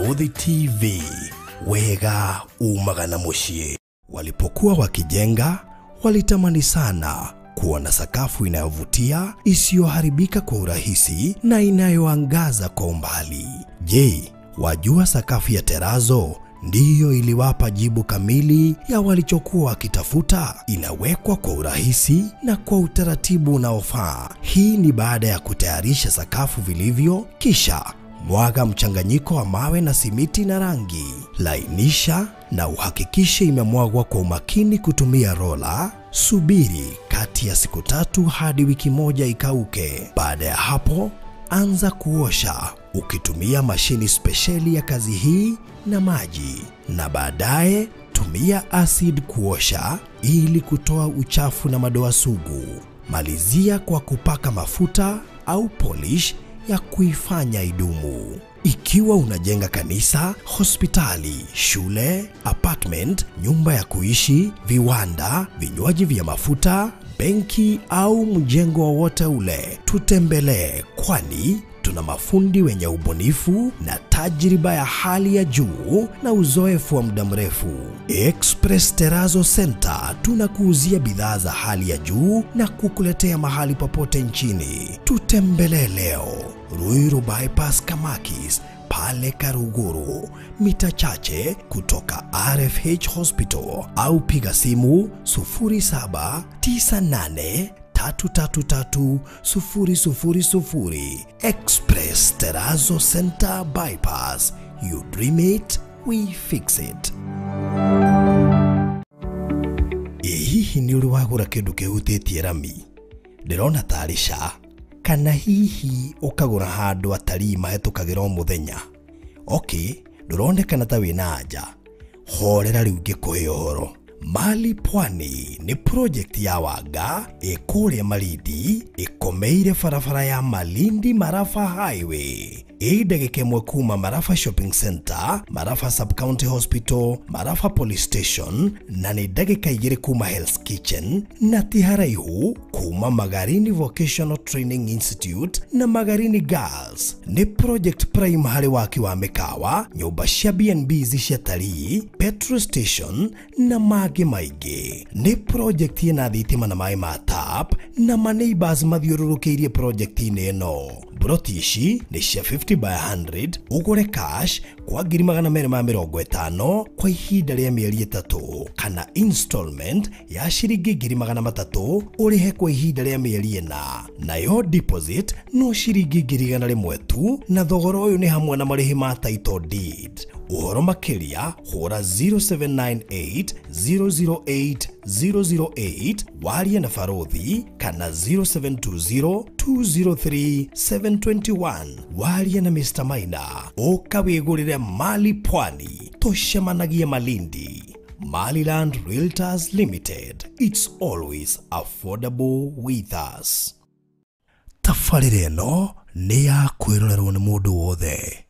Muthi TV, wega umagana mushie. Walipokuwa wakijenga, walitamani sana kuona sakafu inayovutia, isiyoharibika kwa urahisi na inayoangaza kwa umbali. Je, wajua sakafu ya Terazo ndiyo iliwapa jibu kamili ya walichokuwa wakitafuta? Inawekwa kwa urahisi na kwa utaratibu unaofaa. Hii ni baada ya kutayarisha sakafu vilivyo, kisha mwaga mchanganyiko wa mawe na simiti na rangi. Lainisha na uhakikishe imemwagwa kwa umakini kutumia rola. Subiri kati ya siku 3 hadi wiki 1 ikauke. Baada ya hapo, anza kuosha ukitumia mashini spesheli ya kazi hii na maji, na baadaye tumia acid kuosha ili kutoa uchafu na madoa sugu. Malizia kwa kupaka mafuta au polish ya kuifanya idumu. Ikiwa unajenga kanisa, hospitali, shule, apartment, nyumba ya kuishi, viwanda, vinywaji vya mafuta, benki au mjengo wowote ule, tutembelee, kwani tuna mafundi wenye ubunifu na tajriba ya hali ya juu na uzoefu wa muda mrefu. Express Terazo Center tunakuuzia bidhaa za hali ya juu na kukuletea mahali popote nchini. Tutembelee leo, Ruiru Bypass Kamakis, pale Karuguru, mita chache kutoka RFH Hospital, au piga simu 0798 333 Express Terazo Center Bypass. You dream it, we fix it. Hihi ni uliwagura kindu kihutĩtie rami? Ndirona tarisha kana hihi ukagura handu atari mahetũkagĩra o muthenya? Okay, nduronekana ta wĩna anja. Horera rĩu ngĩkũhe ũhoro. Mali Pwani ni project ya Wanga ĩkũrĩa Malindi, ĩkomeire barabara ya Malindi Marafa Highway. Ndagĩka ĩmwe kuma Marafa Shopping Center, Marafa Sub County Hospital, Marafa Police Station, na ni ndagĩka 2 kuma Hell's Kitchen, na ti haraihu kuma Magarini Vocational Training Institute na Magarini Girls. Ni project prime harĩ waki wa mĩkawa, nyũmba cia B&Bs cia atalii, petrol station na mangĩ maingĩ. Ni project ĩna thitima na maĩ ma tap, na ma-neighbors mathiũrũrũkĩirie project-inĩ ĩno. Broti ici ni cia 50 by 100, ugure cash kwa 250 kwa ihinda rĩa mĩeri 3, kana installment ya shilingi 300 urihe kwa ihinda rĩa mĩeri 4. Nayo deposit no shilingi 100 tu, na thogora ũyũ nĩ hamwe na marĩhi ma title deed. Ũhoro makĩria hũra 0798 008 008 warie na Farothi, kana 0720 203 721 warie na Mr. Maina. Ũkawĩgũrĩre Mali Pwani, tũcemanagie Malindi. Maliland Realtors Limited, it's always affordable with us. Tafarĩra ĩno nĩ ya kwĩrorerwo nĩ mũndũ wothe.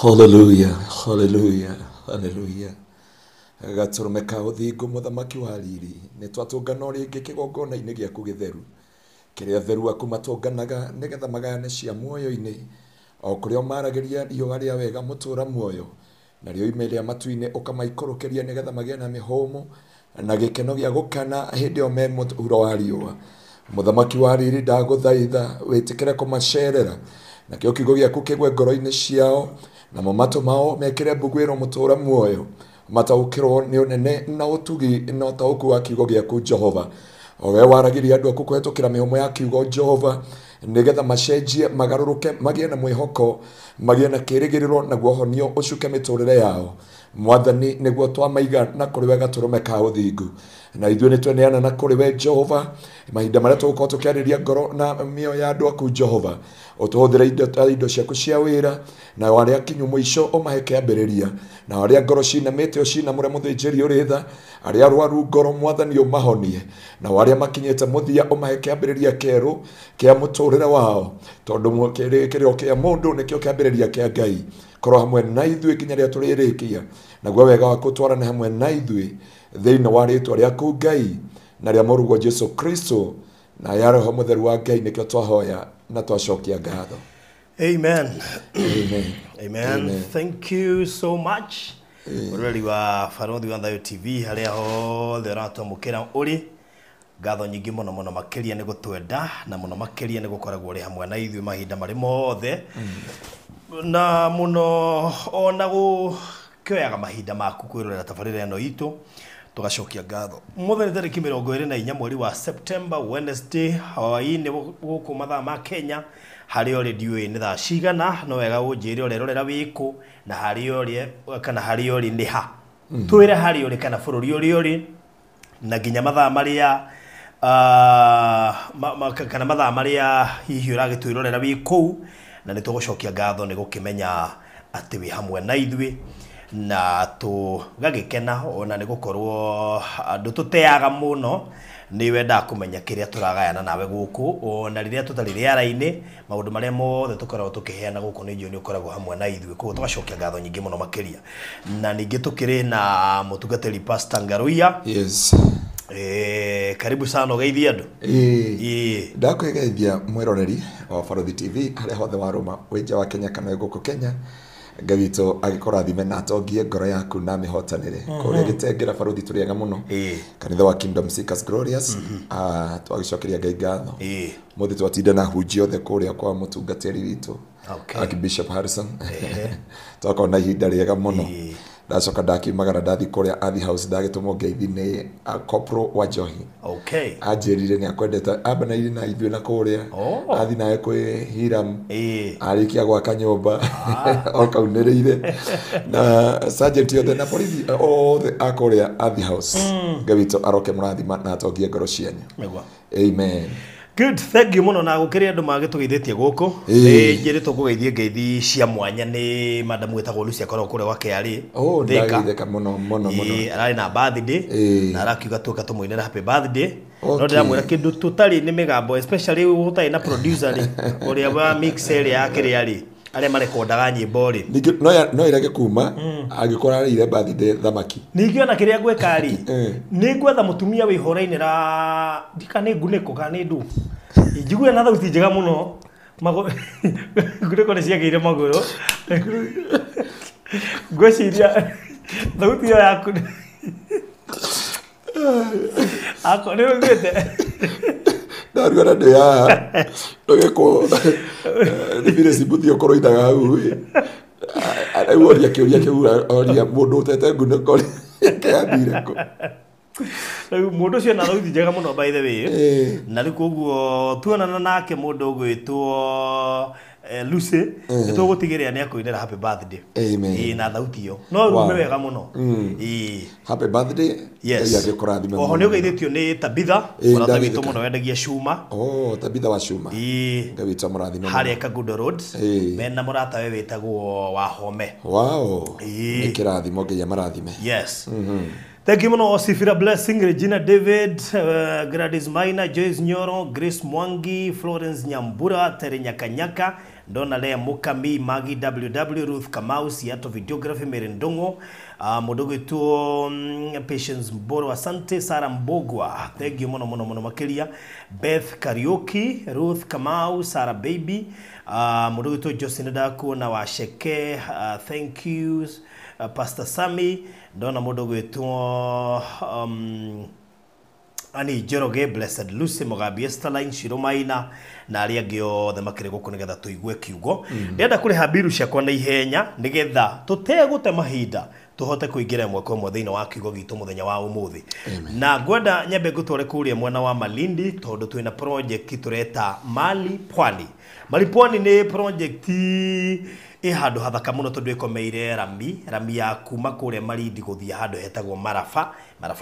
Hallelujah, hallelujah, hallelujah. Gaturume ka uthingu muthamaki wa riri ni twatungana ringi kigongona-ini giaku githeru kiria theru aku matunganaga nigetha magayane cia muoyo-ini o kuria marageria riũa ria wega mutura muoyo na rio imeria matu-ini ukamaikũrũkĩria nigetha magie na mihomo na gikeno gia gukana hindi o me muhuro wa riũa. Muthamaki wa riri ndaguthaitha witikire kumacerera na kĩo kiugo giaku kĩgwe ngoro-ini ciao na mato mao mekire mbugwĩro mutura muoyo mataũkĩrwo nĩ ũnene na ũtugi na ũtaũku wa kiugo giaku Jehova. O we waragiria andũ aku kũhetũkĩra mĩhũmũ ya kiugo Jehova nigetha macenjie magarũrũke magie na mwĩhoko magie na kĩrĩgĩrĩro naguo ũhonio ũcuke mĩtũrĩre yao. Mwathani nĩguo twamaiga na kũrĩ we gatũrũme ka ũthingu na ithuĩ nĩtweneana na kũrĩ we Jehova mahinda marĩa tũgũkorwo tũkĩarĩria ngoro na mĩoyo ya andũ aku Jehova. Ũtũhũthĩre indo ciaku cia wĩra na warĩa kinyu mũico ũmahe kĩambĩrĩria na warĩa ngoro cinamĩte ũcinamũre mũthĩnjĩri ũrĩ tha arĩa arwaru ngoro Mwathani ũmahonie na warĩa makinyĩte mũthia ũmahe kĩambĩrĩria kĩerũ kĩa mũtũrĩre wao tondũ kĩrĩkĩrĩro kĩa mũndũ nĩkĩo kĩambĩrĩria kĩa Ngai. Korwo hamwe na ithuĩ nginya rĩrĩa tũrĩrĩkia naguo wega waku twarane hamwe na ithuĩ thĩinĩ wa rĩĩtwa rĩaku Ngai na rĩa mũrũguo Jesu Kristo na ya Roho Mũtheru wa Ngai nĩkĩo twahoya na twacokia ngatho. Amen. Amen. Amen. Amen. Thank you so much. Ureri wa Farothi wa Thayo TV haria hothe uratwamũkĩra ũrĩ ngatho nyingĩ mũno mũno makĩria nĩ gũtwenda na mũno makĩria nĩ gũkoragwo ũrĩ hamwe na ithuĩ mahinda marĩ mothe na mũno ona gũkĩoyaga mahinda maku kwĩrorera tabarĩra ĩno itũ tugacokia ngatho. Mũthenya tarĩki 24 mweri wa September Wednesday hwaĩ-inĩ gũkũ mathaa ma Kenya harĩ ore ndiũĩ nĩ thaa cigana no wega ũnjĩre ũrerorera wĩkũ na harĩ ore kana harĩ ore nĩ ha twĩre harĩ ore kana bũrũri ũrĩ ũrĩ na nginya mathaa marĩa kana mathaa marĩa hihi ũragĩtwĩrorera wĩ kũu na nĩ tũgũcokia ngatho nĩ gũkĩmenya atĩ wĩ hamwe na ithuĩ na tũgagĩkena ona nĩ gũkorwo andũ tũteaga mũno nĩ wenda kũmenya kĩrĩa tũragayana nawe gũkũ ona rĩrĩa tũtarĩ rĩara-inĩ maũndũ marĩa mothe tũkoragwo tũkĩheana gũkũ nĩ njũĩ nĩ ũkoragwo hamwe na ithuĩ koguo tũgacokia ngatho nyingĩ mũno makĩria na ningĩ tũkĩrĩ na mũtungatĩri Pastor Ngaruiya. Yes. Karibu sana ũgeithie andũ. Ndakwĩgeithia mwĩroreri wa Farothi TV harĩa hothe warũma wĩ nja wa Kenya kana gũkũ Kenya. Ngai witũ agĩkũrathime na atongie ngoro yaku na mĩhotanĩre kũrĩa gĩtengera Farothi tũrĩega mũno kanitha wa Kingdom Seekers Glorious twagĩcokeria Ngai ngatho mũthĩ twatinda na hunjia othe kũrĩa kwa mũtungatĩri witũ Archbishop Harrison twakorwo na ihinda rĩega mũno. Ndacoka ndakiumagara ndathi kũrĩa Athi House ndagĩtũmwo ngeithi nĩ Corporal wa Njohi anjĩrire nĩ akwendete ambanaire na ithuĩ na kũrĩa athi nawe kwĩ Hiram arĩkia gwaka nyũmba okaunĩrĩire na sergeant yothe na borithi othe akũrĩa Athi House. Ngai witũ aroke mũrathima na atongie ngoro cianyu. Amen. Good, thank you mũno na gũkĩrĩ andũ magĩtũgeithĩtie gũkũ nĩ njĩrĩtwo kũgeithia ngeithi cia mwanya nĩ madam wĩtagwo Lucy akoragwo kũrĩa gwake arĩ ndageithĩka mũno mũno mũno ararĩ na birthday na arakiuga tũka tũmũinĩra happy birthday no ndĩramwĩra kĩndũ tũtarĩ nĩ mĩgambo especially gũtarĩ na producer ũrĩa wa mix area yakĩrĩa rĩ arĩa marekondaga nyĩmbo rĩ no irage kuma agĩkora arĩire birthday thamaki ningĩ ona kĩrĩa ngwĩka rĩ nĩ ngwetha mũtumia wĩhora-inĩ ra ndika nĩ ngunĩko kana nĩ ndu injigue na thauti njega mũno ngunĩko nĩ ciagĩire magũrũ ngwĩciria thauti ĩyo yaku ako nĩ ũgwĩte ndaruga na ndĩ haha ndũgĩkwo nĩ vile cibuthi ũkorwo ithaga hau rĩu oria kĩũria kĩu oria mũndũ ũtete ngunĩko kĩambire kũ mũndũ ũcio na thauti njega mũno by the way na rĩu koguo tuonana nake mũndũ ũgwĩtwo Lucy nĩtũgũtigĩrĩra nĩ akũinĩra happy birthday. Amen. Na thauti ĩyo no rume wega mũno happy birthday. Yes. Oho nĩ ũgeithĩtio nĩ Tabitha mũrata witũ mũno wendagia cuma. Tabitha wa cuma Ngai witũ mũrathime harĩa Kagundo Road mena mũrata we wĩtagwo Wahome. Nĩ kĩrathimo Ngai amarathime. Yes. Thank you muno Sifira Blessing, Regina David, Gladys Maina, Joyce Nyoro, Grace Mwangi, Florence Nyambura, Tere Nyakanyaka ndona Lea Mukami, Magi WW, Ruth Kamau, Siato Videography, Merendongo, Mudogo tu Patience Mboro, asante, Sara Mbogwa, thank you mono makilia, Beth Karaoke, Ruth Kamau, Sara Baby, Mudogo tu Josina Daku na Washeke, thank you, Pastor Sammy, ndona mudogo tu ani Jeroge, Blessed Lucy, Mugabi Estaline, Shiromaina na aria gyo the makire guku nigetha tuigue kiugo ndenda kuri habiru cia kwa na ihenya nigetha tutegute mahinda tuhote kuingira mwe kwa muthenya wa kiugo gitu muthenya wa umuthi na gwenda nyambe gutware kuria mwena wa Malindi tondu twina project tureta Mali Pwani ni project handu hathaka muno tondu ikomeire rami ya kuma kuria Malindi guthia handu hetagwo Marafa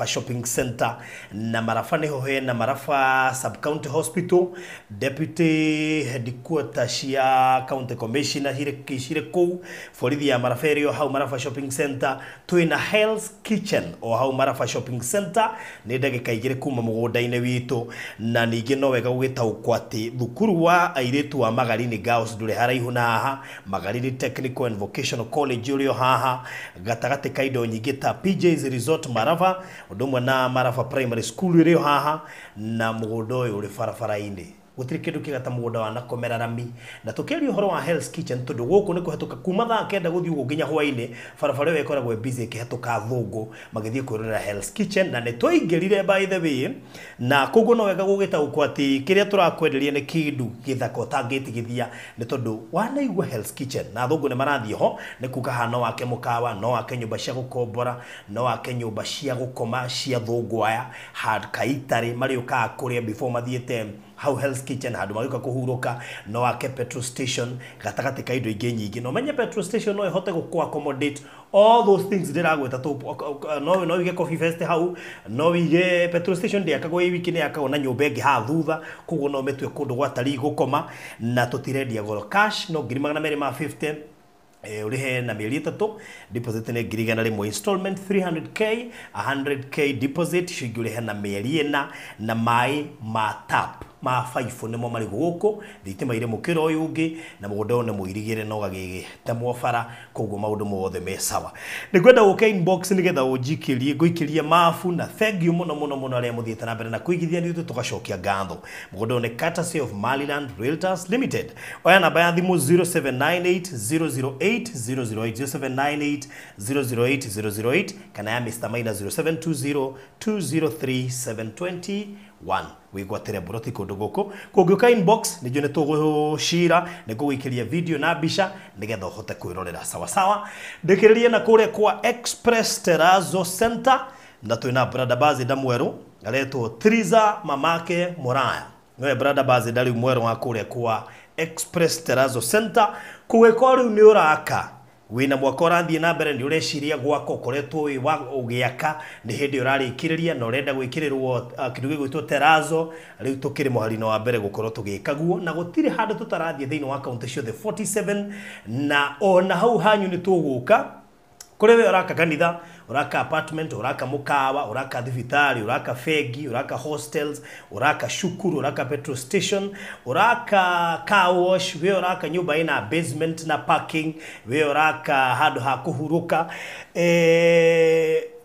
Shopping Center na Marafa niho hena Marafa Sub County Hospital, Deputy Headquarters cia County Commissioner hire kou borithi ya Marafa area hau Marafa Shopping Center twina Hell's Kitchen o hau Marafa Shopping Center ni ndagika igire kuma mugunda-ini witu na ningi no wega gugitaukwa ati thukuru wa airetu wa Magarini Girls ndure haraihu na haha Magarini Technical and Vocational College ulio haha gatagati kaido nyingi ta PJ's Resort Marafa udumwe na Marafa Primary School ulio haha na mugunda uyu uri barabara-ini gutiri kindu kigata mugunda wa nakomera rami na tukeri uhoro wa Hell's Kitchen tondu guku niko hatuka kuma thaa kenda guthii ugu nginya hwaini barabara ĩyo ĩkoragwo busy kihatuka thungu magithii kwirorera Hell's Kitchen na nĩ twaingĩrire by the way na koguo no wega gũgĩtaũkwo atĩ kĩrĩa tũrakwenderia nĩ kĩndũ gĩthaka ũtangĩtigithia nĩ tondu wanaigua Hell's Kitchen na thungu nĩ marathiĩ ho nĩ kuga hano wake mũkawa no wake nyũmba cia gũkombora no wake nyũmba cia gũkoma cia thungu aya kaitari marĩ ũkaga kũrĩa before mathiĩte how Hell's Kitchen handu magika kuhuruka no wake petrol station gatagati kaido ingi nyingi no menye petrol station no ihote go accommodate all those things ndiragweta tu no wige coffee fest hau no wige petrol station ndia kagwe wiki ni akagona nyumba ingi ha thutha kuguo no metwe kundu gwatari gukoma na tutirendia goro cash no 250 urihe na mieri 3 deposit ni girigana rimwe installment 300k 100k deposit shigure na mieri na mai matap ma 5 nimo mari guku thitima ire mukiro uyu ungi na mugunda one muirigire no gagige ta mwofara koguo maundu mothe me sawa nigwenda uke inbox nigetha ujikirie guikiria mafu na thank you muno aria muthiete na mbere na kuigithia nithu tugacokia ngatho mugunda one courtesy of Maliland Realtors Limited oya namba ya thimu 0798 008 kana ya Mr. Maina 0720 203 721 wigwatire buroti kundu guku kungioka inbox nijune tugushira nigugikiria video na bisha nigetha uhote kwirorera sawa ndikiririe na kuria kwa Express Terrazzo Center na twina brother Bazi Damweru aletwo Triza mamake Moraya no brother Bazi Dali Mweru wa kuria kwa Express Terrazzo Center kuweko riu ni uraka wina mwaka ũrathiĩ na mbere nĩ ũreciria gwako koretwo wa ũgĩaka nĩ hĩndĩ ũrarĩkĩrĩria na ũrenda gwĩkĩrĩrwo kĩndũ gĩgwĩtwo Terrazzo rĩu tũkĩrĩ mũhari-inĩ wa mbere gũkorwo tũgĩkaguo na gũtirĩ handũ tũtarathiĩ thĩinĩ wa kaunti ciothe 47 na ona hau hanyu nĩ tũgũka kũrĩ we ũraka kanitha uraka apartment uraka mukawa uraka thibitari uraka fegi uraka hostels uraka shukuru uraka petrol station uraka car wash we uraka nyumba ina basement na parking we uraka handu ha kuhuruka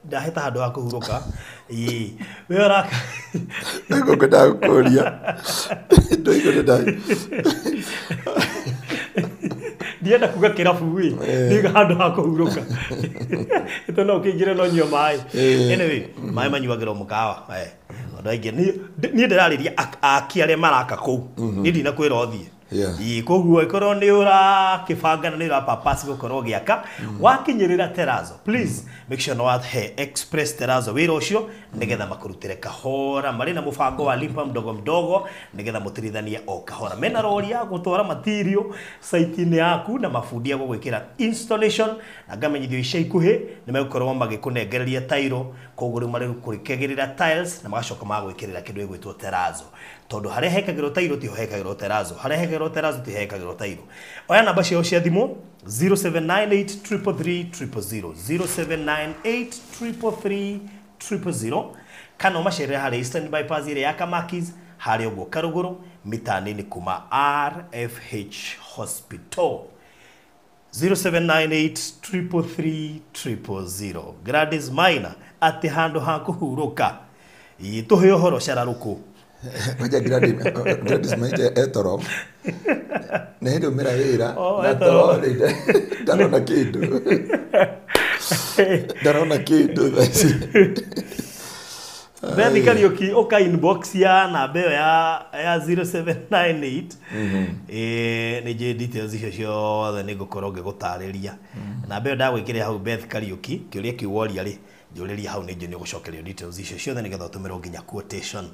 ndaheta handu ha kuhuruka we uraka ngokenda kuria ndoigona ndienda kuga kirabu wi ndiga handu ha kuhuruka ito no kingire no nyua mai anyway mai manyuagiro mukawa ndoige ni ndirariria akiaria maraka ku ni ndina kwira othie koguo ikorwo ni ura kibangana ni ura papasi gukorwo giaka wakinyirira Terrazzo please make sure no he Express Terrazzo wira ucio nigetha makurutire kahora mari na mubango wa lipa mdogo nigetha mutirithania o kahora mena rori ya gutwara material site ni yaku na mafundia gugwikira installation na ngamenyithio ica ikuhi ni megukorwo magikunengereria tairo koguo ri mari kurikegirira tiles na magacoka magwikirira kindu gigwitwo Terrazzo tondu hare hekagirwo tairo ti hekagirwo Terrazzo hare hekagirwo Terrazzo ti hekagirwo tairo oya namba cio cia thimu 07983300 kana machere hare Eastern Bypass ire ya Kamakis harĩ ũguo Karũgũrũ mita-inĩ kuma RFH Hospital. 0798333000. Gladys Maina ati handu ha kuhuruka tuhe uhoro Shararũkũ. Ngoja Gladys Maina etoro na hĩndĩ umĩra wĩra na toro ndarona kĩndũ thaici. Bethi Kariuki uka inbox ya namba ĩyo ya 0798 nĩ je details icio ciothe nĩ ngũkorwo ngĩgũtarĩria. Namba ĩyo ndagwĩkĩrĩra hau Beth Kariuki kĩũria kĩu woria rĩ njũrĩria hau nĩ nĩ ũgũcokerio details icio ciothe nĩgetha ũtũmĩrwo nginya quotation.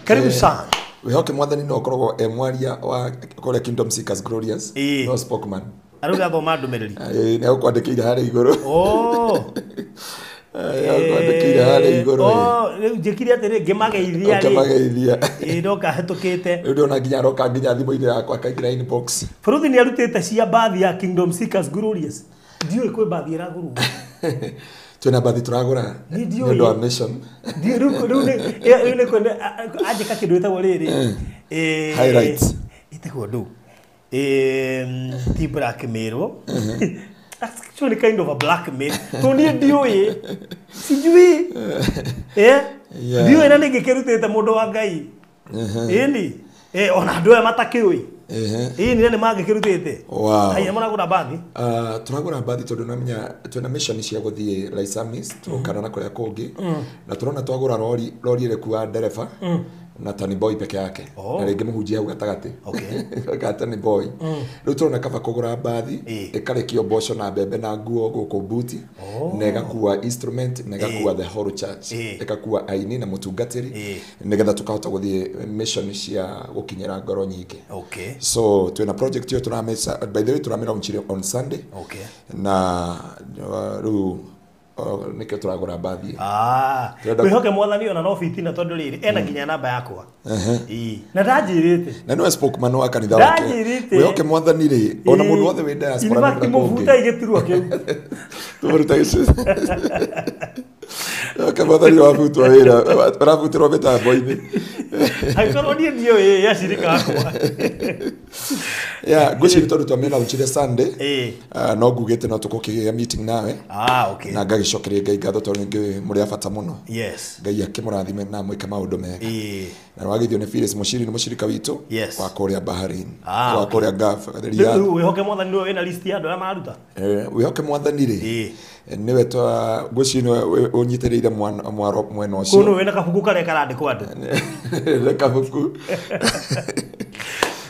Karibu sana. Wihoke Mwathani no ũkoragwo mwaria wa kũrĩa Kingdom Seekers Glorious no spokesman. Arauga athoma ndũmĩrĩri. Nĩ agũkwandĩkĩire harĩa igũrũ. Kwandĩkĩire harĩa igũrũ. Rĩu njĩkire atĩrĩ ngĩmageithia ndoka hetũkĩte. Rĩu ndona nginya aroka nginya thimũ-inĩ yakwa akaingĩra inbox. Bũrũri nĩ arutĩte cia bathi ya Kingdom Seekers Glorious. Ndiũĩ kwĩ bathi ĩragũrwo. Twĩna bathi tũragũra nĩ ũndũ wa mission. Rĩu nĩ kwenda anjĩka kĩndũ ĩtagwo rĩrĩ highlights ĩtagwo ndũ ti blackmail. That's actually kind of a blackmail. Tony ndiũĩ sijui ndiũĩ na nĩngĩkĩrutĩte mũndũ wa Ngai ĩni ona andũ aya matakĩũĩ nĩ mangĩkĩrutĩte. Haya mũragũra bathi. Tũragũra bathi tondũ namenya twĩna mission cia gũthiĩ Laisamis tũkana na kũrĩa kũngĩ na tũrona twagũra rori ĩrĩkuwa ndereba na Tani Boy peke yake na rĩngĩ mũhunjia hau gatagatĩ Tani Boy. Rĩu tũrona kaba kũgũra bathi ĩkarekio mboco na mbembe na nguo gũkũ buti na ĩgakuwa instrument na ĩgakuwa the whole church ĩgakuwa aini na mũtungatĩri nĩgetha tũkahota gũthiĩ mission cia gũkinyĩra ngoro nyingĩ. So twĩna project ĩyo tũramĩca by the way tũramĩlaunch on Sunday na rĩu nĩkĩo tũragũra bathi. Wĩhoke Mwathani ona no fitina tondũ rĩrĩ ena nginya namba yakwa na ndanjĩrĩte na nĩwe spokesman wa kanitha wake. Wĩhoke Mwathani rĩ ona mũndũ wothe wĩ diaspora nĩ mũbuta igĩturwo kĩu tũmũruta icio. Wĩhoke Mwathani wabutwo wĩra arabutirwo mĩtambo-inĩ angĩkorwo niĩ ndiũĩ yacirika yakwa. Ngwĩciria tondũ twamĩlaunchire Sunday no ngugĩte no tũkũkĩgĩa meeting nawe na ngagĩcokeria Ngai ngatho tondũ nĩ mũrĩ a bata mũno. Ngai akĩmũrathime na mwĩke maũndũ mega na wagĩthio nĩ Phyllis Mũciri nĩ mũcirika witũ wa kũrĩa Bahrain wa kũrĩa Gulf. Wĩhoke Mwathani nĩwe wĩna list ya andũ arĩa mararuta. Wĩhoke Mwathani rĩ nĩwe ngwĩciria ũnyitĩrĩire mwena ũcio. Kũnũ wĩna kabuku karĩa karandĩkwo andũ kabuku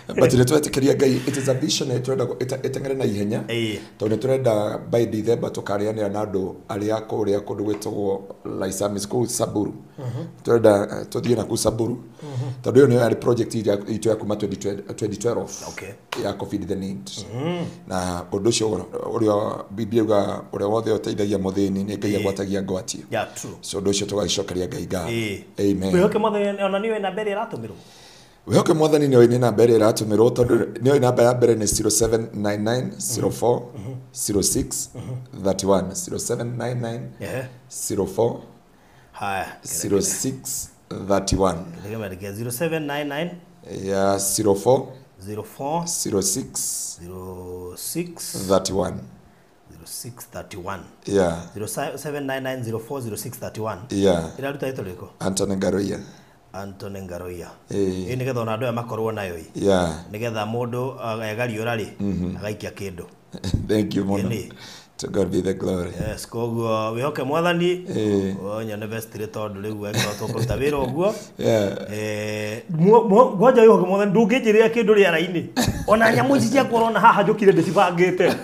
but nĩ twetĩkĩria Ngai it is a vision ĩteng'ere na ihenya tondũ nĩ tũrenda by December tũkarĩanĩra na andũ arĩa kũrĩa kũndũ gwĩtagwo Laisamis kũu Samburu. Tũrenda tũthiĩ na kũu Samburu tondũ ĩyo nĩyo yarĩ project itũ ya kuma 2012 ya COVID the need na ũndũ ũcio ũrĩa Biblia yuga ũrĩa wothe ũteithagia mũthĩni nĩ Ngai agwatagia ngwatio. So ũndũ ũcio tũgacokeria Ngai ngatho. Amen. Wĩhoke Mwathani ona nĩwe namba ĩrĩa ĩratũmĩrwo. Wĩhoke Mwathani nĩwe namba ĩrĩa ĩratũmĩrwo tondũ nĩyo namba ya mbere nĩ 0799 04 06 31 0799 04 06 31 0799 04 06 31 0631 0799 04 0631 iraruta ĩtũ rĩko Anthony Ngaroia nĩgetha ona andũ aya makorwo nayo nĩgetha mũndũ egariũra rĩ agaikia kĩndũ. Thank you muno. To God be the glory. Koguo wĩhoke Mwathani nyone vestire tondũ rĩu wekĩra tũkũruta wĩra ũguo. Ngoja wĩhoke Mwathani ndũngĩnjĩrĩra kĩndũ rĩera-inĩ ona nyamũ ici ciakwa ũrona haha njũkire ndĩcibangĩte.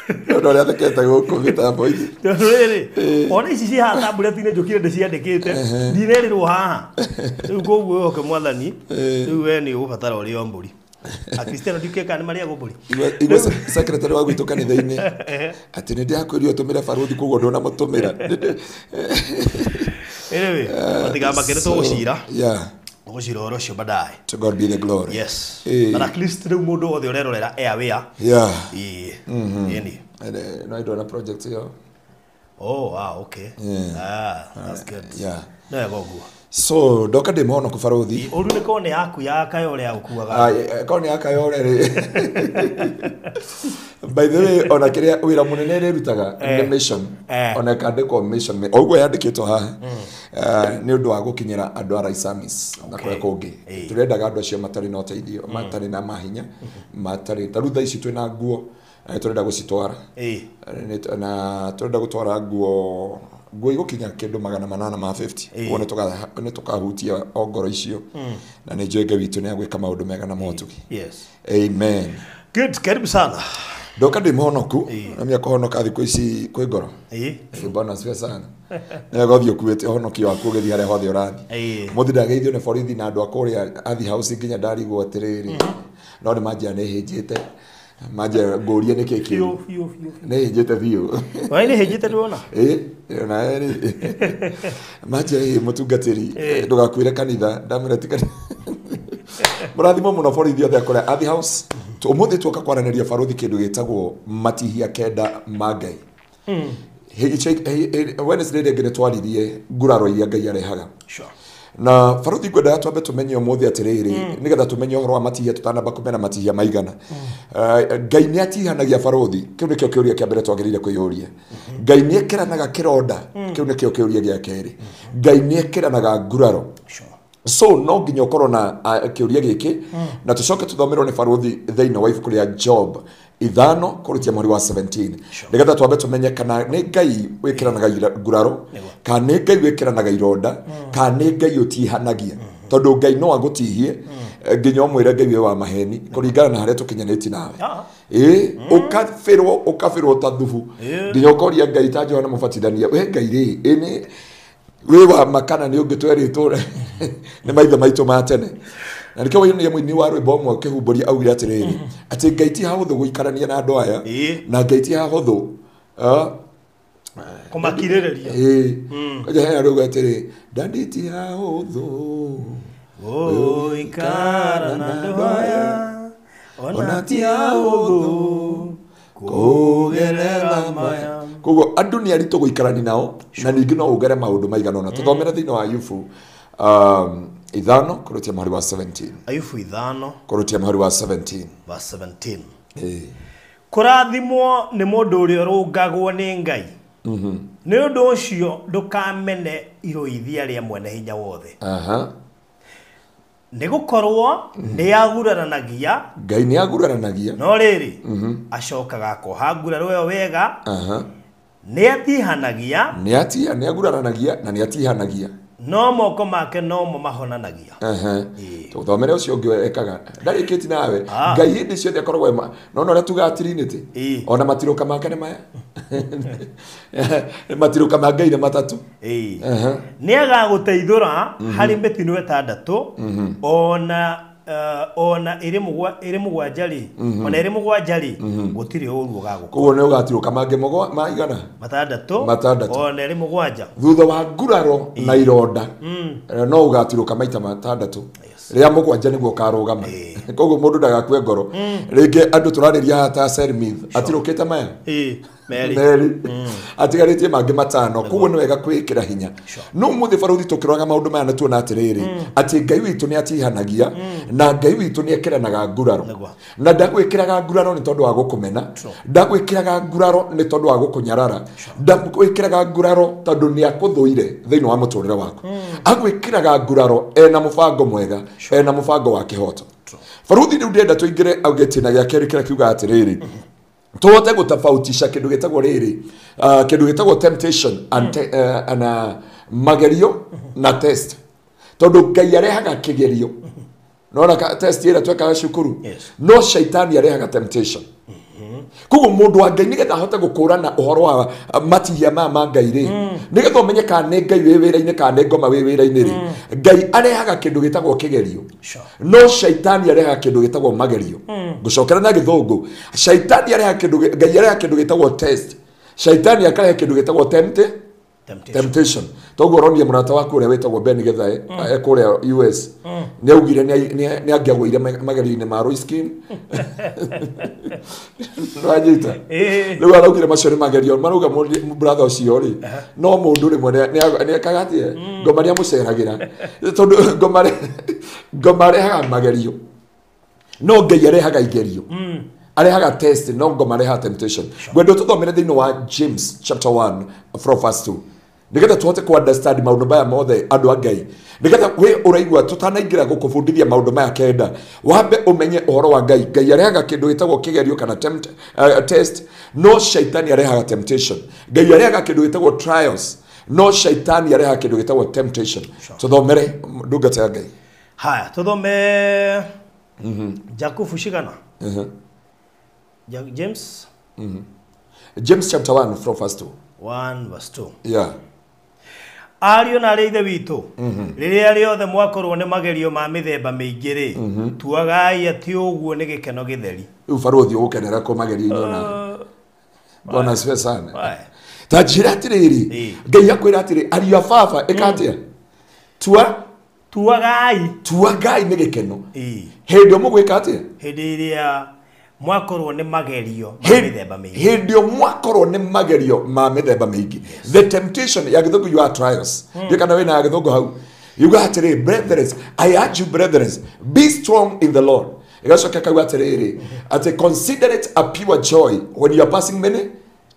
Ndio rĩa thekete gũkũ mĩtambo-inĩ. Rĩrĩ ona ici ciĩ haha tablet-inĩ njũkire ndĩciandĩkĩte ndirerirwo haha. Rĩu koguo wĩhoke Mwathani rĩu we nĩ ũgũbatara ũrĩa mbũri. Akristiano ndikeka nĩ marĩa mbũri. Igwe secretary wa gwitũ kanitha-inĩ atĩ nĩ ndĩakwĩrio tũmĩre baruthi koguo ndona mũtũmĩra. Matigamba kĩrĩ tũgũcira. Ũgũcira ũhoro ũcio baadaye. To God be the glory. Yes. But at least rĩu mũndũ wothe ũrerorera airware. No I don't project here. Oh, wow, okay. That's good. No go. So ndoka ndĩ mũhonoku barothi. Ũru nĩ kone yaku ya Kayole ya ũkuaga. Kone ya Kayole rĩ. By the way, ona kĩrĩa wĩra mũnene rĩrutaga nĩ mission. Ona kandĩkwo mission. Oguo yandĩkĩtwo haha. Nĩ ũndũ wa gũkinyĩra andũ a Raisamis na kũrĩa kũngĩ. Tũrendaga andũ acio matarĩ na ũteithio, matarĩ na mahinya, matarĩ ta rutha ici twĩna nguo, tũrenda gũcitwara. Na tũrenda gũtwara nguo igũkinya kĩndũ 850. Wone nĩ tũkahutia o ngoro icio. Na nĩ njũĩ Ngai witũ nĩ agwĩka maũndũ mega na motugi. Yes. Amen. Good, karibu sana. Ndoka ndĩ mũhonoku, na mĩa kũhonoka thikũ ici kwĩ ngoro. Bwana asifiwe sana. Nĩ gũthiĩ ũkuĩte ũhonokio waku ũgĩthiĩ harĩa hothe ũrathiĩ. Mũthĩ ndageithio nĩ borithi na andũ a kũrĩa athi house nginya ndarigwo atĩrĩrĩ. No nĩ manjia nĩ hĩnjĩte. Manjia ngũria nĩ kĩĩ kĩu. Nĩ hĩnjĩte biũ. Wai nĩ hĩnjĩte ndona? Na manjia mũtungatĩri ndũgakuĩre kanitha ndamwĩra ti kanitha. Mũrathimo mũno borithi othe akũrĩa athi house. Ũmũthĩ tuoka kwaranĩria barothi kĩndũ gĩtagwo matihia kenda ma Ngai. Wednesday rĩngĩ nĩ twaririe nguraro iria Ngai arehaga. Na barothi ngwenda twambe tũmenye ũmũthĩ atĩrĩrĩ nĩgetha tũmenye ũhoro wa matihia tũtanamba kũmena matihia maigana. Ngai nĩ atihanagia barothi, kĩu nĩkĩo kĩũria kĩa mbere twagĩrĩire kwĩyũria. Ngai nĩ ekĩranaga kĩronda, kĩu nĩkĩo kĩũria gĩa kerĩ. Ngai nĩ ekĩranaga nguraro. So no nginya ũkorwo na kĩũria gĩkĩ na tũcoke tũthomerwo nĩ barothi thĩinĩ wa ibuku rĩa Job 5 kũrũtia mweri wa 17 nĩgetha twambe tũmenye kana nĩ Ngai wĩkĩranaga nguraro, kana nĩ Ngai wĩkĩranaga ironda, kana nĩ Ngai ũtihanagia, tondũ Ngai no agũtihie nginya ũmwĩre Ngai wĩ wa maheni kũringana na harĩa tũkinyanĩtie nawe. Ũkabĩrwo ta thubu nginya ũkoria Ngai ta Johana Mũbatithania, we Ngai rĩ we wa makana nĩ ũngĩtwerĩtwo nĩ maithe maitũ ma tene. Na nĩkĩo wĩyonia mũini wa rwĩmbo ũmwe ũkĩhumbũria augire atĩrĩrĩ atĩ Ngai ti hahũthũ gũikarania na andũ aya na Ngai ti hahũthũ kũmakirĩrĩria. Kaja hena rũgũ atĩrĩ ndandi ti hahũthũ gũikara na andũ aya ona ti hahũthũ kũgerera maya. Koguo andũ nĩ aritũ gũikarania nao na ningĩ no ũgere maũndũ maigana ũna. Tũthomere thĩinĩ wa Ayubu 5 kũrũtia mweri wa 17. Ayubu 5 kũrũtia mweri wa 17 verse 17. Kũrathimwo nĩ mũndũ ũrĩa ũrũngagwo nĩ Ngai. Nĩ ũndũ ũcio ndũkamene iroithia rĩa mwene hinya wothe. Nĩ gũkorwo nĩ aguraranagia. Ngai nĩ aguraranagia. No rĩrĩ acokaga koha nguraro ĩyo wega. Nĩ atihanagia. Nĩ aguraranagia na nĩ atihanagia. No moko make no mo mahonanagia. Tũthomere ũcio ũngĩ ekaga ndarĩkĩti nawe. Ngai hĩndĩ ciothe akoragwo no ũrĩa tuga Trinity. Ona matirũka make nĩ maya. Matirũka ma Ngai nĩ matatũ. Nĩ agagũteithũra harĩ mĩtino ĩtandatũ ona ĩrĩ mũgwanja-rĩ, ona ĩrĩ mũgwanja-rĩ gũtirĩ ũru ũgagũkora. Koguo nĩ ũgatirũka mangĩ maigana matandatũ ona ĩrĩ mũgwanja thutha wa nguraro na ironda no ũgatirũka maita matandatũ rĩa mũgwanja nĩguo ũkarũgama. Koguo mũndũ ndagakue ngoro. Rĩngĩ andũ tũrarĩria ta Selmith atirũkĩte maya Meri atigarĩtie mangĩ matano. Koguo nĩ wega kwĩkĩra hinya. No mũthĩ barothi tũkĩroraga maũndũ maya nĩtuona atĩrĩrĩ atĩ Ngai witũ nĩ atihanagia na Ngai witũ nĩ ekĩranaga nguraro. Na ndagwĩkĩraga nguraro nĩ tondũ wa gũkũmena, ndagwĩkĩraga nguraro nĩ tondũ wa gũkũnyarara, ndagwĩkĩraga nguraro tondũ nĩ akũthũire thĩinĩ wa mũtũrĩre waku. Agwĩkĩraga nguraro ena mũbango mwega, ena mũbango wa kĩhoto. Barothi rĩu ndĩrenda tũingĩre augĩtina gĩa kerĩ kĩrĩa kiuga atĩrĩrĩ tũhote gũtabautisha kĩndũ gĩtagwo rĩrĩ kĩndũ gĩtagwo temptation and magerio na test. Tondũ Ngai arehaga kĩgerio. Nona test ĩrĩa twekaga cukuru. No shaitani arehaga temptation. Koguo mũndũ wa Ngai nĩgetha ahote gũkũrana ũhoro wa matihia ma Ngai rĩ nĩgetha ũmenye kana nĩ Ngai wĩ wĩra-inĩ kana nĩ ngoma wĩ wĩra-inĩ rĩ Ngai arehaga kĩndũ gĩtagwo kĩgerio. No shaitani arehaga kĩndũ gĩtagwo magerio. Ngũcokera na gĩthũngũ. Shaitani arehaga kĩndũ Ngai arehaga kĩndũ gĩtagwo test. Shaitani akareha kĩndũ gĩtagwo temptation toguo ronie murata waku uria wetagwo Ben Gethae kuria US ni augire ni angiagwire magerio-ini ma Royskin rajita riu araugire macio ni magerio marauga brother ucio ri no mundu rimwe ni akagatie ngoma ni amuceragira tondu ngoma rehaga magerio no Ngai arehaga igerio arehaga test no ngoma rehaga temptation gwendo tuthomere thiini wa James chapter 1 from verse 2 nigetha tuhote ku understand maundu maya mothe andu a Ngai nigetha we uraigua tutanaingira gukubundithia maundu maya kenda wambe umenye uhoro wa Ngai. Ngai arehaga kindu gitagwo kigerio kana test no shaitani arehaga temptation. Ngai arehaga kindu gitagwo trials no shaitani arehaga kindu gitagwo temptation. Tuthomere ndungata ya Ngai. Haya tuthome Jakubu shikana James James chapter 1 from verse 2 1 verse 2 yeah. Ario na reithe witu riria riothe mwakorwo ne magerio ma mithemba meingire tuagai ati uguo ne gikeno githeri ufarothi ukenera ko magerio na Bwana asifiwe sana. Tajira atiriri Ngai akwira atiri ario afafa ekatia tuagai ne gikeno hindio mugwika atia hindiria mwakorwo ne magerio ma mithemba mingi hindio mwakorwo ne magerio ma mithemba mingi the temptation ya githungu you are trials kana we na githungu hau you got to brethren I urge you brethren be strong in the Lord igacoka kagu atiriri ati consider it a pure joy when you are passing many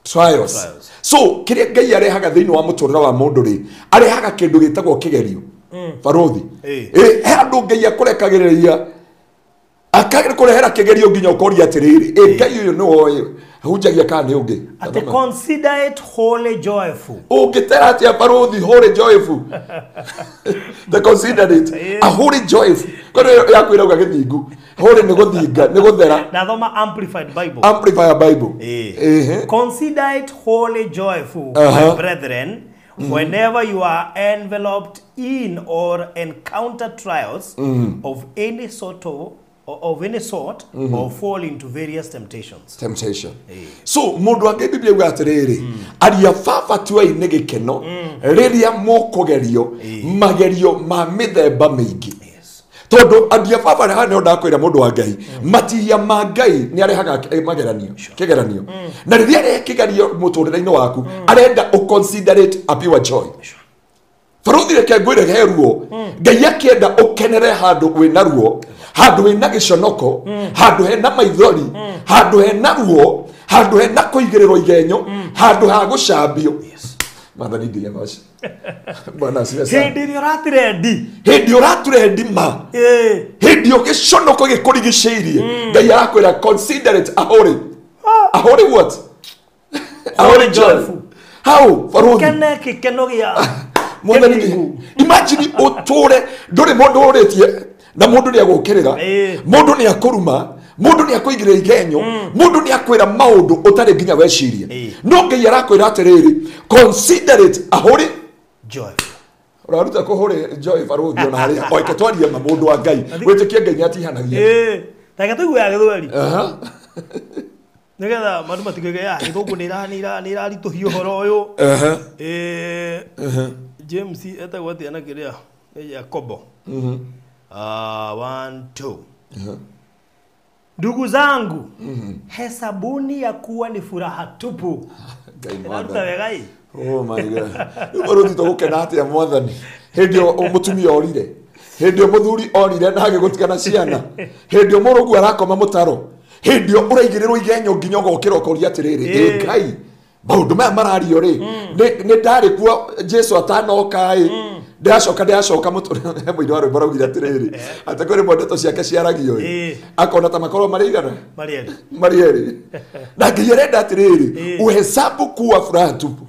trials. So kiria Ngai arehaga thiini wa muturira wa mundu ri arehaga kindu gitagwo kigerio farothi he andu Ngai akurekagiriria akagire kurehera kigerio nginya ukoria atiriri Ngai uyu no oye hunjagia kana ungi ati consider it wholly joyful ungitera ati farothi wholly joyful the consider it a wholly joyful kono yakwira uga githingu wholly ni guthinga ni guthera na thoma amplified bible consider it wholly joyful my brethren whenever you are enveloped in or encounter trials of any sort or fall into various temptation. So mundu ange biblia uga atiriri aria fafa tuai ne gikeno riria mukugerio magerio ma mithemba mingi tondu aria fafa ne hane ndakwira mundu wa Ngai matiria ma Ngai ni arehaga mageranio kigeranio na riria kigeranio muturire-ini waku arenda consider it a pure joy. Farothi reke ngwire heruo Ngai akienda ukenere handu wina ruo handu wina giconoko handu hena maithori handu hena ruo handu hena kuigirirwo igenyo handu ha gucambio mathani nginya maci Bwana asifiwe sana. Hindi uraturendi ma hindi giconoko gikurigicirie Ngai arakwira consider it a holy what a holy joyful how farothi kene kikeno gia imagine uture nduri mundu uritie na mundu ni agukirira mundu ni akuruma mundu ni akuigirira igenyo mundu ni akwira maundu utari nginya wecirie no Ngai arakwira atiriri consider it a holy joy uraruta ko holy joy farothi ona hari oike twaria na mundu wa Ngai witikie Ngai ni atihanagia taka tugu ya githweri nigetha mandu matigege ya githungu ni rarituhio horo uyu James etagwo atia na kiria Yakobo 1 2 ndugu zangu hesabuni ya kuwa ni furaha tupu Ngai oh my god ubaruthi to gukena atia mwathani hindio mutumia orire hindio muthuri orire na agigutikana ciana hindio murugu arakoma mutaro hindio uraigirirwo igenyo nginya gokira ukoria atiriri Ngai maundu maya marario ri ni ndari kuo Jesu atanoka ndacoka mutu waro baraugire atiriri atakore mondeto ciake ciaragio akona ta makoro marigana marieri na ngiyerenda atiriri uhesabu kuwa furaha tupu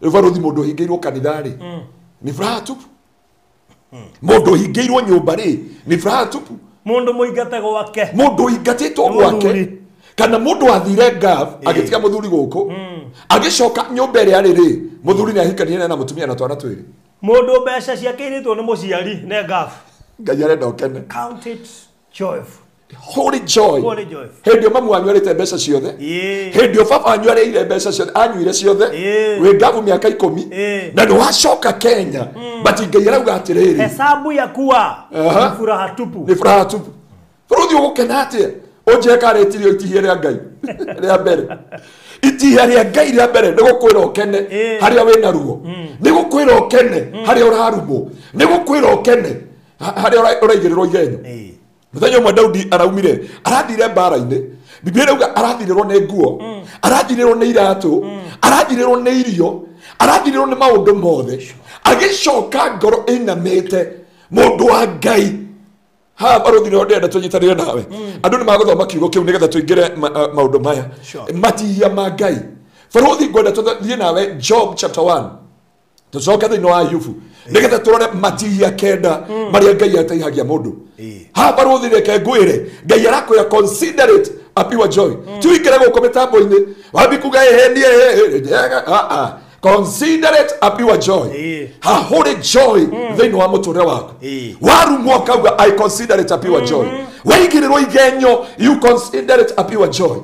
varuthi mundu hingiirwo kanithari ni furaha tupu mundu hingiirwo nyumba ri ni furaha tupu mundu muingate gwake mundu ingatitwo gwake kana mundu athire ngaf agitiga muthuri guku agicoka nyumba iri ariri muthuri ni ahikaniene na mutumia na twana twiri mundu mbeca ciake iritwo ni muciari ne ngaf Ngai arenda ukene count it joyful Holy joy. Holy joy. Hindi mamu anyuarite mbeca ciothe. Hindi baba anyuarite mbeca ciothe, anyuire ciothe. We ngavu miaka 10. Na ndo wacoka Kenya. But Ngai arauga atiriri. Hesabu ya kuwa ni furaha tupu. Ni furaha tupu. Furuthi ugukena atia? Ojeka retirio itihia ria Ngai. Ria mbere. Itihia ria Ngai ria mbere ni gukwira ukene haria wina ruo. Ni gukwira ukene haria urarumo. Ni gukwira ukene haria uraigirirwo igenyo. Muthenya umwe Daudi araumire arathire mbara-ini. Biblia irauga arathirirwo ni nguo, arathirirwo ni iratu, arathirirwo ni irio, arathirirwo ni maundu mothe. Agicoka ngoro inamite mundu wa Ngai. Ha baruthi no ndenda tunyitanire nawe. Andu ni maguthoma kiugo kiu nigetha tuingire maundu maya. Matihia ma Ngai. Baruthi ngwenda tuthie nawe Job chapter 1. Tucoka thini wa Ayubu. Nigetha turone matihia kenda maria Ngai ataihagia mundu. Ha baruthi reke ngwire Ngai arakwira consider it a pure joy. Tuingire guko mitambo-ini wabi kuga ehenie consider it a pure joy. Ha holy joy thini wa muture waku. Warumwo kauga I consider it a pure joy. Waigirirwo igenyo you consider it a pure joy.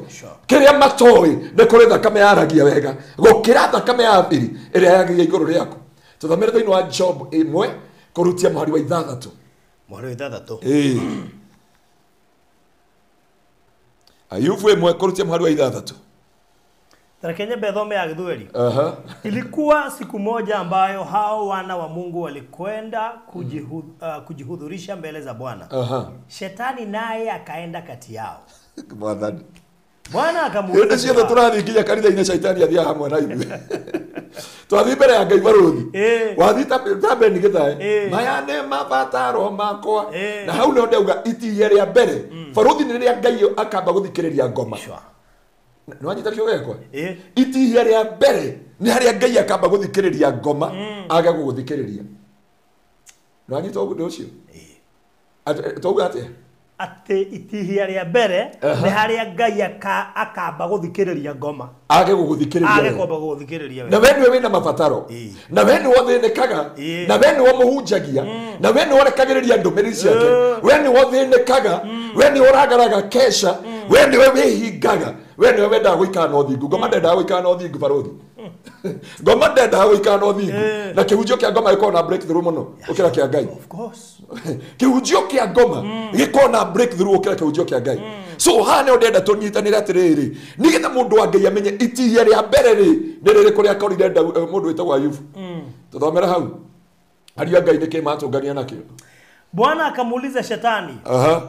Kiria matoi ne kuri thakame yaragia wega gukira thakame ya thiri iria yagia iguru riaku. Tuthomere thini wa Job 1 kurutia mwari wa 6. Mwari wa 6. Ayubu 1 kurutia mwari wa 6. Tarakenya bedhome ya Githweri. Ilikuwa siku moja ambayo hao wana wa Mungu walikwenda kujihudhurisha mbele za Bwana. Shetani naye akaenda kati yao. Mwathani. Bwana akamuuliza. Ndio sio turathi nginya kanitha ina shaitani athia hamwe na ithuĩ. Twathi mbere ya Ngai baruthi. Wathita tambe ni githae. Maya nĩ mabataro makwa. Na hau no ndauga itihia rĩa mbere. Baruthi nĩ rĩa Ngai akamba guthikĩrĩria ngoma. Nĩ wanyita kiugo gĩakwa? Itihia rĩa mbere nĩ harĩa Ngai akamba guthikĩrĩria ngoma aga gũgũthikĩrĩria. Nĩ wanyita ũndũ ũcio? Tauga atĩa? Ati itihia rĩa mbere nĩ harĩa Ngai akamba guthikĩrĩria ngoma. Age guthikĩrĩria. Age kwamba guthikĩrĩria we. Na we nĩwe wĩna mabataro. Na we nĩwe ũthĩnĩkaga. Na we nĩwe mũhunjagia. Na we nĩwe ũrekagĩrĩria ndũmĩrĩri ciake. We nĩwe ũthĩnĩkaga. We nĩwe ũragaraga kesha. We nĩwe wĩhingaga. We nĩwe wendaga gũikara na ũthingu. Ngoma ndendaga gũikara na ũthingu baruthi. Ngoma ndendaga gũikara na ũthingu. Na kĩhunjio kĩa ngoma gĩkorwo na breakthrough mũno gũkĩra kĩa Ngai. Of course. Kĩhunjio kĩa ngoma gĩkorwo na breakthrough gũkĩra kĩhunjio kĩa Ngai. So hana ndenda tũnyitanĩre atĩrĩrĩ. Nĩgetha mũndũ wa Ngai amenye itihia rĩa mbere rĩ nĩ rĩrĩ kũrĩa akorire mũndũ wĩtagwo Ayubu. Tũthomera hau. Ariũ Ngai nĩ kĩmatũngania nakĩo. Bwana akamuuliza Shetani,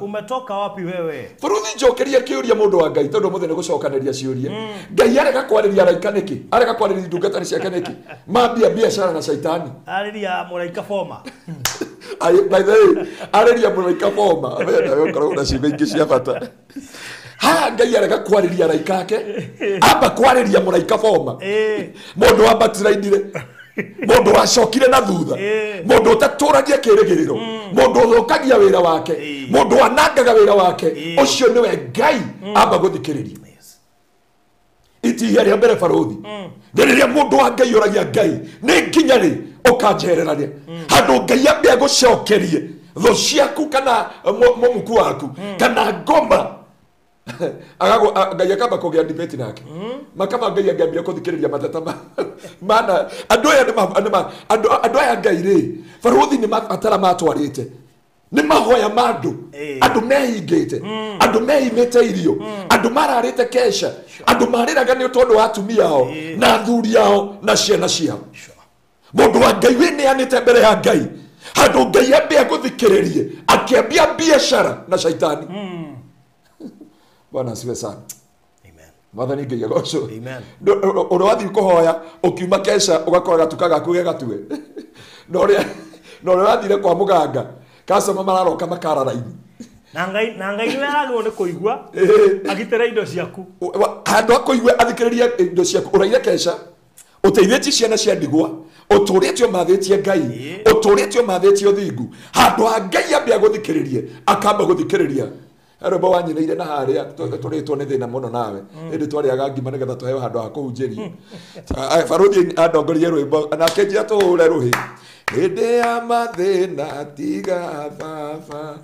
umetoka wapi wewe? Baruthi njokeria kiuria mundu wa Ngai tondu muthene gucokanĩria ciuria. Ngai arega kwarĩria araika nĩkĩ? Arega kwarĩria ndungata ciake nĩkĩ? Mambia biashara na shaitani. Arĩria mũraika Foma. By the way, arĩria mũraika Foma. Wenda we ũkoragwo na ciugo ingĩ cia bata. Ha Ngai arega kwarĩria araika ake. Amba kwarĩria mũraika Foma. Mundu wa batiraidire. Mundu wacokire na thutha. Mundu utatũragia kĩrĩgĩrĩro. Mundu ũthũkagia wĩra wake. Mundu wanangaga wĩra wake. Ũcio nĩwe Ngai amba gũthikĩrĩria. Itihia rĩa mbere baruthi. Nĩ rĩrĩa mundu wa Ngai ũragia Ngai. Nĩ nginya rĩ ũkanjererania. Handũ Ngai ambia gũcokerie thũ ciaku kana mũmuku waku kana ngoma. Ngai akamba kũgĩa debate nake. Makama Ngai angĩambia kũthikĩrĩria mateta mana andũ aya Ngai rĩ baruthi nĩ mabatara matwarĩte nĩ mahoya ma andũ mehingĩte andũ mehimĩte irio andũ mararĩte kesha andũ marĩraga nĩ tondũ wa atumia ao na athuri ao na ciana ciao. Mũndũ wa Ngai wĩneanĩte mbere ya Ngai handũ Ngai ambia gũthikĩrĩrie akĩambia biashara na shaitani. Bwana asifiwe sana. Amen. Mwathani Ngai agocwo. Amen. Ũrwathi kũhoya ũkiuma kesha ũgakora gatuka gaku gegatue. No rĩa wathire kwa mũganga customer mararoka makara raini. Na Ngai nĩ aragwo nĩ kũigua agitĩra indo ciaku. Handũ akũigua athikĩrĩria indo ciaku ũraire kesha ũteithĩtie ciana cia ndigwa ũtũrĩtio mathĩtie Ngai ũtũrĩtio mathĩtie ũthingu handũ ha Ngai ambia gũthikĩrĩrie akamba gũthikĩrĩria. Robo wanyineire na haria turitwo ni thina muno nawe indi twariaga ngima nigetha tuheo handu ha kuhunjiria. Baruthi adongorie rwimbo nake njia tuhure ruhi hindi ya mathina tiga baba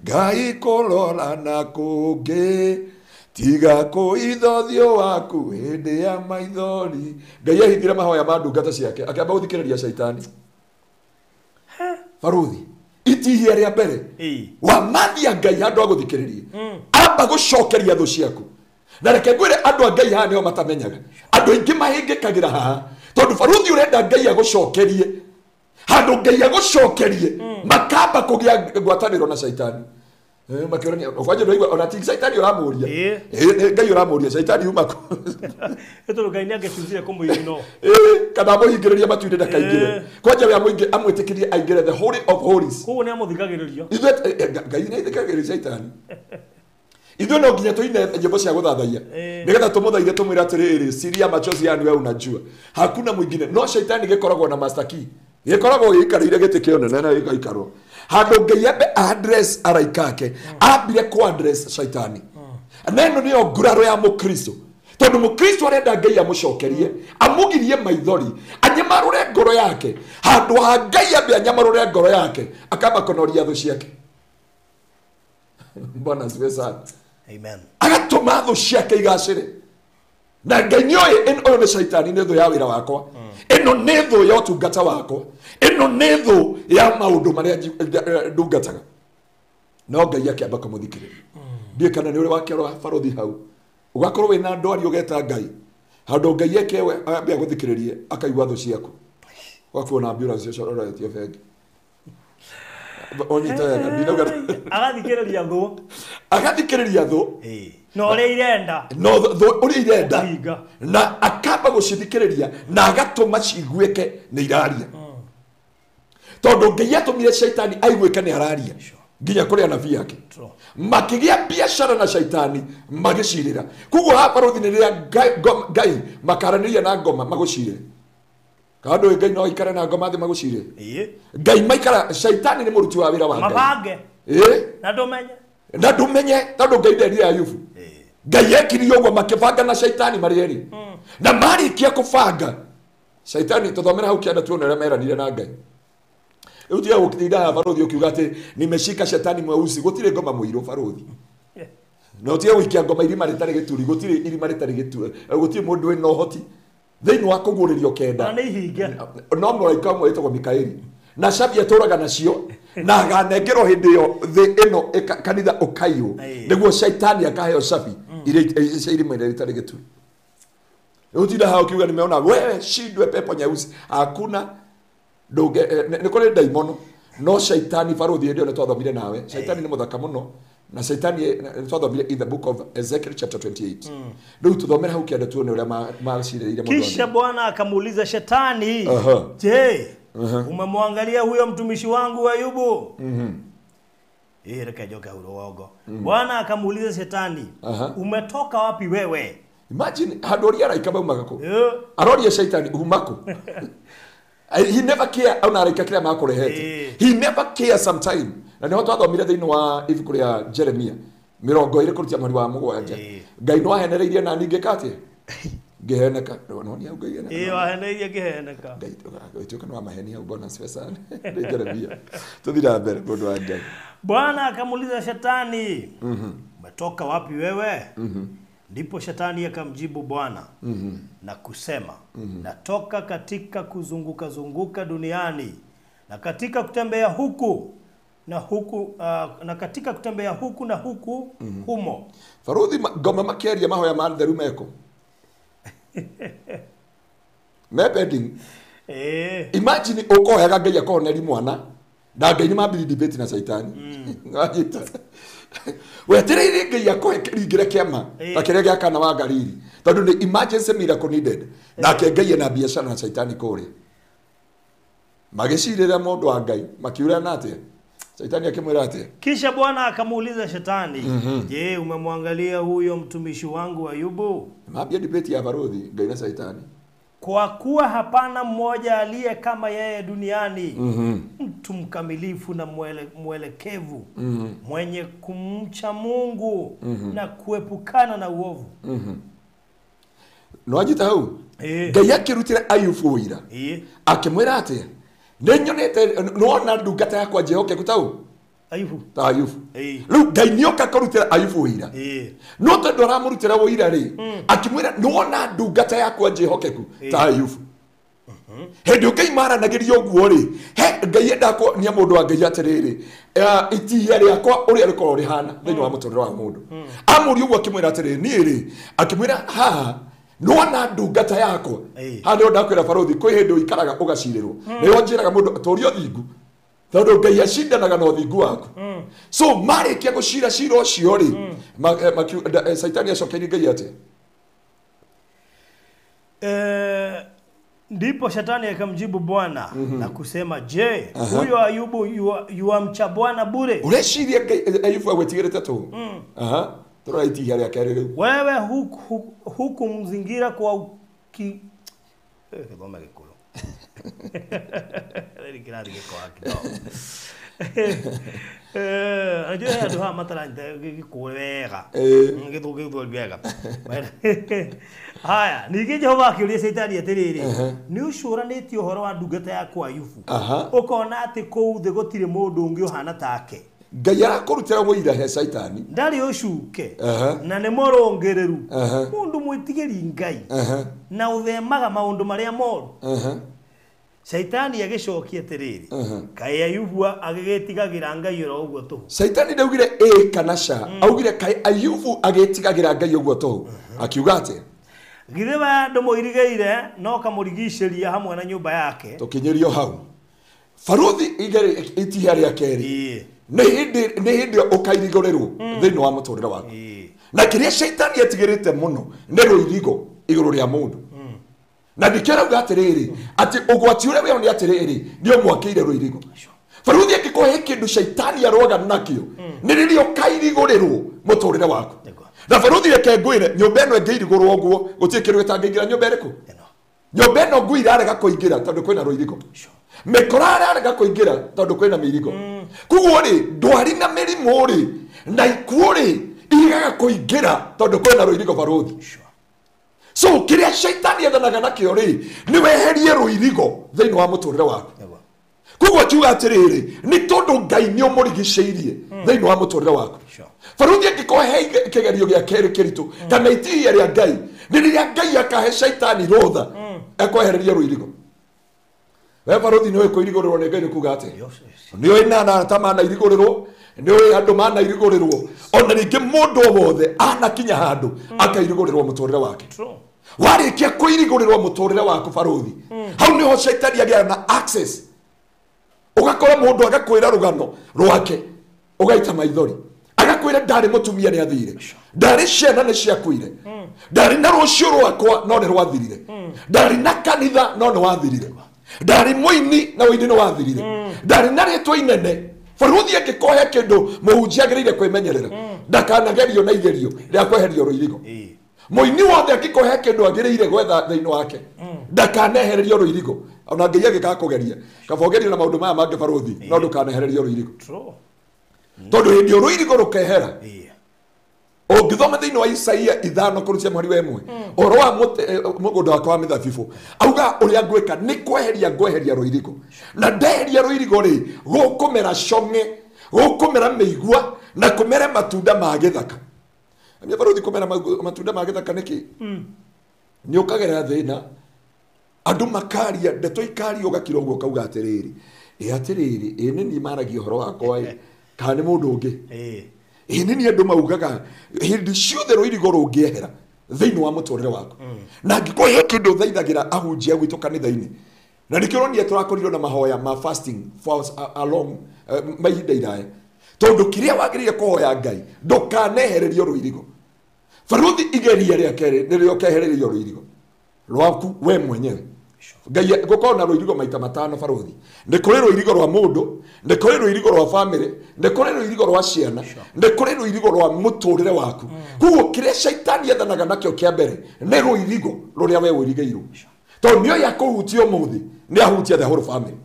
Ngai kũrora na kũngĩ tiga kũithothio waku hĩndĩ ya maithori. Ngai ahithire mahoya ma ndungata ciake akĩamba gũthikĩrĩria Shaitani. Baruthi itihia rĩa mbere wamathia Ngai handũ ha gũthikĩrĩria amba gũcokeria thũ ciaku. Na reke ngwĩre andũ a Ngai haha nĩo matamenyaga. Andũ aingĩ mahĩngĩkagĩra haha tondũ baruthi ũrenda Ngai agũcokerie. Handũ Ngai agũcokerie makamba kũgĩa ngwatanĩro na Shaitani. Makĩorania kwanje ndũigua ona ti Shaitani ũramũria. Ngai ũramũria Shaitani uma kũ. Etoro Ngai nĩangĩcuzire kũmũigino. Kana mũhingĩrĩria matuinĩ ndakaingĩre. Kwanje we amwĩtĩkĩrie aingĩre the holy of holies. Koguo nĩamũthikagĩrĩria. Ithuĩ Ngai nĩathikagĩrĩria Shaitani. Ithuĩ no nginya tũine nyĩmbo cia gũthathaia nĩgetha tũmũthaithe tũmwĩre atĩrĩrĩ siria machozi yani wewe unajua hakuna mwingine. No Shaitani gĩkoragwo na master key. Gĩkoragwo gĩikarĩire gĩtĩ kĩo nene na gĩgaikarwo. Handũ Ngai ambe address araika ake ambire ku address Shaitani. Neno nĩyo nguraro ya Mũkristo. Tondũ Mũkristo arenda Ngai amũcokerie amũgirie maithori anyamarũre ngoro yake. Handũ ha Ngai ambe anyamarũre ngoro yake akamba kũnoria thũ ciake. Bwana asifiwe sana. Amen. Agatũma thũ ciake igacĩre. Na Ngai nĩoĩ ĩno nĩ Shaitani nĩ thũ ya wĩra wakwa. Ĩno nĩ thũ ya ũtungata wakwa. Ĩno nĩ thũ ya maũndũ marĩa ndungataga. No Ngai akĩamba kũmũthikĩrĩria. Ndiĩ kana nĩ ũrĩ wakĩrwo barothi hau. Ugakorwo wĩna ndwari ũgeta Ngai. Handũ Ngai ekewe ambe agũthikĩrĩrie akaigua thũ ciaku. Wakuona ambulance ciocoretio bengi. Agathikĩrĩria thũ. Agathikĩrĩria thũ. No ũrĩa irenda. No thũ ũrĩa irenda. Na akamba gũcithikĩrĩria na agatũma ciguĩke nĩ iraria. Tondũ Ngai atũmire Shaitani aiguĩke nĩ araria. Nginya kũrĩ anabii yake. Makĩgĩa biacara na Shaitani magĩcirĩra. Koguo ha barothi nĩ rĩrĩa Ngai makaranĩria na ngoma magũcirĩre. Kando Ngai no ikare na ngoma thĩ magũcirĩre. Ngai maikara Shaitani nĩ mũruti wa wĩra wa Ngai. Mabange. Na ndũmenye. Na ndũmenye tondũ Ngai nderire Ayubu. Ngai ekirie ũguo makĩbanga na Shaitani marĩ erĩ. Na marĩkia kũbanga Shaitani tũthomera hau kĩanda tuone ũrĩa meranire na Ngai. Utia ukitida barothi ukiuga ati nimeshika Shetani mweusi gutire ngoma muiro barothi. Na utia wikia ngoma irima ritari gituri gutire irima ritari gituri gutire mundu eno hoti thiini wa kuguririo kenda. Na nĩ hinge. No mũraika ũmwe wĩtagwo Mikaeli. Na cabi atũraga nacio na aganengerwo hĩndĩ ĩyo thĩ ĩno kanitha ũkaiywo nĩguo Shaitani akaheo cabi iria irima ritari gituri. Utia hao kiuga nimeona wewe shindwe pepo nyeusi hakuna ndoge nĩ kũrĩ daimono no Shaitani barothi ndio nĩtwathomire nawe. Shaitani nĩ mũthaka mũno na Shaitani nĩtwathomire in the book of Ezekiel chapter 28. Ndio tuthomera hau kĩanda tuone ũrĩa macirĩire mũndũ. Kisha Bwana akamuuliza Shetani, je, umemwangalia huyo mtumishi wangu Ayubu? Reke joka urogo. Bwana akamuuliza Shetani, umetoka wapi wewe? Imagine hadoria araika baumaga kũ. Aroria Shaitani umako. He never care ona araika kĩrĩa makũrehete. He never care sometime. Na nĩho twathomire thĩinĩ wa ibuku rĩa Jeremia 20 kũrutia mweri wa 7. Ngai no ahenereirie na ningĩ kati. Ngeheneka. No ni au ngai. Wahenereirie ngeheneka. Ngai tuka no maheni au Bwana asifiwe sana. Jeremia. Tuthira mbere mũndũ wa Ngai. Bwana akamuuliza Shetani, umetoka wapi wewe? Ndipo Shetani akamjibu Bwana na kusema, natoka katika kuzunguka zunguka duniani na katika kutembea huku na huku na katika kutembea huku na huku humo. Farodhi ngoma makeria mahoya ma theru meko. Mebeding. Imagine ukohega Ngai akoneri mwana na Ngai ni mambiri debate na Shaitani. Ngajita. Wetereire Ngai akohe kĩringĩre kĩama ta kĩrĩa gĩa kana wa Galili tondũ nĩ emergency miracle needed na Ngai na biacara na Shaitani kũrĩa magĩcirĩra mũndũ wa Ngai makiura na atĩa Shaitani akimwĩra atĩa. Kisha Bwana akamuuliza Shetani, je, umemwangalia huyo mtumishi wangu Ayubu? Mabia debate ya barothi Ngai na Shaitani. Kwa kuwa hapana mmoja aliye kama yeye duniani, mtu mkamilifu na mwelekevu, mwenye kumcha Mungu na kuepukana na uovu. No ajita hau Ngai akĩrutĩra Ayubu wĩra akĩmwĩra atĩa nĩnyonete nona ndungata yakwa Njehokeku tau Ayubu. Ayubu. Eh. Riu Ngai nioka kurutira Ayubu wira. Eh. No tondu aramurutira wira ri akimwira nuona ndungata yakwa njihokeku ta Ayubu. Hindi Ngai maranagiria uguo ri he Ngai endako nia mundu wa Ngai atiriri itihia riakwa uria rikoro rihana thiini wa muturire wa mundu amuri uguo akimwira atiriri ni ri akimwira ha nuona ndungata yakwa ha ndio ndakwira Baruthi kwi hindi ikaraga ugacirirwo ni njiraga mundu torio thingu tondu Ngai acindanaga na uthingu waku so marikia gucira cira ucio ri Saitani acokeire Ngai atia ndipo Shetani akamjibu Bwana na kusema, je, huyo Ayubu yuamcha Bwana bure? Ureciria Ayubu agwetigirite tu turaiti yale akarere Wewe huku mzingira kwa kidhoma kikulu Leli kiradi kwa kidogo ajue ya duha matala kikuwega ngithuke biega haya niki Jehova akiuria Saitani atiriri ni ucuranĩtie ũhoro wa ndungata yakwa Ayubu ukona ati kũu thĩ gũtirĩ mũndũ ũngĩ ũhana take Ngai arakũrutĩra wĩira he Saitani ndari ucuke na nĩ mũrũngĩrĩru mũndũ mwĩtigĩri Ngai na ũthemaga maũndũ marĩa moru Saitani agicokia atiriri kai Ayubu agigitigagira Ngai oro uguo tu Saitani ndaugire kana ca augire kai Ayubu agitigagira Ngai uguo tu akiuga ati githe ba ndomoirigeire no kamurigiceria hamwe na nyumba yake tukinyerio hau Baruthi igere itihia ria keri ni hindi ukairigorerwo thiini wa muturire waku na kiria Saitani atigirite muno ni ruirigo iguru ria mundu na ndikirauga atiriri ati ugwati uria we ni atiriri ni omwakiire ruirigo Baruthi akikohe kindu Saitani aroga nakio ni ririo kairigorerwo muturire waku na Baruthi reke ngwire nyumba eno ngeirigorwo uguo gutie kindu gitangingira nyumba iriku nyumba eno ngwira arega kuingira tondu kwina ruirigo mikora arega kuingira tondu kwina mirigo kuguo ri ndwari na mirimu ri na ikuo ri irigaga kuingira tondu kwina ruirigo Baruthi so kiria Saitani endanaga nakio ri ni weherie ruirigo thiini wa muturire waku kuguo kiuga atiriri ni tondu Ngai ni umurigiceirie thiini wa muturire waku Baruthi angikohe kigerio gia keri kiritu kana itihia ria Ngai ni riria Ngai akahe Saitani rotha ekwehereria ruirigo we Baruthi ni kwirigorerwo ni Ngai ni kuga ati ni oi na tamana irigorerwo ni oi andu mana irigorerwo ona ringi mundu wothe anakinya handu akairigorerwo muturire wake warikia kuirigorerwo muturire waku Baruthi hau niho Saitani agia na access ugakora mundu agakwira rugano rwake ugaita maithori agakwira ndari mutumia ni athire ndari ciana ni ciakuire ndari na rucio rwakwa no ni rwathirire ndari na kanitha no ni wathirire ndari muini na wini no wathirire ndari na ritwa inene Baruthi angikohe kindu muhunjia agirire kwimenyerera ndakanagerio na igerio ria kweherio ruirigo muini wothe angikohe kindu agirire gwetha thiini wake ndakanehererio ruirigo ona Ngai agikakugeria kabogerio na maundu maya mangi Baruthi no ndukanehererio ruirigo tondu hindi ruirigo rukehera ungithoma thiini wa Isaia 5 kurucia mweri wa 1 oro wa mugunda wakwa wa mithabibu auga uria ngwika ni kweheria ruirigo na ndeheria ruirigo ri gukumera conge gukumera meigua na kumera matunda ma githaka amya Baruthi kumera matunda ma githaka niki ni ukagerera thina andu makaria ndeto ikari ugakira uguo kauga atiriri atiriri ni maragia horo wakwa kana mundu ungi ni andu maugaga hindi ciothe ruirigo rungiehera thiini wa muturire waku na ngikohe kindu thaithagira ahunjia gwitu kanitha-ini na nikironia turakorirwo na mahoya ma fasting for along mahinda iraya tondu kiria wagirire kuhoya Ngai ndukanehererio ruirigo Baruthi igeria ria keri nirio kehererio ruirigo rwaku we mwenyewe Ngai gukona ruirigo maita matano Baruthi ni kuri ruirigo rwa mundu ni kuri ruirigo rwa family ni kuri ruirigo rwa ciana ni kuri ruirigo rwa muturire waku kuguo kiria Saitani ethanaga nakio kia mbere ni ruirigo ruria we wirigeirwo tondu nio yakuhutia umuthi ni ahutia the whole family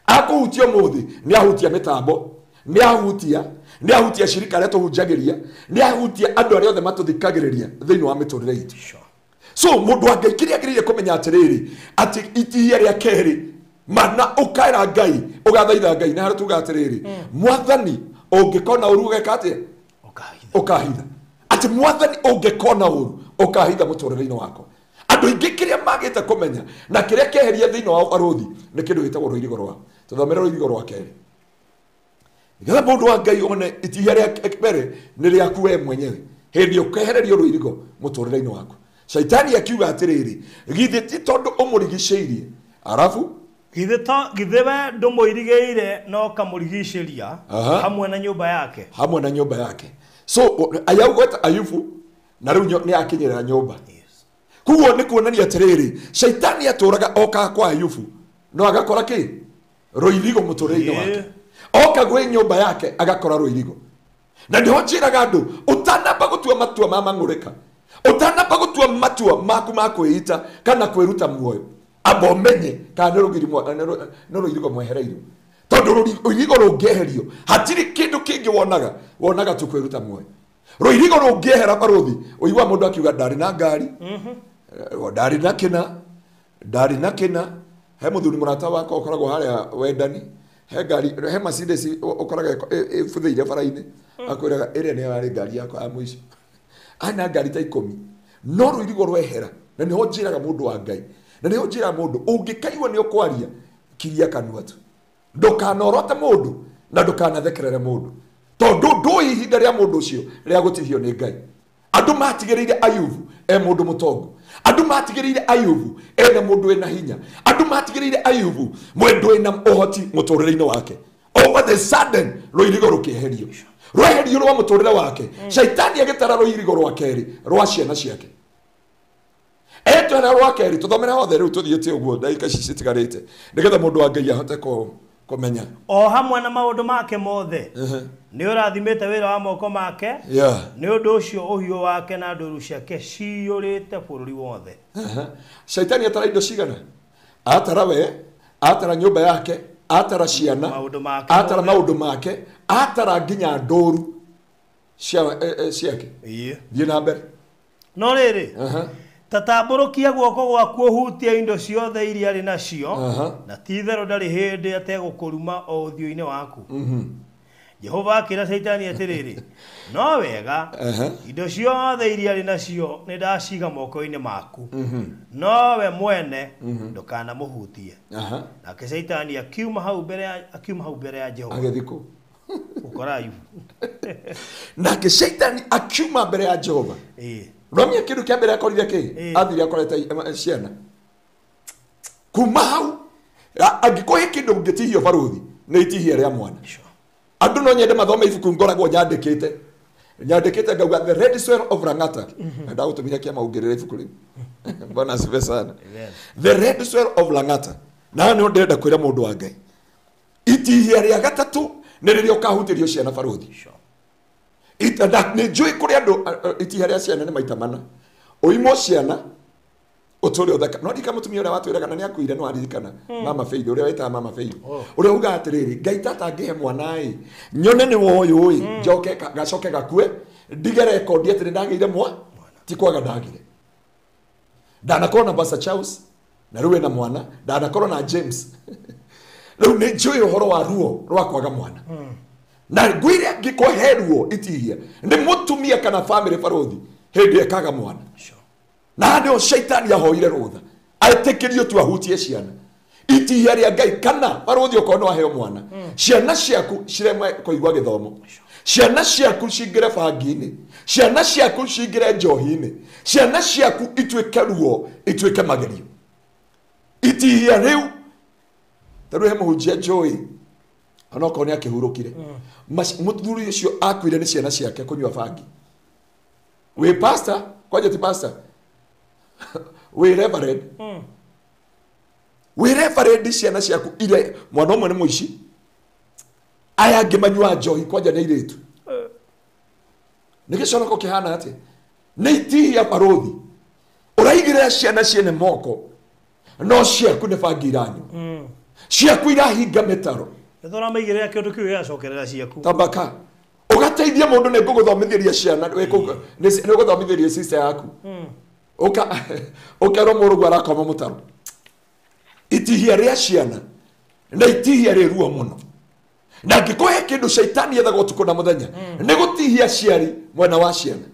akuhutia umuthi ni ahutia mitambo ni ahutia shirika ria tuhunjagiria ni ahutia andu aria othe matuthikagiriria thiini wa miturire itu so mundu wa Ngai kiria agirire kumenya atiriri ati itihia ria keri mana ukaira Ngai ugathaitha Ngai na haratuga atiriri mwathani ungikona uru ugekate ukahitha ati mwathani ungikona uru ukahitha muturire-ini wako. Andu ingi kiria magite kumenya na kiria keheria thiini wa baruthi ni kindu gitagwo ruirigo rwa tuthomera ruirigo rwa keri. Ngetha mundu wa Ngai one itihia ria mbere ni riaku we mwenyewe hindi ukehererio ruirigo muturire-ini wako. Shaitani akiuga atiriri githi ti tondu umurigiceirie arafu githebe ndumuirigeire no kamurigiceria hamwe na nyumba yake so ayaugweta Ayubu na riu ni akinyira nyumba. Kuo ni kuonania atiriri shaitani aturaga oka kwa Ayubu no agakora ki ruirigo muturire-ini wake oka gwe nyumba yake agakora ruirigo. Na ndio njiraga andu utanamba gutua matua mamangurika utanamba gutua matua maku makwita kana kwiruta muoyo abo menye kana no ruirigo mwehereirio tondu ruirigo rungieherio hatiri kindu kingi wonaga tu kwiruta muoyo. Ruirigo rungihera baruthi uigwa mundu akiuga ndari na ngari ndari na kina he muthuri murata wako ukoragwo haria wendani he ngari he Mercedes ukoraga futhiire bara-ini akwiraga iria ni yari ngari yakwa ya mwisho ana ngari ta 10 no ruirigo rwehera na niho njiraga mundu wa Ngai na niho njira mundu ungikaigwa ni ukwaria kiria kanua tu ndukanorote mundu na ndukanathekerere mundu tondu ndui ihinda ria mundu ucio ria gutihio ni Ngai. Andu matigiriire Ayubu mundu mutongo, andu matigiriire Ayubu ena mundu ena hinya, andu matigiriire Ayubu mwendu ena uhoti muturire-ini wake. Over the sudden ruirigo rukieherio rweherio rwa muturire wake. Shaitani agitara ruirigo rwa keri rwa ciana ciake etwara rwa keri tuthomera hothe riu tuthiete uguo ndaika ici citigarite nigetha mundu wa Ngai ahote kumenya o hamwe na maundu make mothe ni urathimite wira wa moko make ni undu ucio uhio wake na nduru ciake ciyurite bururi wothe. Shaitani atara indo cigana atara we atara nyumba yake atara ciana atara maundu make atara nginya nduru ciake thie na mbere no riri tatamburukia guoko gwaku uhutie indo ciothe iria ari nacio na tithero ndari hindi ategukuruma o uthio-ini waku. Jehova akira Shaitani atiriri no wega indo ciothe iria ari nacio ni ndaciga moko-ini maku no we mwene ndukana muhutie. Nake Shaitani akiuma hau mbere ya Jehova agithiko ukora Ayubu nake Shaitani akiuma mbere ya Jehova Romia kindu kia mbere akorire ki athiri akorete ciana kuma hau agikohe kindu ngitihio baruthi ni itihia ria mwana. Andu no nyende mathome ibuku ngoragwo nyandikite ngauga the red soil of Lang'ata ndagutumira kia maungirire ibuku riu mbona sibe sana the red soil of Lang'ata na no ndenda kwira mundu wa Ngai itihia ria gatatu ni ririo kahutirio ciana baruthi ita ni njui kuri andu itihia ria ciana ni maita mana uimo ciana uturi uthaka no ndika mutumia uria watwiraga na ni akuire no aririkana mama Faith uria weta mama Faith uria uga atiriri Ngai tata ngihe mwana nyone ni woyu njoke gacoke gakue ndige record atiri ndagire ti kwaga ndagire ndanakorwo na Pastor Charles na riu na mwana ndanakorwo na James riu ni njui uhoro wa ruo rwa kwaga mwana na ngwire ngikoheruo itihia ni mutumia kana family baruthi hindi ekaga mwana na ndio Shaitani yahoire rutha aitekirio tu ahutie ciana itihia ria Ngai kana baruthi ukono aheo mwana ciana ciaku ciremwe kuigwa githomo ciana ciaku cingire bangi-ini ciana ciaku cingire njohi-ini ciana ciaku itwike ruo itwike magerio itihia riu taru he muhunjia njoi anoko ni akihurukire muthuri ucio akwire ni ciana ciake kunywa bangi we pastor kwaje ti pastor we reverend ciana ciaku ile mwana umwe ni muici aya ngimanywa njohi kwaje ni iritu nigiconoko kihana ati ni itihia baruthi uraigire ciana ciene moko no ciaku ni bangi iranyu ciaku irahinga mitaro Ethora maigire kindu kiu yacokerera ciaku tabaka ugateithia mundu ne nguguthomithiria ciana ne nguguthomithiria sister yaku ukaro murugu arakoma mutaro itihia ria ciana na itihia ria ruo muno Na ngĩkũhe kĩndũ shaitani ethaga ũtukũ na mũthenya nĩ gũtihia aciari mwena wa ciana.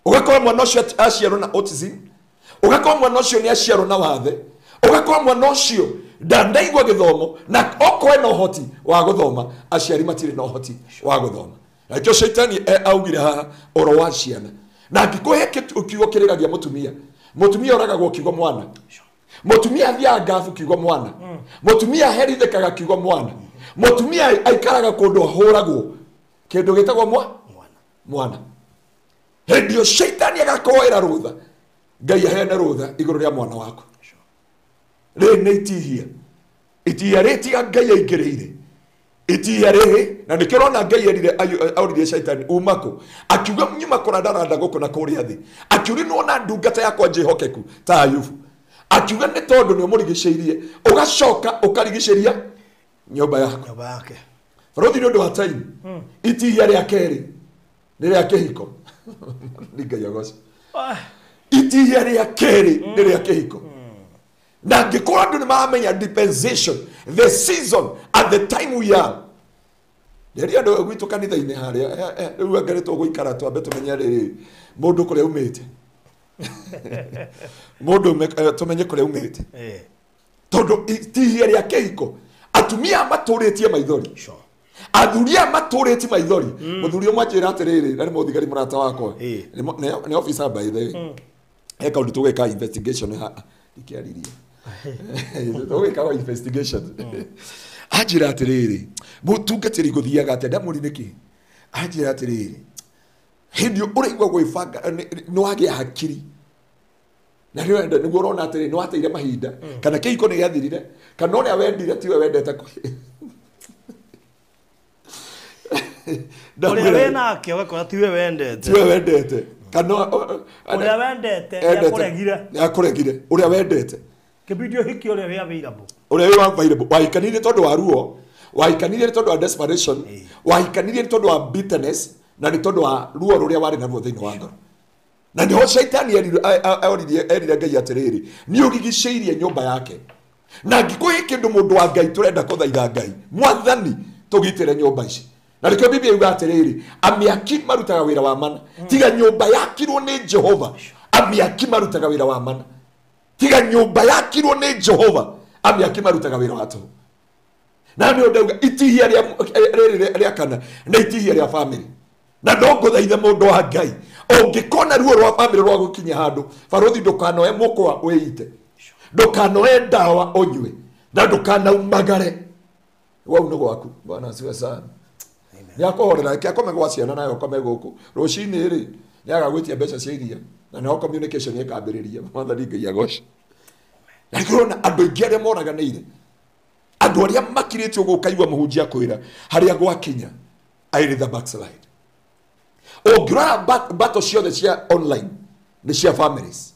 Ũgakorwo mwana ũcio aciarwo na autism, ũgakorwo mwana ũcio nĩ aciarwo na wathe, ũgakorwo mwana ũcio ndandaigua gĩthomo, na okorwo na ũhoti wa gũthoma aciari matirĩ na ũhoti wa gũthoma. Nakĩo shaitani augire haha ũro wa ciana. Na ngĩkũhe kiugo kĩrĩgagia mũtumia, mũtumia oragagwo kiugo mwana, mũtumia athiaga ngabu kiugo mwana, mũtumia herithĩkaga kiugo mwana, mũtumia aikaraga kũndũ ahũragwo kĩndũ gĩtagwo mwana. Hĩndĩ ĩyo shaitani agakoera rũtha, Ngai aheane rũtha igũrũ rĩa mwana waku. Rĩrĩ nĩ itihia, itihia rĩtiga Ngai aingĩrĩire, itihia rĩrĩ, na nĩkĩrona Ngai auririe shaitani umako, akiuga nyuma kũra ndaranda gũkũ na kũrĩa thĩ, akiuga nĩwona ndungata yakwa njĩhokeku ta Ayubu, akiuga nĩ tondũ nĩ ũmũrigicĩirie ũgacoka ũkarigicĩria nyũmba yake. Bũrũri nĩ ũndũ wa time, itihia rĩa kerĩ nĩ rĩa kĩhiko. Nĩ Ngai agoca. Itihia rĩa kerĩ nĩ rĩa kĩhiko. Na ngĩkorwo andũ nĩ maramenya dispensation, the season at the time we are. Rĩrĩa andũ gwitũ kanitha-inĩ harĩa rĩu angaretwo gũikara twambe tũmenye rĩrĩ mũndũ kũrĩa umĩte. Mũndũ tũmenye kũrĩa umĩte. Tondũ itihia rĩa kĩhiko, atumia matũrĩtie maithori, athuria matũrĩtie maithori. Mũthuri ũmwe anjĩra atĩrĩrĩ, na nĩ mũthigari mũrata wakwa, nĩ officer by the way, eka ũndũ tũgwĩka investigation haha ikiaririe. Tũgwĩka investigation. Anjĩra atĩrĩrĩ, mũtungatĩri gũthiaga atĩ ndamũri nĩkĩ? Anjĩra atĩrĩrĩ, hĩndĩ ũraigua gwĩbanga nĩ wagĩa hakiri, na nĩguo ũrona atĩrĩrĩ nĩ wateire mahinda, kana kĩhiko nĩ gĩathirire, kana ũrĩa wendire tiwe wendete ũrĩa wĩnake ũgakora tiwe wendete, kana ũrĩa wendete nĩakũregire, ũrĩa wendete kĩbidio hiki ũrĩa wĩ available, ũrĩa wĩ available, wahikanirie tondũ wa ruo, wahikanirie tondũ wa desperation, wahikanirie tondũ wa bitterness, na nĩ tondũ wa ruo rũrĩa warĩ naruo thĩinĩ wa ngoro. Na nĩho shaitani erire Ngai atĩrĩrĩ, nĩ ũrigicĩirie nyũmba yake. Na ngĩkũhe kĩndũ mũndũ wa Ngai tũrenda kũthaitha Ngai, Mwathani tũgitĩre nyũmba ici. Na nĩkĩo Biblia yuga atĩrĩrĩ, amĩaki marutaga wĩra wa mana, tiga nyũmba yakirwo nĩ Jehova, amĩaki marutaga wĩra wa mana. Tiga nyũmba yakirwo nĩ Jehova, amĩaki marutaga wĩra wa tũhũ. Na nĩ ndauga itihia rĩa kana nĩ itihia rĩa family. Na ndongũthaithe mũndũ wa Ngai, ũngĩkona ruo rwa family rwa gũkinya handũ, barothi ndũkanoe mũkwa wĩite, ndũkanoe ndawa ũnyue, na ndũkanaumagare. Wau nĩ gwaku. Bwana asifiwe sana. Nĩakũhorera akome gwa ciana nayo ũkome gũkũ rũcinĩ rĩ, nĩagagwĩtia mbeca cia iria, na nĩho communication ĩkambĩrĩria. Mwathani Ngai agoce. Na nĩkĩrona andũ aingĩ arĩa moraganĩire, andũ arĩa makirĩtio gũkaigua mũhunjia kwĩra harĩa gwakinya airĩ the backslide. Ũngĩrora battle ciothe cia online nĩ cia families.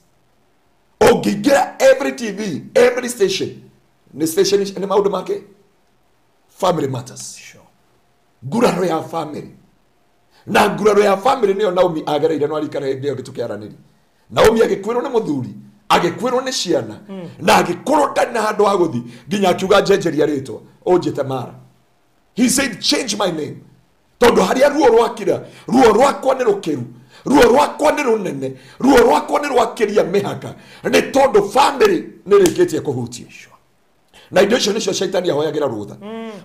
Ũngĩingĩra every TV, every station, nĩ station nĩ maũndũ make family matters. Nguraro ya family. Na nguraro ya family nĩyo Naomi agereire no arikana hĩndĩ ĩyo gĩtũkĩaranĩri. Naomi agĩkwĩrwo nĩ mũthuri, agĩkwĩrwo nĩ ciana, na agĩkorwo ndarĩ na handũ ha gũthiĩ, nginya akiuga njenjeria rĩtwa ũnjĩte Mara. He said change my name. Tondũ harĩa ruo rwakira, ruo rwakwa nĩ rũkĩru, ruo rwakwa nĩ rũnene, ruo rwakwa nĩ rwakĩria mĩhaka, nĩ tondũ family nĩ rĩkĩtie kũhutia. Na indo icio nĩcio shaitani ahoyagĩra rũtha.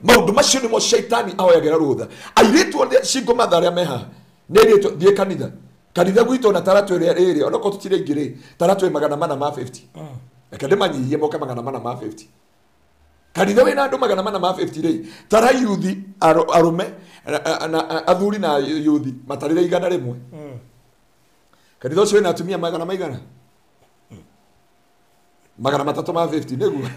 Maũndũ macio nĩmo shaitani ahoyagĩra rũtha. Airĩtu othe cingo matha arĩa meha nĩ airĩtu thiĩ kanitha. Kanitha gwitũ na taratu ĩrĩa rĩrĩ, onako tũtirĩ ingĩ rĩ, taratu 450. Reke ndĩmanyihie moke 450. Kanitha wĩna andũ 450 rĩ, tara yuthi arume na athuri na yuthi matarĩre igana rĩmwe. Kanitha ũcio wĩna atumia maigana? 350 nĩguo.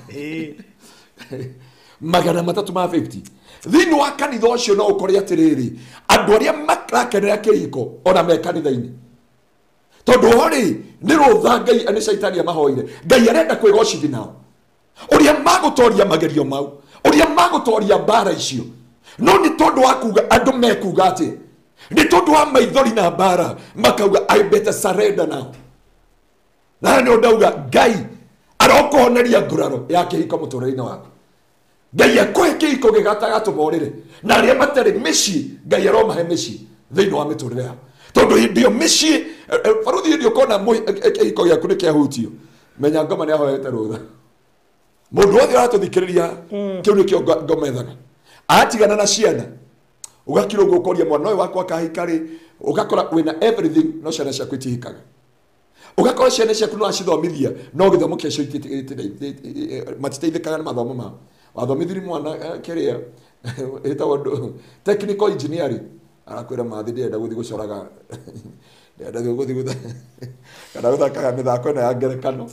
350. Thĩinĩ wa kanitha ũcio no ũkore atĩrĩrĩ, andũ arĩa marakenera kĩhiko ona me kanitha-inĩ. Tondũ horĩ nĩ rũtha Ngai nĩ shaitani amahoire. Ngai arenda kwĩgocithia nao. Ũrĩa magũtoria magerio mau, ũrĩa magũtoria mbara icio. No nĩ tondũ wa kuga andũ mekuga atĩ, nĩ tondũ wa maithori na mbara makauga I better surrender now. Na nĩ ndauga Ngai arokuhoneria nguraro ya kĩhiko mũtũrĩre-inĩ waku. Ngai akũhe kĩhiko gĩgatagatũmorĩre na arĩa matarĩ mĩciĩ Ngai aromahe mĩciĩ thĩinĩ wa mĩtũrĩre yao tondũ hĩndĩ ĩyo mĩciĩ baruthi hĩndĩ ũkona kĩhiko gĩaku nĩ kĩahutio menya ngoma nĩ ahoete rũtha mũndũ wothe aratũthikĩrĩria kĩu nĩkĩo ngoma ethaga atigana na ciana ugakira ũguo ũkoria mwana ũyũ wakwa kahika rĩ ũgakora wĩna everything no ciana ciaku itihikaga ugakora ciana ciaku no acithomithia no gĩthomo kĩacio matiteithĩkaga na mathomo mao wathomithiri mwana kĩrĩa ĩtagwo technical engineering arakwĩra mathi ndĩrenda gũthiĩ gũcoraga ndĩrenda gũthiĩ kana gũthakaga mĩthako ĩno ya ngerekano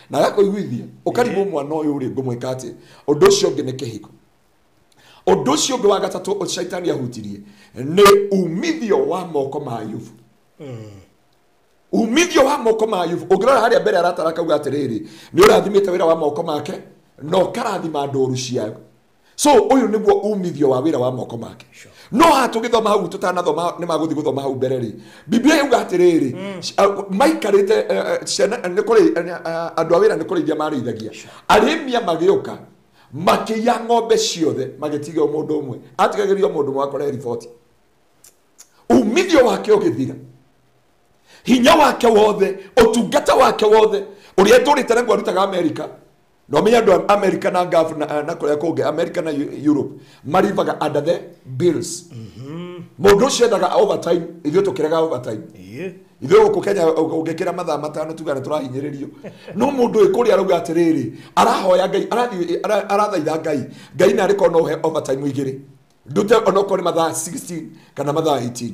na agakũiguithia ũkarigwo mwana ũyũ rĩ ngũmwĩka atĩ ũndũ ũcio ũngĩ nĩ kĩhiko ũndũ ũcio ũngĩ wa gatatũ shaitani ahutirie nĩ umithio wa moko ma Ayubu umithio wa moko ma Ayubu ũngĩrora harĩa mbere aratara kauga atĩrĩrĩ nĩ ũrathimĩte wĩra wa moko make no karathima ndũru ciao so ũyũ nĩguo umithio wa wĩra wa moko make no hatũgĩthoma hau tũtanathoma nĩ magũthiĩ gũthoma hau mbere rĩ Biblia yuga atĩrĩrĩ maikarĩte nĩ kũrĩ andũ a wĩra nĩ kũrĩithia marĩithagia arĩmia magĩũka makĩya ng'ombe ciothe magĩtiga mũndũ ũmwe atigagĩrio mũndũ ũmwe akore riboti umithio wake ũgĩthira hinya wake wothe ũtungata wake wothe ũrĩa tũrĩte naguo arutaga America no menya andũ America na Gulf na kũrĩa kũngĩ America na Europe marivaga under the bills mũndũ ũcio ethaga overtime ithuĩ tũkĩrega overtime ithuĩ gũkũ Kenya ũngĩkĩra mathaa matano tuga nĩ tũrahinyĩrĩrio no mũndũ ũyũ kũrĩa arauga atĩrĩrĩ arahoya Ngai arathaitha Ngai na arĩkorwo no he overtime igĩrĩ ndute onokorwo mathaa 16 kana mathaa 18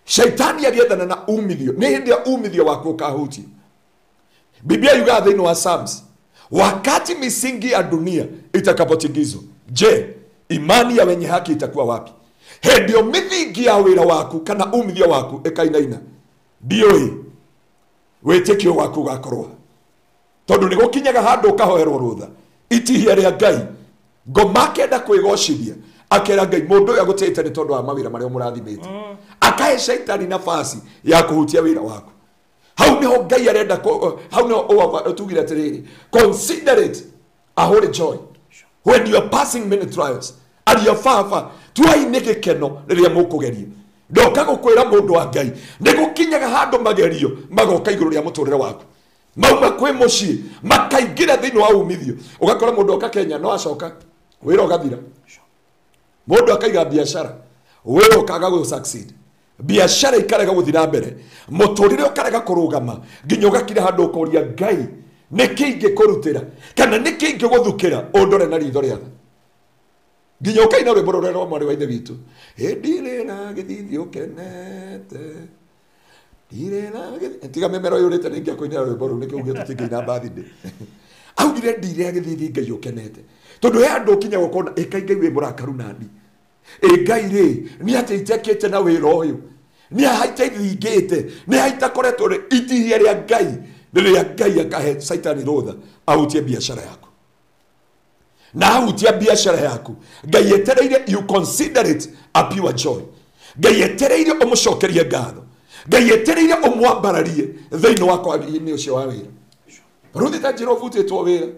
shaitani agĩethana na umithio nĩ hĩndĩ ya umithio waku ũkahutia Biblia yuga thĩinĩ wa Psalms wakati misingi ya dunia itakapotingizwa je imani ya wenye haki itakuwa wapi hĩndĩ mithingi ya wĩra waku kana umithio waku ĩkainaina ndiũĩ wĩtĩkio waku ũgakorwo tondũ nĩ gũkinyaga handũ ũkahoerwo rũtha itihia rĩa Ngai ngoma akenda kwĩgocithia akera Ngai mũndũ ũyũ agũtĩte nĩ tondũ wa mawĩra marĩa mũrathimĩte akahe shaitani nafasi ya kũhutia wĩra waku hau niho Ngai arenda hau niho tugire atĩrĩrĩ consider it a holy joy when you are passing many trials and your father tuai nĩ gĩkeno rĩrĩa mũkũgerio ndoka gũkwĩra mũndũ wa Ngai nĩ gũkinyaga handũ magerio magoka igũrũ rĩa mũtũrĩre waku mauma kwĩ mũciĩ makaingĩra thĩinĩ wa umithio ũgakora mũndũ oka Kenya no acoka wĩra ũgathira mũndũ akaiga biashara wĩra ũkaga gũ succeed biashara ikarega gũthira mbere mũtũrĩre ũkarega kũrũgama nginya ũgakira handũ ũkoria Ngai nĩkĩ ingĩkũrutĩra kana nĩkĩ ingĩgũthukĩra ũndore na ritho rĩa tha nginya ũkaina rwĩmbo rũrĩa rwa mwarĩ wa ithe witũ hĩndĩ na gĩthithi ũkenete ndirĩ na tiga memero yũrĩte nĩngĩa kũinĩra rwĩmbo rũu nĩkĩo ugĩte tũtingĩina birthday augire ndirĩ gĩthithi Ngai ũkenete tondũ he andũ kinya gũkona Ngai wĩ mũrakaru nani Ngai rĩ nĩ atĩ itekĩte na wĩra ũyũ nĩ haitaithingĩte nĩ haitakoretwo rĩ itihia rĩa Ngai rĩrĩa Ngai akahe shaitani rũtha ahutie biashara yaku na ahutia biashara yaku Ngai etereire you consider it a pure joy Ngai etereire ũmũcokerie ngatho Ngai etereire ũmwambararie thĩinĩ wa kwaria-inĩ ũcio wa wĩra Ruthi ta njĩra ũbutĩtwo wĩra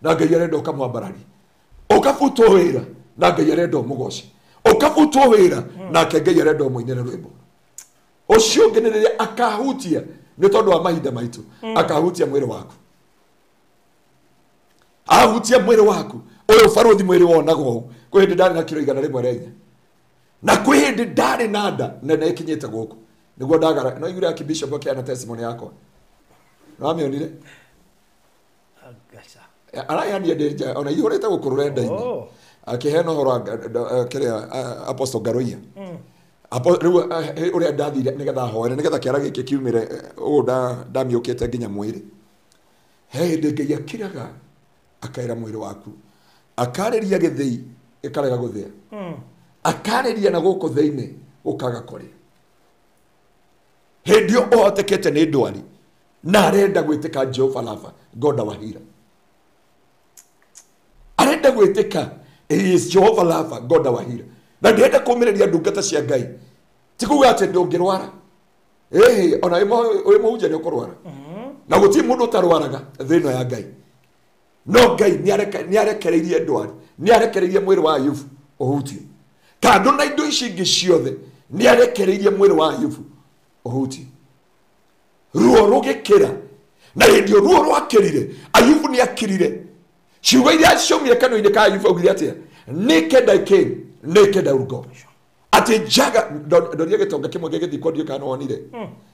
na Ngai arenda ũkamwambararie ũkabutwo wĩra na Ngai arenda ũmũgoce ũkabutwo wĩra nake Ngai arenda ũmũinĩre rwĩmbo ũcio ũngĩ nĩ rĩrĩa akahutia nĩ tondũ wa mahinda maitũ akahutia mwĩrĩ waku ahutia mwĩrĩ waku ũyũ baruthi mwĩrĩ wonagwo kwĩ hĩndĩ ndarĩ na kilo 100 renya na kwĩ hĩndĩ ndarĩ na nda nene ĩkinyĩte gũkũ nĩguo ndagara no igure akibishop akiana testimony yakwa no amĩonire arayania ndĩnja ona ihũrĩte gũkũ rũrenda-inĩ akĩheana ũhoro kĩrĩa Apostle Garoia rĩu ũrĩa ndathire nĩgetha hoere nĩgetha kĩara gĩkĩ kiumĩre ũũ ndamiũkĩte nginya mwĩrĩ he hĩndĩ Ngai akiraga akaĩra mwĩrĩ waku akarĩria gĩthĩi gĩkarega gũthĩa akarĩria na gũkũ thĩinĩ gũkaga kũrĩa hĩndĩ ĩyo ũhotekete nĩ ndwari na arenda gwĩtĩka Jehova Rafa God our healer arenda gwĩtĩka he is Jehova Rafa God our healer na ndĩrenda kũmĩrĩria ndungata cia Ngai ti kuga atĩ ndũngĩrwara ona wĩ mũhunjia nĩ ũkũrwara na gũtirĩ mũndũ ũtarwaraga thĩinĩ ya Ngai no Ngai nĩ arekereirie ndwari, nĩ arekereirie mwĩrĩ wa Ayubu ũhutio. Kando na indo ici ingĩ ciothe nĩ arekereirie mwĩrĩ wa Ayubu ũhutio. Ruo rũgĩkĩra, na hĩndĩ ruo rwakĩrire, Ayubu nĩ akirire. Ciugo iria ciaumire kanua-inĩ ka Ayubu augire atĩa? Naked I came, naked I will go. Ati jaga ndoria gitonga kimwe gĩgĩthiĩ kwendio kana wonire.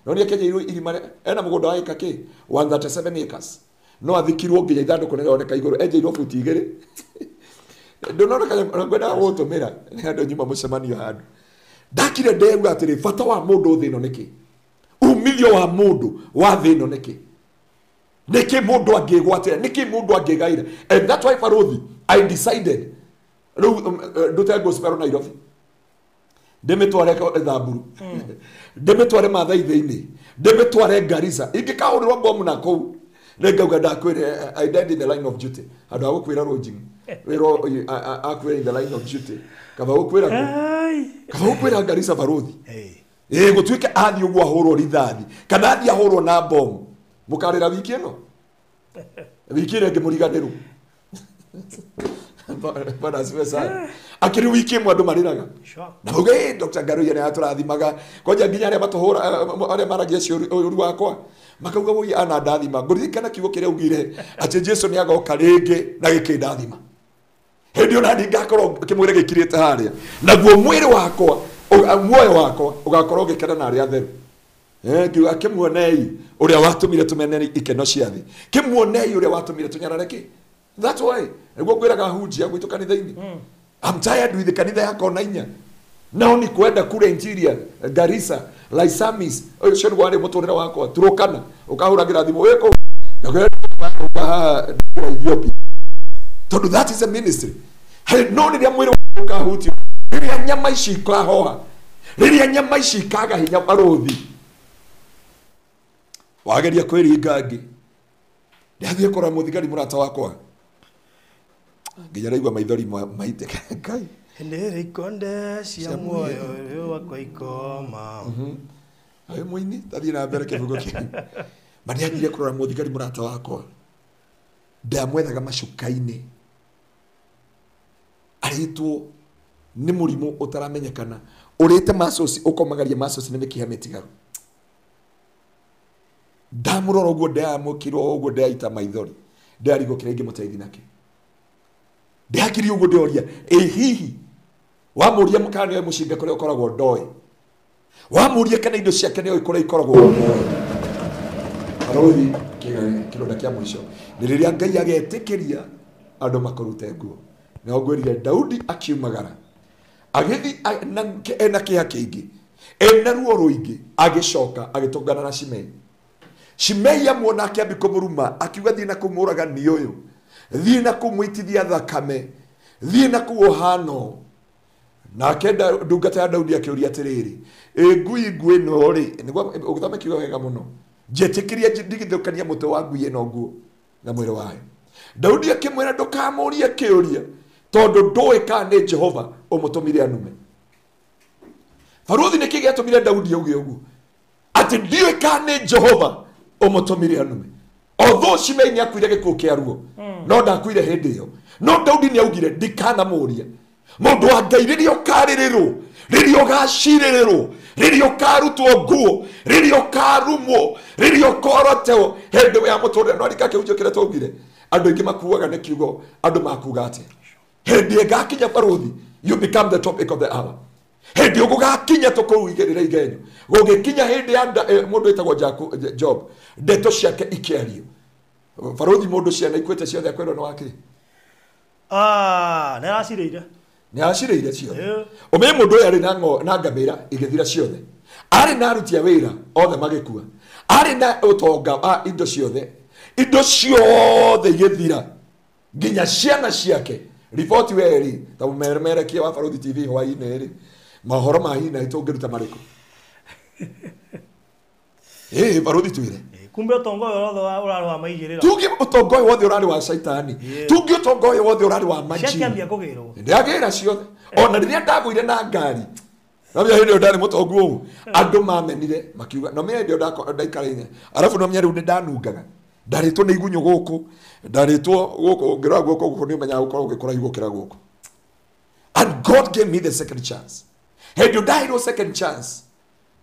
Nonire Kenya irima ena mũgũnda wa eka kĩ 137 acres. No athikirwo nginya ithandũkũ nĩrĩoneka igũrũ, enjeirwo futi igĩrĩ. Ndonora kana ngwenda gũtũmĩra nĩ andũ nyuma mũcemanio handũ. Ndakire ndeuga atĩrĩ bata wa mũndũ thĩ ĩno nĩkĩ? Umithio wa mũndũ wa thĩ ĩno nĩkĩ? Nĩkĩ mũndũ angĩgwatĩra? Nĩkĩ mũndũ angĩgaĩra? And that's why Farothi I decided ndute gospel Nairobi. Ndemetware Thamburu. Ndemetware Maathai thĩinĩ. Ndemetware Garissa. Ingĩkahũrĩrwo bomu na kũu. Nĩngauga ndakwĩre I died in the line of duty. Andũ a gũkwĩra rũnjini. Wĩro akwĩra in the line of duty. Kaba gũkwĩra Garissa Farothi. Gũtuĩke athiĩ ũguo ahũrwo rithathi. Kana athiĩ ahũrwo na bomu. Mũkarĩra wiki ĩno. Wiki ĩrĩa ngĩmũriganĩrwo. Bana siwesa. Akiri wiki ĩmwe andũ marĩraga. Na uge Dr. Ngaruya nĩ atũrathimaga. Koja nginya arĩa matũhũra arĩa maragia ciũru wakwa. Makauga woi ana ndathima. Ngũririkana kiugo kĩrĩa ugire atĩ Jesu nĩ agoka rĩngĩ na gĩkĩndathima. Hĩndĩ ona ndĩ ngakorwo kĩmwĩre gĩkirĩte harĩa. Naguo mwĩrĩ wakwa, muoyo wakwa ũgakorwo gĩkena na arĩa atheru. Kiuga kĩmuonei ũrĩa watũmire tũmene ikeno cia thĩ. Kĩmuonei ũrĩa watũmire tũnyarareke. That's why. Ego kwiraga hunjia gwitu kanitha-ini. I'm tired with the kanitha yako na inya. Nao ni kwenda kule interior, Garissa, Laisamis, oyo wale muturira wako, Turukana, ukahuragira thimo weko. Na kwenda Ethiopia. So that is a ministry. Hey, no ni ya mwiri ukahutio. Riria nyama ici ikahoha. Riria nyama ici ikaga hinya Farothi. Wageria kwĩringa ngi. Ndathie kora muthigari murata wakwa. Nginya raigua maithori maitĩka Ngai. Ndĩrĩ ikonde cia muoyo wakwa ikoma. Ayo muini tathi na mbere kivugo kĩu. Mani athire kũrora muthigari murata wakwa. Ndamwethaga macuka-inĩ. Aritwo nĩ mũrimũ ũtaramenyekana. Ũrĩte macoci ũkomagaria macoci nĩ mĩkiha mĩtigaru. Ndamũrora ũguo ndamũkirwo ũguo ndaita maithori. Ndarigwo kĩrĩa ingĩmũteithia nake. Ndakiri ugo ndoria hihi wamuria mukani we mushinga kore ukoragwo ndoe wamuria kana indo ciake ne ikore ikoragwo Farothi kironda kia mwisho ni riria Ngai agetikiria andu makorute nguo na ogwerire Daudi akiumagara agithi ena kiha kingi ena ruo ruingi agicoka agitongana na Shimei amwona akiambi kumuruma akiuga thina kumuraga ni uyu thiĩ na kũmũitithia thakame, thiĩ na kuohano. Nake ndungata ya Daudi akĩũria atĩrĩrĩ, ngui ĩno rĩ, nĩguo ũgũthoma kiugo wega mũno. Njĩtĩkĩria ndigithũkania mũtwe wa ngui ĩno nguo na mwĩrĩ wayo. Daudi akĩmwĩra ndũkamũrie kĩũria, tondũ ndũĩ kana nĩ Jehova ũmũtũmire anume. Farothi nĩkĩ gĩatũmire Daudi auge ũguo? Atĩ ndiũĩ kana nĩ Jehova ũmũtũmire anume. Although Shimei ni akuire gikuo kia ruo no ndakuire hindi iyo no Daudi ni augire ndikana muria mundu wa Ngai riria ukaririrwo riria ugacirirwo riria ukarutwo nguo riria ukarumwo riria ukorotewo hindi ya muturire no rika kiunjo kire twaugire andu ingi makuaga ni kiugo andu makuga ati hindi ngakinya Farothi you become the topic of the hour. Hindi ugugakinya tukuigirira igenyo gugikinya hindi ya mundu etagwo Job ndeto ciake ikiario. Farothi mundu ciana ikwete ciothe akwero no wake nĩ acirĩire ciothe. Ũmenya mũndũ ũyũ arĩ na ngamĩra igĩthira ciothe, arĩ na aruti a wĩra othe magĩkua, arĩ na ũtonga wa indo ciothe igĩthira nginya ciana ciake. Riboti weri ta mũmerekia wa Farothi TV hwaĩ-inĩ rĩ mahoro ma hina itũngĩruta marĩkũ? Farothi twĩre kumbe utongo wothe urari wa maigirira tugi utongo wothe urari wa shaitani tugi utongo wothe urari wa maji ciakambia kugirwo ndagira ciothe ona riria ndagwire na ngari nabia hindi ndari mutongo ugu andu mamenire makiuga no mie ndio ndaikara ine arafu no mie riu ndanungaga ndaritwo nĩ igunyo gũkũ, ndaritwo gũkũ ngĩrora gũkũ gũkũ nĩ ũmenyaga gũkorwo ũgĩkora igũkĩra gũkũ. And God gave me the second chance. Had you died no second chance,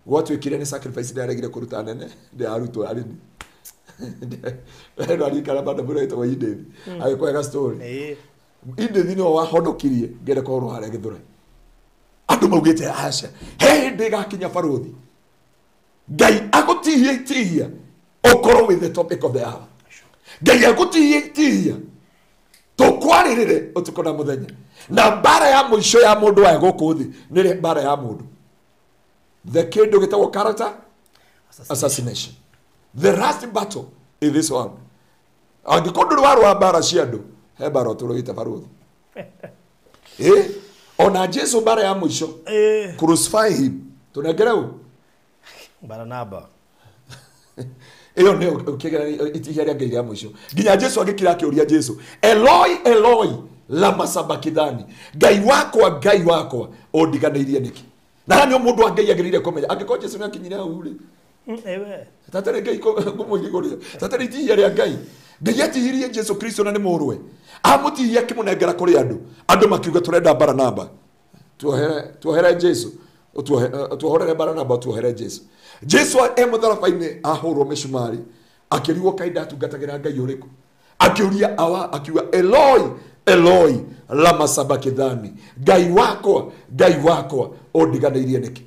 gwatuĩkire nĩ sacrifice ndaregire kũruta nene ndarutwo arĩmi. Ndio alikala bado bure ito Edith. Agĩkwaga story. Edith nĩ wahonokirie ngere korwo harĩa Gĩthũrai. Andũ maugĩte aca. Hĩndĩ gakinya barothi. Ngai agũtihia okorwo with the topic of the hour. Ngai agũtihia tũkwarĩrĩre ũtukũ na mũthenya. Na mbara ya mũico ya mũndũ wa gũkũ thĩ nĩ mbara ya mũndũ. The kĩndũ gĩtagwo character assassination. The last battle in this one. Angĩkorwo warwa mbara cia andũ, he mbara tũrũgĩte barothi. Ona Jesu mbara ya mũico. Crucify him. Tunengere u. Baranaba. Iyo nĩ ukĩgerera itihia rĩa Ngai rĩa mũico. Nginya Jesu agĩkira akĩũria Jesu, Eloi Eloi lama sabakithani. Ngai wakwa ũndiganĩirie nĩkĩ? Na nĩ mũndũ wa Ngai agĩrĩire kũmenya. Angĩkorwo Jesu nĩ akinyire hau rĩ. Ewe. Tatare Ngai kũmũigũria. Tatare itihia rĩa Ngai. Ngai atihirie Jesu Kristo na nĩ mũrwe. Amũtihia kĩmũnengera kũrĩ andũ. Andũ makiuga tũrenda Baranaba. Tuohere Jesu. Tuohorere Baranaba tuohere Jesu. Jesu mũtharaba-inĩ ahũrwo mĩcumarĩ. Akĩrigwo kaĩ ndatungatagira Ngai ũrĩkũ. Akĩũria akiuga Eloi Eloi lama sabakithani. Ngai wakwa ũndiganĩirie nĩkĩ?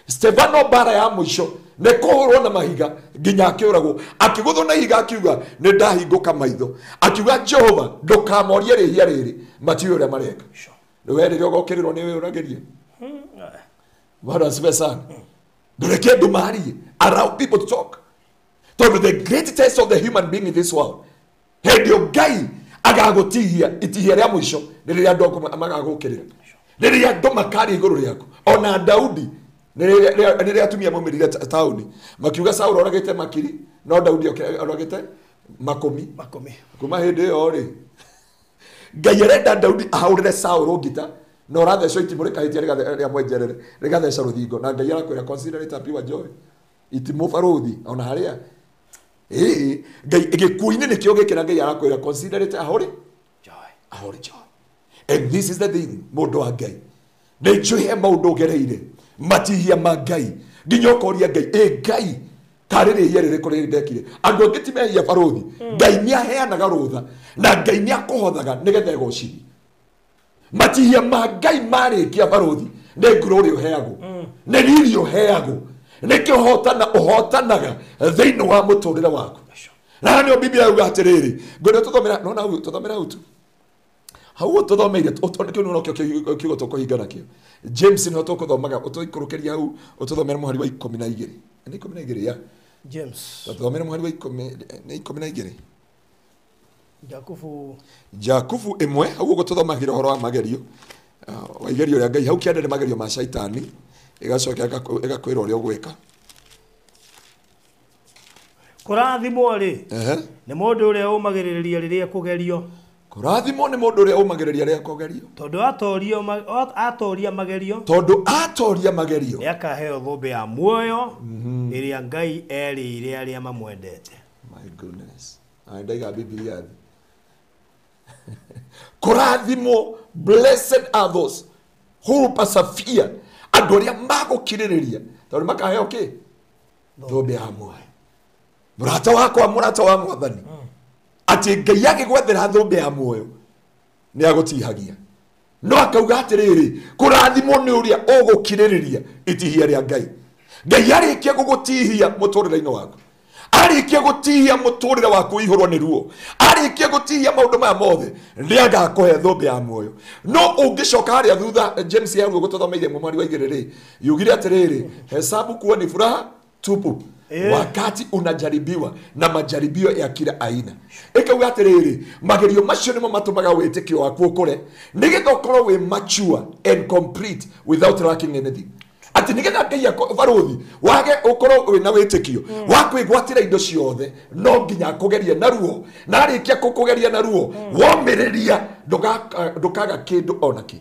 Stefano bara ya mũico nĩ kũhũrwo na mahiga nginya akĩũragwo. Akĩgũthwo na higa akiuga nĩ ndahingũka maitho. Akiuga Jehova ndũkamorie rĩhia rĩrĩ matiũĩ ũrĩa mareka. Nĩ we rĩrĩa ũgokĩrĩrwo nĩ we ũragĩria. Bwana asifiwe sana. Ndũreke andũ marie. Allow people to talk. Tondũ the great test of the human being in this world, hĩndĩ Ngai agagũtihia itihia rĩa mũico nĩ rĩrĩa andũ magagũkĩrĩra. Nĩ rĩrĩa andũ makaria igũrũ rĩaku. Ona Daudi nĩ rĩrĩa atumia maumĩrire taũni makiuga Saũlũ oragĩte makiri no Daudi oragĩte makũmi. Kuma hĩndĩ ĩyo rĩ Ngai arenda Daudi ahũrĩre Saũlũ ngita no rathecwo itimũ rĩkahĩtia rĩa mwenjerere rĩgatheca rũthingo na Ngai arakwĩra consider it a pure joy. Itimũ barothi ona harĩa Ngai gĩkuũ-inĩ nĩkĩo gĩkĩra Ngai arakwĩra consider it a holy joy. And this is the thing mũndũ wa Ngai nĩ njũĩ maũndũ ũgereire matihia ma Ngai nginya ũkoria Ngai Ngai tarĩ rĩhia rĩrĩkũ rĩrĩ ndekire. Andũ angĩ ti mehia barothi. Ngai nĩ aheanaga rũtha na Ngai nĩ akũhothaga nĩgetha egocirie. Matihia ma Ngai marĩkia barothi nĩ ngurũri ũheagwo nĩ riri ũheagwo nĩ kĩhotana ũhotanaga thĩinĩ wa mũtũrĩre waku. Na nĩo Biblia yuga atĩrĩrĩ ngwenda tũthomera no na tũthomera utu hau tũthomeire ũtondũ no kĩgo tũkũhinga nakĩo. James no tũkũthomaga ũtũikũrũkĩria hau ũtũthomera mũhari wa 12 nĩ 12 ya James tũthomera mũhari wa 12 Jakubu 1 hau gũtũthomagĩra ũhoro wa magerio wa igerio rĩa Ngai hau kĩande nĩ magerio ma shaitani ĩgacoka ĩgakwĩra ũrĩa ũgwĩka. Kũrathimwo rĩ nĩ mũndũ ũrĩa ũmagĩrĩria rĩrĩa kũgerio. Kũrathimwo nĩ mũndũ ũrĩa ũmagĩrĩria rĩrĩa kũgerio. Tondũ atoria magerio. Nĩ akaheo thũmbĩ ya muoyo ĩrĩa Ngai erĩire arĩa mamwendete. My goodness. Ndaiga Biblia. Kũrathimwo, blessed are those who persevere. Andũ arĩa magũkirĩrĩria tondũ makaheo kĩ? Thũmbĩ ya muoyo. Mũrata wa Mwathani atĩ Ngai agĩgwethera thũmbĩ ya muoyo nĩ agũtihagia. No akauga atĩrĩrĩ kũrathimwo nĩ ũrĩa ũgũkirĩrĩria itihia rĩa Ngai. Ngai arĩkia gũgũtihia mũtũrĩre-inĩ waku, arĩkia gũtihia mũtũrĩre waku ihũrwo nĩ ruo, arĩkia gũtihia maũndũ maya mothe nĩ agakũhe thũmbĩ ya muoyo. No ũngĩcoka harĩa thutha James ya ruo gũtũthomeire mwari wa 2 yugire atĩrĩrĩ hesabu kuwa ni furaha tupu wakati unajaribiwa na majaribio ya kila aina. Ikauga atĩrĩrĩ magerio macio nĩmo matũmaga wĩtĩkio waku ũkũre nĩgetha ũkorwo wĩ mature and complete without lacking anything. Ati nĩgetha Ngai barothi wage ũkorwo wĩna wĩtĩkio wa kwĩgwatĩra indo ciothe no nginya kũgeria na ruo, na arĩkia kũgeria na ruo womĩrĩria ndũkaga kĩndũ ona kĩ.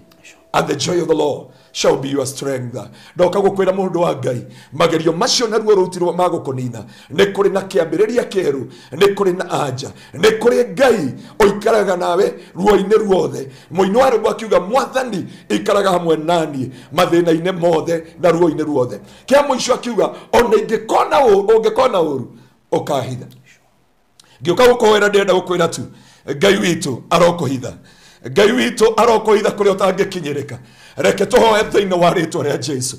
and the joy of the Lord shall be your strength. Ndoka gukwira mundu wa Ngai magerio macio naruo rutirwo magukunina ni kuri na kiambiriria keru ni kuri na anja ni kuri Ngai oikaraga nawe ruo-ini ruothe. Muini wa rwimbo akiuga mwathani ikaraga hamwe nani mathina-ini mothe na ruo-ini ruothe. Kia muico akiuga ona ingikona ungikona uru ukahitha. Ngiuka gukwira ndenda gukwira tu Ngai witu arokuhitha. Ngai witu arokuhitha kuri utangikinyirika. Reke tuhoe thiini wa ritwa ria Jesu.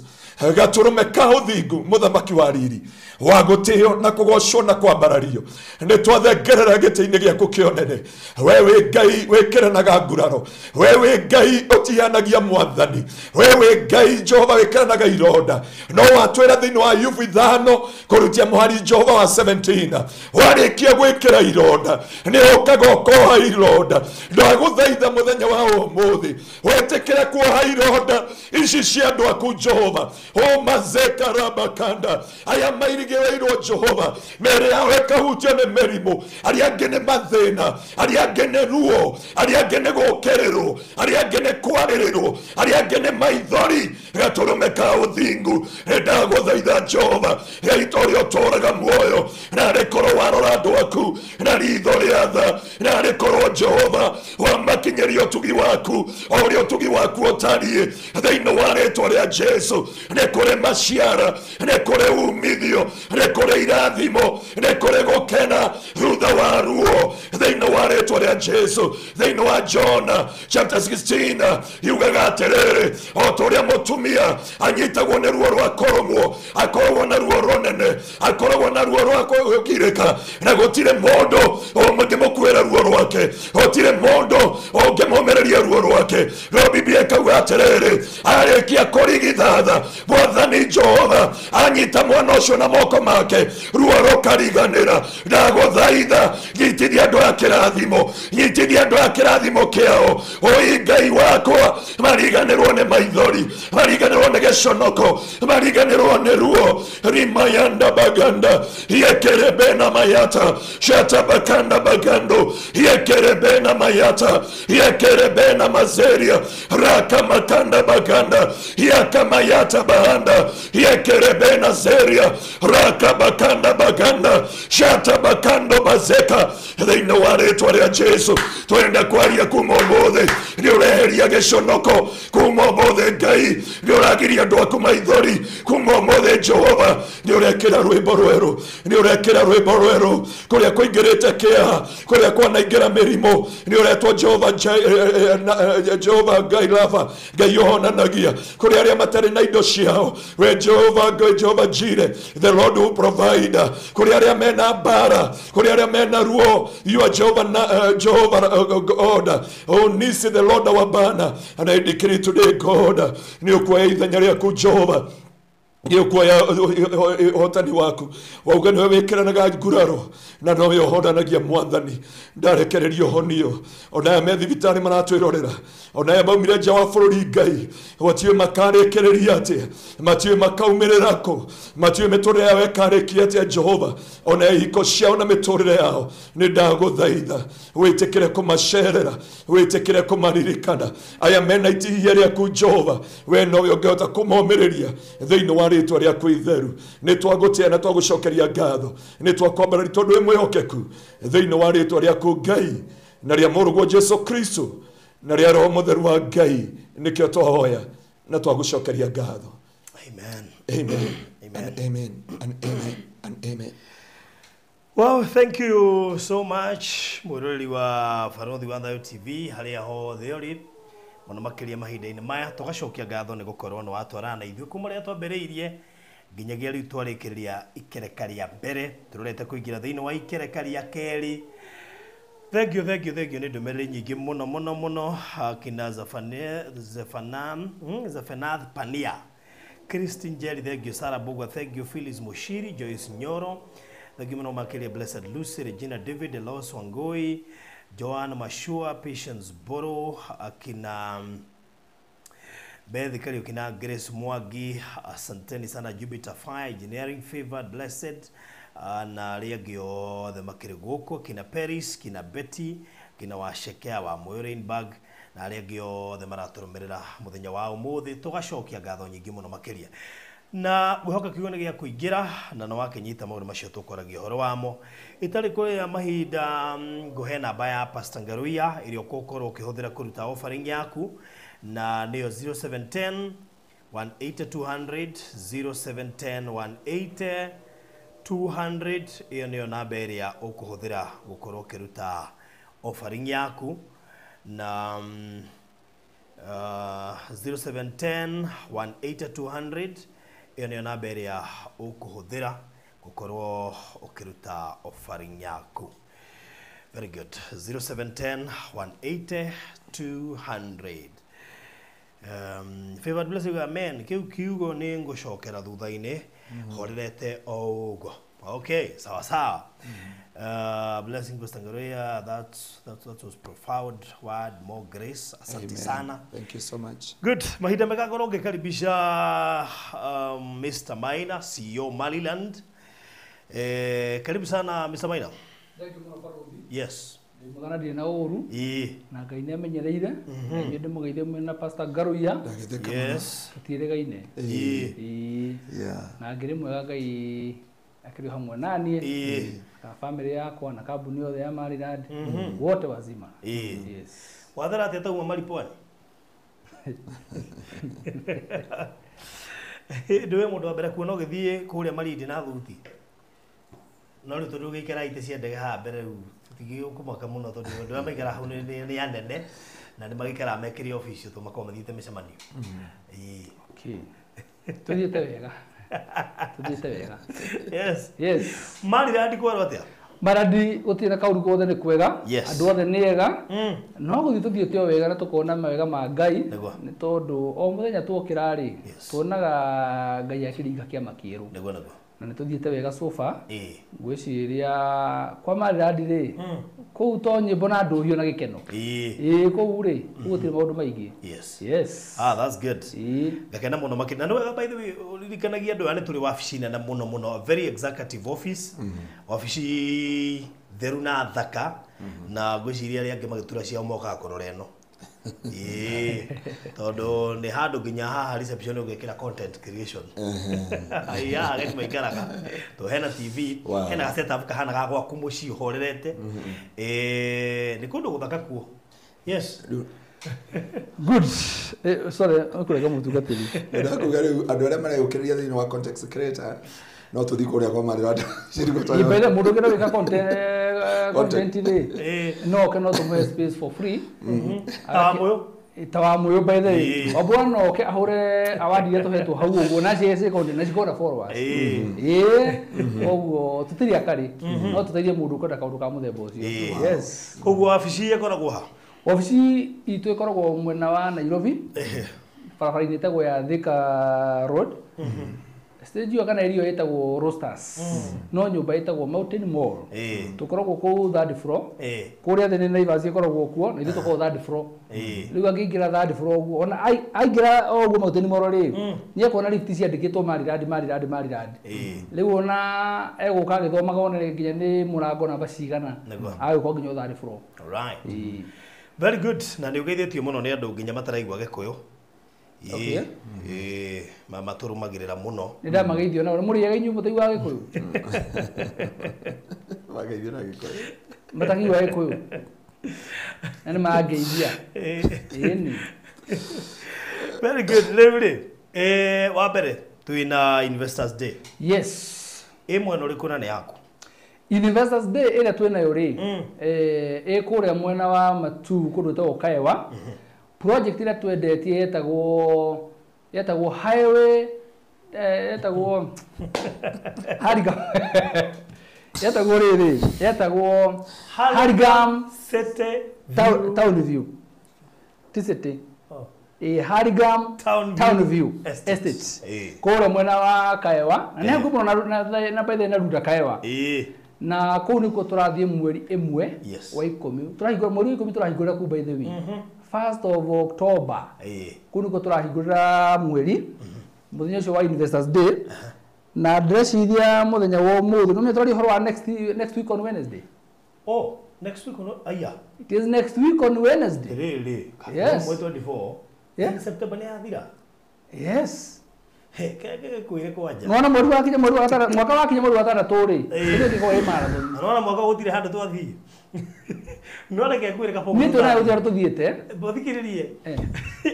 Gaturume ka uthingu muthamaki wa riri wa gutio na kugocwo na kwambarario ni twathengerera giti-ini giaku kionene. Wewe Ngai wikiranaga nguraro, wewe Ngai utihanagia mwathani, wewe Ngai Jehova wikiranaga ironda. No watwira thiini wa Ayubu 5 kurutia muhari Jehova wa 17 warikia gwikira ironda ni ukaga ukoha ironda. Ndaguthaitha muthenya wa umuthi wetikire kuoha ironda ici cia andu aku Jehova. O mazeka rabakanda aya mairigereirwo Jehova mere yao ekahutio ne merimo ari agene mathina ari agene ruo ari agene gokerero ari agene kwarerero ari agene maithori gaturume ka uthingu ndaguthaitha Jehova reitorio toraga muoyo na rekoro warora andu aku na ritho riatha na rekoro Jehova wa makinyerio tugi waku orio tugi waku otarie thiini wa ritwa ria Jesu. Nekore maciara, nekore umithio, nekore irathimo, nekore gukena thutha wa ruo thiini wa ritwa ria Jesu. Thiini wa John chapter 16 yugaga atiriri o turia mutumia anyitagwo ni ruo rwa koromwo akoragwo na ruo runene akoragwo na ruo rwa kugirika na gutire mundu ungimukwira ruo rwake gutire mundu ungimumereria ruo rwake. No Biblia ikauga atiriri arikia kurigithatha mwathani Jehova anyita mwana ucio na moko make ruo rukariganira. Ndaguthaitha nyitithia andu a kirathimo, nyitithia andu a kirathimo kiao. Oi Ngai wakwa mariganirwo ni maithori, mariganirwo ni giconoko, mariganirwo ni ruo. Rimayanda baganda yekerebena mayata shata bakanda bagando yekerebena mayata yekerebena mazeria raka makanda baganda yakamayata bahanda yekerebena zeria raka bakanda baganda shata bakando bazeka. Thiini wa ritwa ria Jesu twenda kwaria kuma umuthi ni ureheria giconoko kuma umuthi Ngai ni uragiria andu aku maithori kuma umuthi Jehova ni urekira rwimbo rweru ni urekira rwimbo rweru kuria kuingirite kia kuria kwanaingira mirimo ni uretwo Jehova Jehova Ngai lava Ngai yohonanagia kuria aria matari na indo ciao we Jehova Ngai Jehova Jire the Lord who provide kuria aria mena bara kuria aria mena ruo you are Jehovah God. Oh Nisi the Lord our banner and I decree today God ni ukwa ithenya riaku Jehova Ngiukwa ya hotani waku wauga niwe wikiranaga nguraro na nowe yohonanagia mwathani ndarekererio honio ona me thibitari maratwirorera ona maumire nja wa bururi Ngai watiwe makarekereria atia matiwe makaumirerako matiwe miturire yao ikarekia atia Jehova ona ihiko ciao na miturire yao ni ndaguthaitha witikire kumacerera witikire kumaririkana aya mena itihia riaku Jehova we nowe ungehota kumomiriria thiini wa ritwa riaku itheru ni twagutia na twagucokeria ngatho ni twakwambara tondu wi mwihokeku thiini wa ritwa riaku Ngai na ria muruguo Jesu Kristo na ria Roho Mutheru wa Ngai nikio twahoya na twagucokeria ngatho. Amen. Amen. And amen. And amen. And amen. Well, thank you so much mwirori wa Farothi wa Thayo TV haria hothe uri muno makiria mahinda-ini maya tugacokia ngatho ni gukorwo ni watwarana na ithuĩ kuma rĩrĩa twambĩrĩirie nginyagia rĩu twarĩkĩrĩria ikereka rĩa mbere tũrorete kũingĩra thĩinĩ wa ikereka rĩa kerĩ. Thank you nĩ ndũmĩrĩri nyingĩ mũno kina Zephanath Pania, Christine Jerry, thank you. Sarah Bogwa, thank you. Phyllis Moshiri, Joyce Nyoro, thank you muno makiria. Blessed Lucy, Regina David, Elos Wangoi, Joanne Mashua, Patience Boro, akina Beth Kari, akina Grace Mwagi, asanteni sana. Jupiter Fire, Engineering Favored, Blessed, na Reagio the Makirigoko, kina Paris, kina Betty, kina Washekea wa Moyorenburg, na arĩa angĩ othe maratũrũmĩrĩra mũthenya wa ũmũthĩ tũgacokia ngatho nyingĩ mũno makĩria na gwĩhoka kiugo nĩ gĩa kũingĩra na no wakinyita maũndũ macio tũkoragia ũhoro wamo itarĩ kũrĩa mahinda ngũhe namba ya Pastor Ngaruia ĩrĩa ũgũkorwo ũkĩhũthĩra kũruta offering yaku na nĩyo 0710 180 200 0710 180 200 iyo niyo namba ĩrĩa ũkũhũthĩra gũkorwo ũkĩruta offering yaku na 0710 180 200 iyo niyo namba ĩrĩa ũkũhũthĩra gũkorwo ũkĩruta offering yaku. Very good. 0710 180 200. Favored blessing, amen. Kiugo ni ngũcokera thutha-inĩ horerete o ũguo. Okay, sawa sawa. Blessing Pastor Ngaruia, that was profound word, more grace. Asante sana. Thank you so much. Good. Mahinda mega ngoro ngikaribisha Mr. Maina, CEO Maliland. Karibu sana Mr. Maina. Thank you Mwana Parodi. Yes. Mugana ndi na uru. Na Ngai nĩ amenyereire. Ngai ndĩ mũgeithie mwena Pastor Ngaruia. Yes. Tutiregaine. Yeah. Na ngĩrĩ mwega Ngai akĩrĩ hamwe naniĩ. Na family yakwa na kambuni yothe ya Maryland. Wote wazima. Yes. Wathara atĩ tauma maripwani. Ndũwe mũndũ wa mbere kuona ũgĩthiĩ kũrĩa Malindi na thuti. No rĩu tondũ gĩkĩra itĩ cia ndege haha mbere rĩu tũtigĩ ũkũmaka mũno tondũ andũ arĩa maikara hau nĩ anene na nĩ magĩikara mekĩrĩ ofici tũmakorwo mathiĩte mĩcemanio. Okay. Tũthiĩte wega. Tũthiĩte wega. Yes. Yes. Maryland kwarwo atĩa? Maradi gũtirĩ na kaũndũ gothe nĩ kwega. Andũ othe nĩ ega. No gũthiĩ tũthiĩte o wega na tũkona mawega ma Ngai. Nĩ tondũ o mũthenya tuokĩra rĩ tuonaga Ngai akĩringa kĩama kĩerũ. Nĩguo. Na nĩ tũthiĩte wega sofa. Ngwĩciria kwa Maryland rĩ kũu to nyĩmbo na ndũhiũ na gĩkeno. Kũu rĩ gũtirĩ maũndũ maingĩ. Yes. That's good. Gakena mũno makĩria. Na by the way uririkanagia andũ aya nĩ tũrĩ wabici nene mũno very executive office. Wabici theru na thaka na ngwĩciria arĩa angĩ magĩtura ciao mokaga kũrora ĩno. Tondũ nĩ handũ nginya haha reception ũgĩkĩra content creation. Ageni maikaraga. To hena TV, hena ga setup kahana ga gwaku mũciĩ ũhorerete. Nĩ kũndũ gũthaka kuo. Yes. Good. Sorry, ũkũrega mũtungatĩri. Ndakuga rĩu andũ arĩa mareyũkĩrĩria thĩinĩ wa content creator no tũthi kũrĩa kwa Maryland. Ibere mũndũ ũngĩ wĩka content rĩ. No cannot have space for free. Tawamuyo by the way. Obwana oke ahore awadi yetu hetu hau uguo na CS content na cikora followers. Oguo tutiri akari. No tutarie mũndũ ũkwenda kaũndũ ka mũthemba ũcio. Yes. Koguo wabici ĩkoragwo ha? Wabici itũ ĩkoragwo mwena wa Nairobi. Barabara-inĩ ĩtagwo ya Thika Road. Stage yo kana ĩrĩa ĩtagwo Roasters. No nyũmba ĩtagwo Mountain Mall. Tũkoragwo kũu third floor. Kũrĩa thĩ nĩ Naivas ĩkoragwo kuo, na ithuĩ tũkoragwo third floor. Rĩu angĩingĩra third floor ũguo, ona aingĩra ũguo Mountain Mall rĩ, nĩ ekuona lift ciandĩkĩtwo Maryland. Rĩu ona egũka agĩthomaga ona nginya nĩ mũrango namba cigana. Agĩũka nginya third floor. Alright. Very good. Na nĩ ũgeithĩtio mũno nĩ andũ nginya mataraigua Gĩkũyũ. Mama turumagirira muno. Nida mageithio na muri yega inyu mutaigwa Gĩkũyũ. Mageithio na Gĩkũyũ. Mataigwa Gĩkũyũ. Nani mageithia. Ni. Very good. Rĩu wa mbere twina Investors Day. Yes. Mwena ũrĩkũ na nĩ yaku? Investors Day ĩrĩa twĩnayo rĩ kũrĩa mwena wa Matu kũndũ gwĩtagwo Kaewa. Project ĩrĩa twendetie yetagwo highway yetagwo Harigam yetagwo rĩrĩ yetagwo Harigam City Town View City Harigam Town View Estate kũrĩa mwena wa Kaewa na nĩ ngumo na by the na ruta Kaewa na kũu nĩkuo tũrathiĩ mweri ĩmwe wa 10 tũrahingũra mweri 10 tũrahingũra ku by the way 1st of October. Kũu nĩkuo tũrahingũrĩra mweri mũthenya ũcio wa Investors Day na ndĩreciria mũthenya wa ũmũthĩ no nĩ tũrathiĩ ũhoro wa next week on Wednesday. Next week no aya. It is next week on Wednesday. Really? Yes. Mwezi 24. Yeah. September ni athira. Yes. He kege kuire kwaja. Ngona mweri wa kinya mweri wa gatara mwaka wa kinya mweri wa gatatu ri. Ndio ndiko e marathon. Anona mwaka gutire handu twathi. Nona ke kuire ka pomo. Ni tuna uthira tuthiete. Bothikiririe.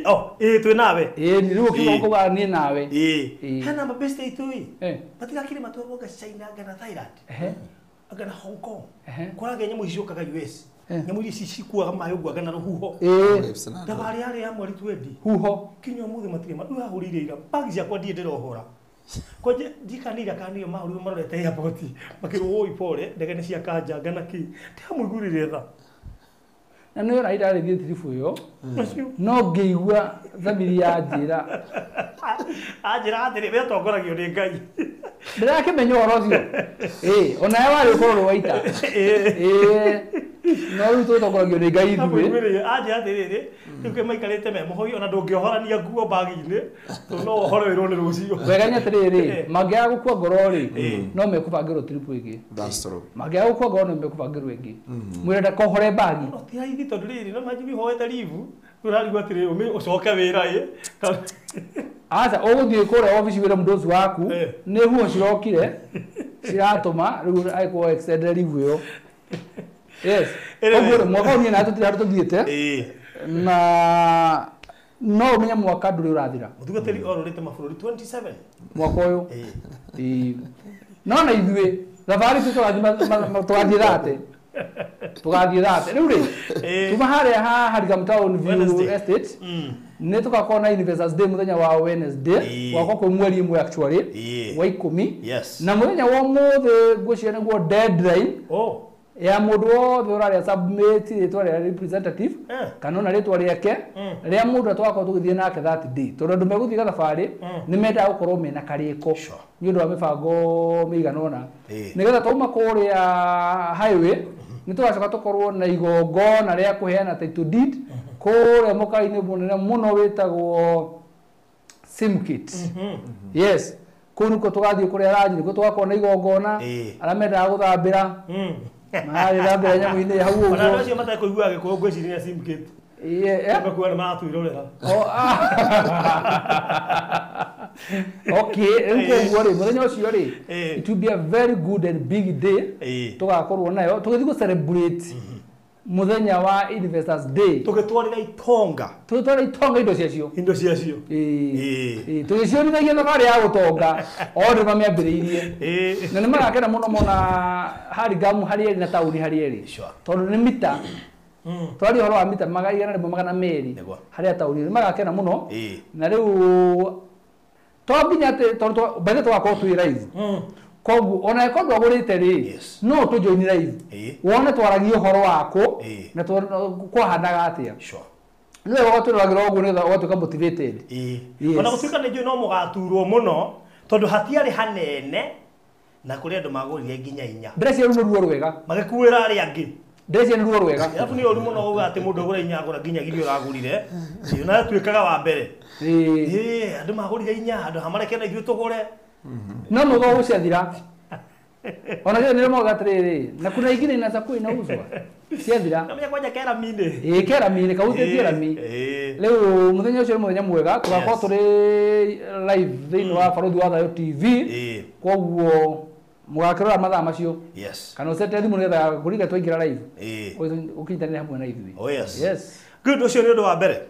Oh, twi nawe. Ni riu kiko kwa ni nawe. Hana mabeste itui. Batika kile matwa ga China gana Thailand. Agana Hong Kong. Kuraga nyamu icokaga US. Nyamu iri cicikuaga mayo gwaga na ruhuho. Dabari ari ya mweri 20. Huho. Kinyo muthe matire madu ahurire ira. Bag ciakwa ndie ndirohora. Koje dikanira kanio mahuru marorete airport. Makiru oi pole ndege ni cia kanja gana ki. Tiamugurire tha. Na no raida ri thirifu yo. No ngeigua thamiri ya njira. Ajira atiri be tongoragio ni Ngai. Ndirakimenya uhoro ucio. Ona wari ukorwo waita. No ruto tongoragio ni Ngai ithuĩ. Ajira atiri tuke maikarite me muhoi ona ndungihorania nguo bagi-ini. To no uhorerwo ni rucio. Wega nya atiri mangiaga gukua ngoro ri no mekubangirwo tripu igi. That's true. Mangiaga gukua ngoro no mekubangirwo igi. Mwirenda kohore bagi. Ti aithi tondu riri no majibi hoete livu. Turarigwa atiri umi ucoke wira Asa uguthie kure office wira mdozi waku ni huo cirokire ciratuma riu aiko extended leave yo. Yes. Oguo mwaka ni na tutira tuthiete. Na no menya mwaka nduri urathira. Muthugatiri ororite mabũrũri 27. Mwaka uyu. No na ithuĩ thabarĩ tugathie thate. Tugathie thate. Riu ri tuma haria Harigam Town View Estate. Ni tukakona Investors Day muthenya wa Wednesday wako kwa mweri imwe actually wa 10 na muthenya wa muthe ngwĩciria nĩguo deadline ya mũndũ wothe ũrarĩa submit rĩtwa rĩa representative kana ona rĩtwa rĩake rĩa mũndũ atwakorwo tũgĩthiĩ nake that day tondũ andũ megũthiĩ gathabarĩ nĩ mendaga gũkorwo mena karĩko nĩ ũndũ wa mĩbango mĩigana ũna nĩgetha twauma kũrĩa highway nĩ tũgacoka tũkorwo na igongona rĩa kũheana title deed kore mokaini munene muno witagwo Simkit. Yes. Kunu ko tugathie kuri araji ko twakona igongona aramenda guthambira. Mari thambira nyamu-ini hau uguo. Ona ndio mata kuigua gikuo ngwiciria Simkit. Kuona matwirorera. Okay, enko ngore muthenya ucio ri. It will be a very good and big day. Tugakorwo nayo tugithi ku celebrate muthenya wa Investors Day tugitwarira itonga indo ciacio tugicionithagia thabarĩ ya gutonga othe mamĩambĩrĩirie na nĩ magakena mũno mona Harigam harĩ eri na taũni harĩ eri tondũ nĩ mita twari horo wa mita 100 harĩa taũni nĩ magakena mũno na rĩu to nginya tondũ bethe twakorwo twĩ live kogu ona eko ndwagurite ri no tu join live wone twaragia horo wako na kwa hanaga atia nĩ wega tũragira ũguo nĩ watuĩka motivated ona gũtuĩka nĩ njũĩ no mũgaturwo mũno tondũ hatiarĩ hanene na kũrĩ andũ magũrire nginya 4 ndresi ya ruo rwega magĩkuĩra arĩa angĩ ndresi ya ruo rwega yapu nĩ ũru mũno ũga atĩ mũndũ agũra 4 agũra nginya girio ũragũrire na tuĩkaga wa mbere andũ magũrire 4 andũ hamareke na ithuĩ tũgũre no mugo guciathira ona gyo nĩ moga atiriri na kuna ingine inazakuwa inauzwa ciathira kamenya kwanja kera mine kera mine kautetie rami leo muthenya ucio muthenya mwega tugakorwo turi live thĩinĩ wa Baruthi wa Thayũ TV koguo mugakirora mathaa macio kana ũcete thimũ nĩgetha kũringa twaingĩra live ũkinyitanĩre hamwe na ithuĩ yes good ucio nĩ ũndũ wa mbere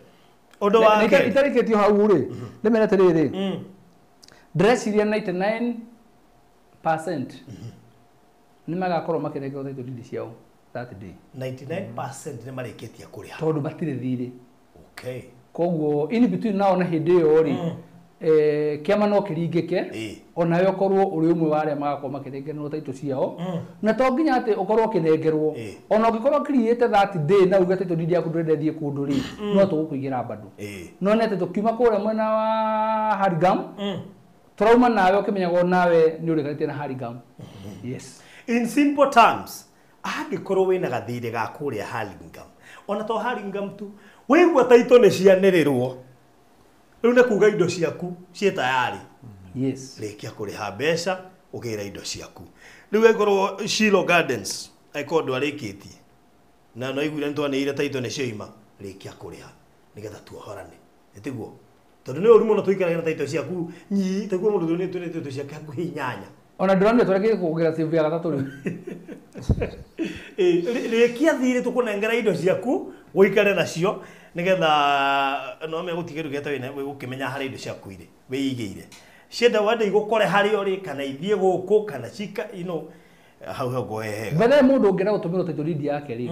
ũndũ wa kerĩ itarĩkĩtio hau rĩ ndĩmere atĩrĩrĩ ndĩreciria 99% nĩ magakorwo makĩrengerwo title deed ciao that day 99% nĩ marĩkĩtie kũrĩha tondũ matirĩ thirĩ okay koguo in between nao na hĩndĩ ĩyo rĩ kĩama no kĩringĩke onawe ũkorwo ũrĩ ũmwe wa arĩa magakorwo makĩrengerwo title ciao na to nginya atĩ ũkorwo ũkĩnengerwo ona ũngĩkorwo ũkĩrĩhĩte that day na uge title deed yaku ndũrenda thiĩ kũndũ rĩ no tũgũkũigĩra bado no nĩ atĩ tũkiuma kũrĩa mwena wa Harigam turauma nawe ũkĩmenyaga nawe nĩ ũrĩkanĩtie na Harigam yes in simple terms angĩkorwo wĩna gathirĩ ga kũrĩa Harigam ona to Harigam tu wĩigua title nĩ cianĩrĩrwo rĩu nĩ kuga indo ciaku ciĩ tayari yes rĩkia kũrĩha mbeca ũgĩra indo ciaku rĩu angĩkorwo Shilo Gardens angĩkorwo ndwarĩkĩtie na no igwire ntwanire taito ne cioima rikia kuriha nigetha tuohorane etiguo tondu ni uri muno tuikara na taito ciaku nyi teguo mundu ni taito ciaku hakuhi nyanya ona ndrona twareke kugira save ya gatatu riu rikia thire tukunengera indo ciaku uikare nacio nigetha no me gutigiru geta wina gukimenya hari indo ciaku ire wiigire sheda wande igukore hari ori kana ithie guku kana chika hau go hega bale mundu ngira gutumira taito lead yake ri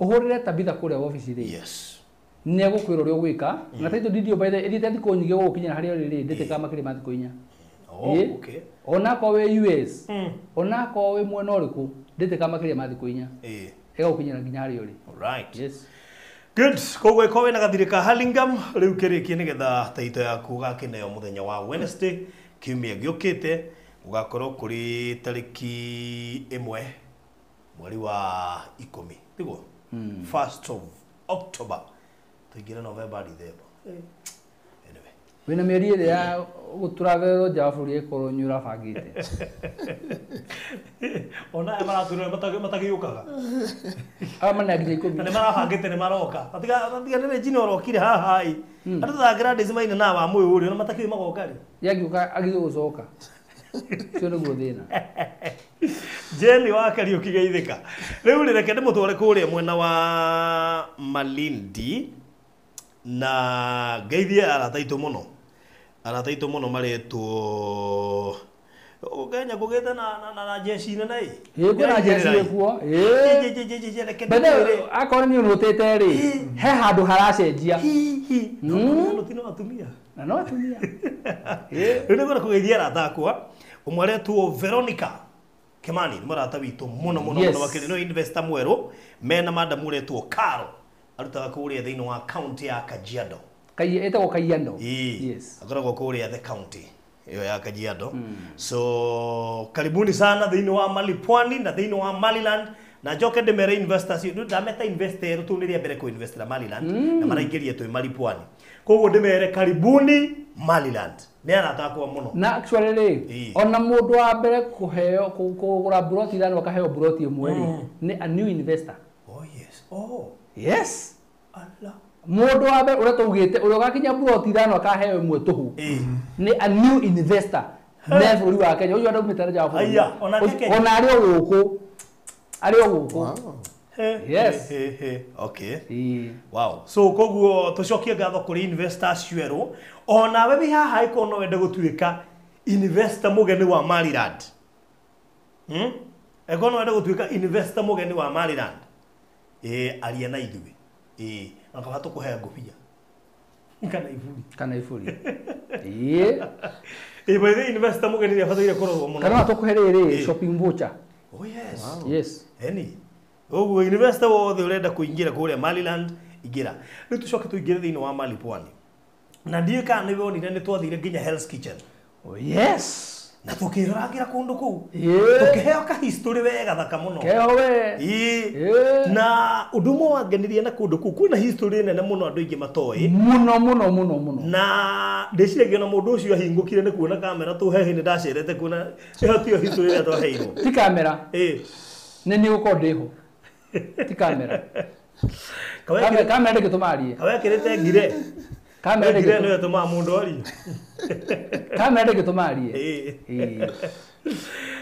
uhurire tabitha kuria office ri yes ne gukwira uri gwika na taito lead by the edit thiko nyige gukinya hari ori ri ndete kama kiri mathiko inya okay ona ko we US ona ko we mwena uriku ndete kama kiri mathiko inya ega gukinya nginya hari ori right yes good kogwe kowe na gathirika Hurlingham riu kirikie nigetha taito yaku gakineo muthenya wa Wednesday kiumia giukite ugakorwo kuri tariki 1 mweri wa 10 tiguo 1st of October tuingira November December anyway wena mieri ire ya guturavero jafuri ekoro nyura fagite ona amaraturira matagiukaga amana gije ikomi ne marafangite ne maroka atiga ne jino rokire haha ai andu thagira ndecimaine na wa muyu uri na matakiu magoka ri yagiuka agizo gucoka cio nä guo thä na Jeni wa Kariuki geithika riu reke ndimutware kuria mwena wa Malindi na geithie arataito muno maretwo ugenya kugeta na jeshi na nai kuna jeshi ekuo bende akora ni unotete ri he handu haracenjia no tino atumia na no atumia riu ngora kugeithia aratakwa umwaretwo Veronica Kimani marata witu muno wakiri no investor mweru mena madam uretwo Karo arutaga kuria thiini wa county ya Kajiado etagwo Kajiado yes akoragwo kuria the county iyo ya Kajiado so karibuni sana thiini wa Malipwani na thiini wa Maliland na joke de mere investors ndu ndameta investor tu niria mbere ku invest na Maliland na maraingiria tu Malipwani koguo ndimere karibuni Maliland ne aratakwa muno na actually ona mundu wa mbere kuheo kugura broti thani wakaheo broti imwe ni a new investor yes Allah mundu wa mbere uria tugite uria gakinya broti thani wakaheo imwe tuhu ni a new investor ne buri wa Kenya uyu andu mitara jafu aya ona ari oguko yes okay wow so koguo tucokie ngatho kuri investors cweru ona we haha ikono wende gutuika investor mugeni wa Maliland ekono wende gutuika investor mugeni wa Maliland aria na ithuĩ akabato kuhea ngobia kana ifuri by the investor mugeni ya fatire korwo muno kana tukuherere shopping voucher yes yes oguo investor wothe urenda kuingira kuria Maliland igira ni tucoke tuingire thiini wa Malipwani na ndiye kana ni wonire ni twathire nginya Hell's Kitchen yes na tukirangira kundu kuu tukiheo ka history wega thaka muno kehowe na udumo wangenirie na kundu kuu kuna history nene muno andu ingi matoi muno na ndeciragia na mundu ucio ahingukire ni kuona kamera tu hehe ni ndacerete kuna ehotio history ya twaheirwo ti kamera ni uko ndeho ti kamera kamera ndikitumarie kawe kirete ngire kamera ngire no yatuma mundu ari kamera ndikitumarie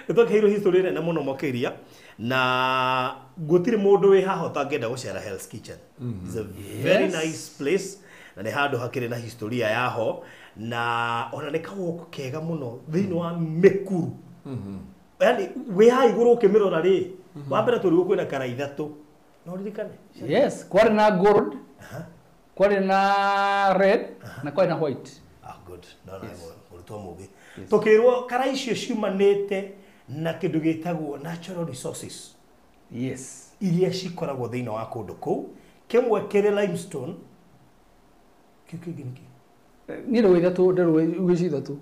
tukaheirwo history nene muno mokeria na gutire mundu wi haha utangenda gucera Hell's Kitchen is a very nice place na ni handu hakiri na historia yaho na ona ni kawoko kega muno thiini wa Mikuru yani we ha iguru kimirora ri wa mbere turi gukwina kara ithatu no ririkane yes kwari na gold kwari na red na kwari na white good no urutwa mugi tukirwo kara icio ciumanite na kindu gitagwo natural resources yes iria cikoragwo thiini wa kundu kuu kimwe kiri limestone kikingi ni ro ithatu ndero ugici ithatu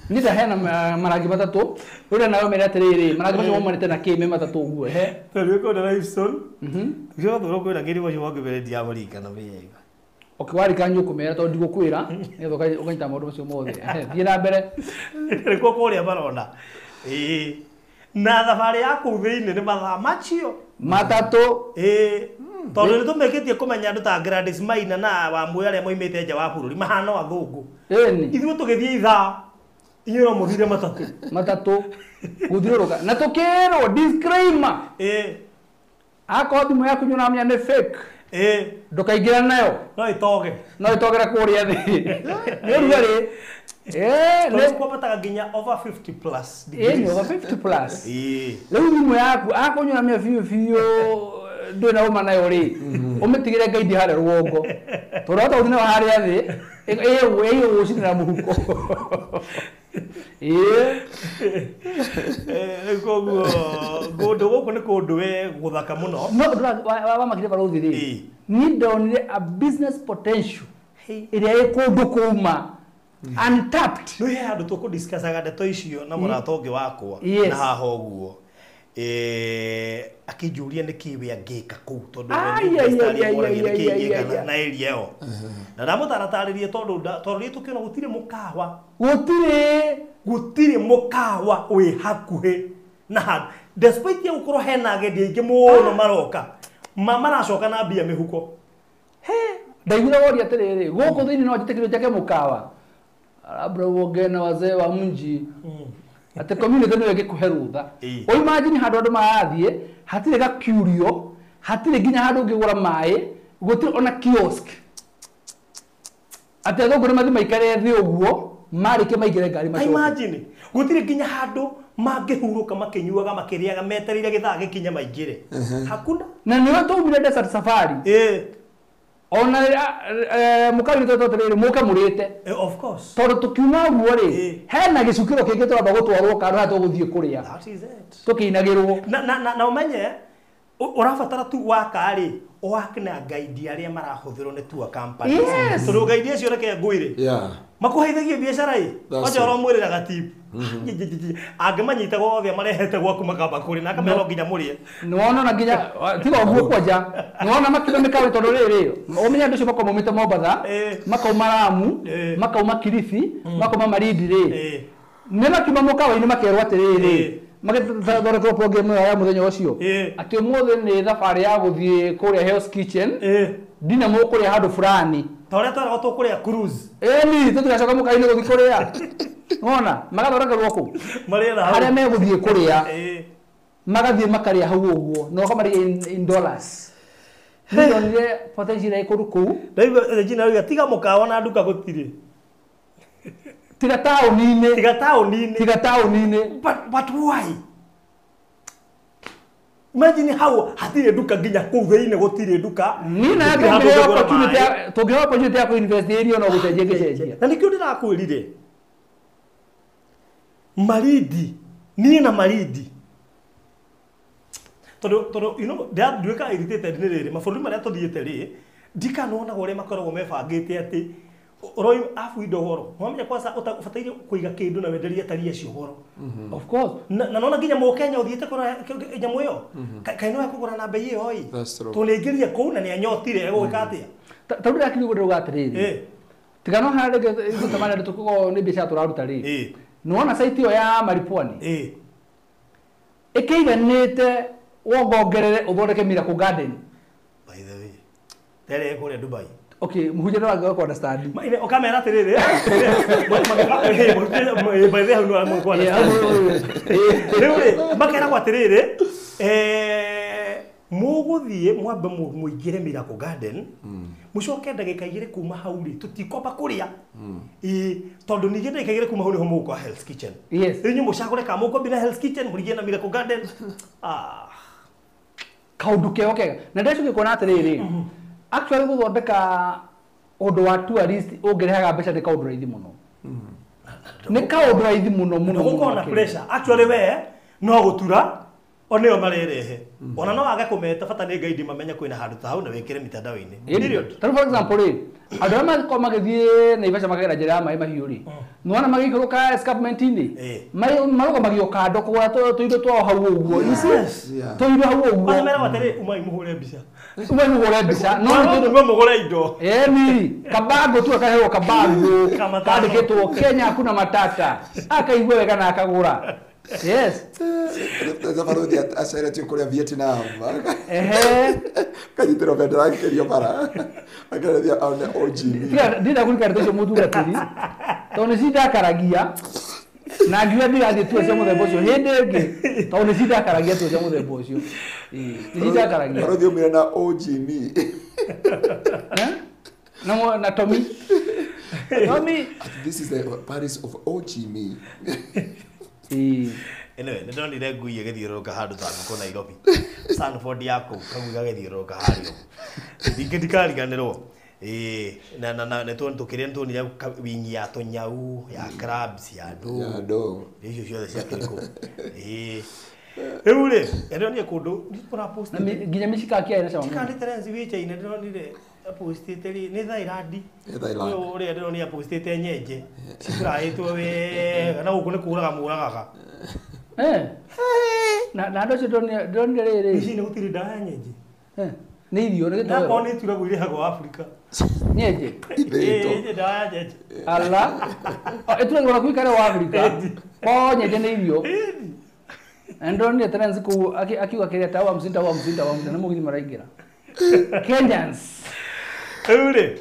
nida hena marangi matatu uri nayo mere atiriri marangi macio momanite na kime matatu guo he tari ko na limestone jo thoro ko na ngiri wacio wangibere diamori kana wega okiwari kanyu kumera to ndigukwira ngetho ukanyita maundu macio mothe thie na mbere riko kuria barona na thabarĩ yaku thĩinĩ nĩ mathaa macio Matatu. Tondũ nĩ tũmĩkĩtie kũmenya andũ ta Gladys Maina na Wambui arĩa moimĩte nja wa bũrũri mahana athũngũ. Ithuĩ tũgĩthiĩ ithaa inyuĩ no mũthire matatũ. Matatu. Gũthiũrũrũka. Na tũkĩrwo disclaimer. Akorwo thimũ yaku nyonamia nĩ fake. Ndũkaingĩra nayo. No ĩtoge. No ĩtogera kũrĩa thĩ. Nĩ ũrugarĩ. Nĩ kwambataga nginya over 50 plus. Nĩ over 50 plus. Rĩu thimũ yaku akonyonamia biũ ndũĩ na ũma nayo rĩ. Ũmĩtigĩre ngaidi harĩa rũgongo. Tũrota ũthiĩ nayo harĩa thĩ. Ĩyo ũcinĩra mũhuko. Koguo kũndũ gũkũ nĩ kũndũ we gũthaka mũno. No wamakire barũthi rĩ. Niĩ ndonire a business potential ĩrĩa ĩ kũndũ kũma untapped. Nĩ he handũ tũkũdiscussaga ndeto icio na mũrata ũngĩ wakwa na haha ũguo. Akĩnjũria nĩkĩ we angĩka kũu tondũ na area ĩyo. Na ndamũtaratarĩrie tondũ rĩ tũkĩona gũtirĩ mũkawa wĩ hakuhĩ na handũ. Despite ya gũkorwo hena agendi aingĩ mũno maroka maracoka na mbia mĩhuko. Ndaiguire woria atĩrĩrĩ gũkũ thĩinĩ no njĩtĩkĩrio njake mũkawa. Labda uongee na wazee wa mji. Ate community ndio ĩgĩkũhe rutha. O imagine handũ andũ marathiĩ hatirĩ ga curio, hatirĩ nginya handũ ũngĩgũra maĩ, gũtirĩ ona kiosk. Ate athũngũ nĩ mathi maikare thĩ ũguo, marĩke maigĩre ngari macoke. Imagine gũtirĩ nginya handũ mangĩhurũka makĩnyuaga makĩrĩaga metereire gĩthaa gĩkinye maingĩre. Hakuna. Na nĩwe tũmire desert safari. Ona mũkawi nĩ tũtũrĩrĩ mũka mũrĩte. Of course. Tondũ tukiuma ũguo rĩ, hena gĩcukĩro kĩngĩ tũramba gũtwarwo kando na tũgũthiĩ kũrĩa. That is it. Tũkĩinagĩrwo. Na ũmenye ũrabatara tu waka rĩ, wakina guide arĩa marahũthĩrwo nĩ tour company. Tondũ guide acio reke ngũire. Makũheithagia biacara ĩ. Oja ũromwĩrĩra gatip. Angĩmanyita gothe marehete gwaku makamba kũrĩ na akamera nginya mũrĩe. Nĩwona na nginya tiga ũguo kwanja. Nĩwona makĩro mĩkawe tondũ rĩrĩ, ũmenya andũ acio makoma maumĩte Mombatha, makauma Lamu, makauma Kilifi, makauma Malindi rĩ. Nĩ makiuma mũkawa-inĩ makerwo atĩrĩrĩ. Magĩthondekwo program ya mũthenya ũcio. Atĩ ũmũthĩ nĩ thabarĩ ya gũthiĩ kũrĩa Hell's Kitchen. Ndina mũkũrĩa handũ fulani. Tore twaraga tũkũrĩa cruise. Ni tũtigacoka mũkawa-inĩ gũthiĩ kũrĩa. Wona magathondekerwo kũ. Harĩa megũthiĩ kũrĩa. Magathiĩ makarĩa hau ũguo. No kamarĩa in dollars. Nĩonire potential ya kũndũ kũu. Ndaigua Regina rĩu tiga mũkawa na nduka gũtirĩ. Tiga taũni-inĩ. But why? Imagine how hatirĩ nduka nginya kũu thĩinĩ gũtirĩ nduka. Niĩ na tũngĩhe opportunity ya kũ-invest area no gũcenjia ngĩcenjia. Na nĩkĩo ndĩrakwĩrire. Malindi, niĩ na Malindi. Tondũ you know, nduĩka irritated nĩ rĩrĩ, mabũrũri marĩa tũthiĩte rĩ, ndikanona ũrĩa makoragwo mebangĩte atĩ roi afu indo goro. Mwamenya kwanza ũtabataire kũiga kĩndũ na wenderia tari acio goro. Of course. Na nona nginya Mũkenya ũthiĩte kũgũra nyamũ ĩyo. Kaĩ no ekũgũra na bei ĩyo ĩ. Tũnĩingĩria kũu na nĩ anyotire egũĩka atĩa. Tondũ ndakiri gũdũga atĩrĩrĩ. Tiga no harĩa gũtamana tũkũgwo nĩ mbeca tũraruta rĩ. Nĩwona site ĩyo ya Maripwani. Ĩkĩiganĩte wongongerere ũthondeke Miracle Garden. By the way. Tere kũrĩa Dubai. Okay, muhujana wangu kwa understand. Ukamera atiriri. By the way no amu kwa understand. Rĩu makera kwa atiriri mũgũthiĩ mwambe mũingĩre Miracle Garden. Mũcoke ndagĩka igĩrĩ kuma hau rĩ tũtikomba kũrĩa. Tondũ ningĩ ndagĩka igĩrĩ kuma hau nĩho mũgũkwa Hell's Kitchen. Yes. Rĩu mũcagũre ka mũkombi na Hell's Kitchen mũringie na Miracle Garden. Kaũndũ keo kega. Na ndĩcoke kuona atiriri. Actually gũthondeka ũndũ wa tourist ũngĩrehaga mbeca nĩ kaũndũ raithi mũno. Nĩ kaũndũ raithi mũno mũno. Gũkorwo na pressure. Actually we no gũtura oneo marerehe. Ona no age kũmeta bata nĩ guide mamenya kwĩna handũ ta hau na wĩkĩre mitandao-inĩ. Period. For example rĩ, andũ arĩa makorwo magĩthiĩ Naivasha makagera njĩra ya maĩ mahiũ rĩ. Nĩwona magĩikũrũka escarpment-inĩ. Marũgamagio kando kũgũra tũindo twao hau ũguo. Tũindo hau ũguo. Kamera watere umai mũhũre mbica. Umai mũhũre mbica. No tũindo mũhũre indo. Ni kabango tu akaheo kabango. Kandĩkĩtwo Kenya hakuna matata. Akaigua wega na akagũra. Yes. Zabaruthi acerete kuria Vietnam. Kanyitiro bendera ngirio bara. Akaredia aone OG. Ndina kurikara tucio mutungatiri. Tone sidakaragia. Na nginya ndigathie tu cia muthemba ucio hindi ingi. Tone sidakaragia tu cia muthemba ucio. Sidakaragia. Baruthi umire na OG me. Na Tommy. Tommy. This is the Paris of OG me. Anyway, ndio ndire ngui igithiuruka handu ta nguko Nairobi. Sanford yako kaguga githiuruka hario. Ndikariganirwo. Na tukire ntonire wingi ya tonyau ya crabs ya do. Icio ciothe cia kiriko. Eure, ndio ni kundu ni pora post. Nginya mishikaki ina sawa. Kandi terenzi wiche ina ndio ndire postite ni Thailandi. Uri ndio ni postite nyenje. Ciraitwo we kana guku ni kuraga muragaga. Na ndo cio ndo riri. Ici ni gutiri ndaya nyenje. Ni irio ni gitawe. Na koni tura gwire hago Afrika. Nyenje. Ndaya nyenje. Ala. Etura ngora kuikare wa Afrika. Ko nyenje ni irio. Ndo ni trans ku akiwa kile tawa mzinda na mugithi maraingira. Kenyans. Eure.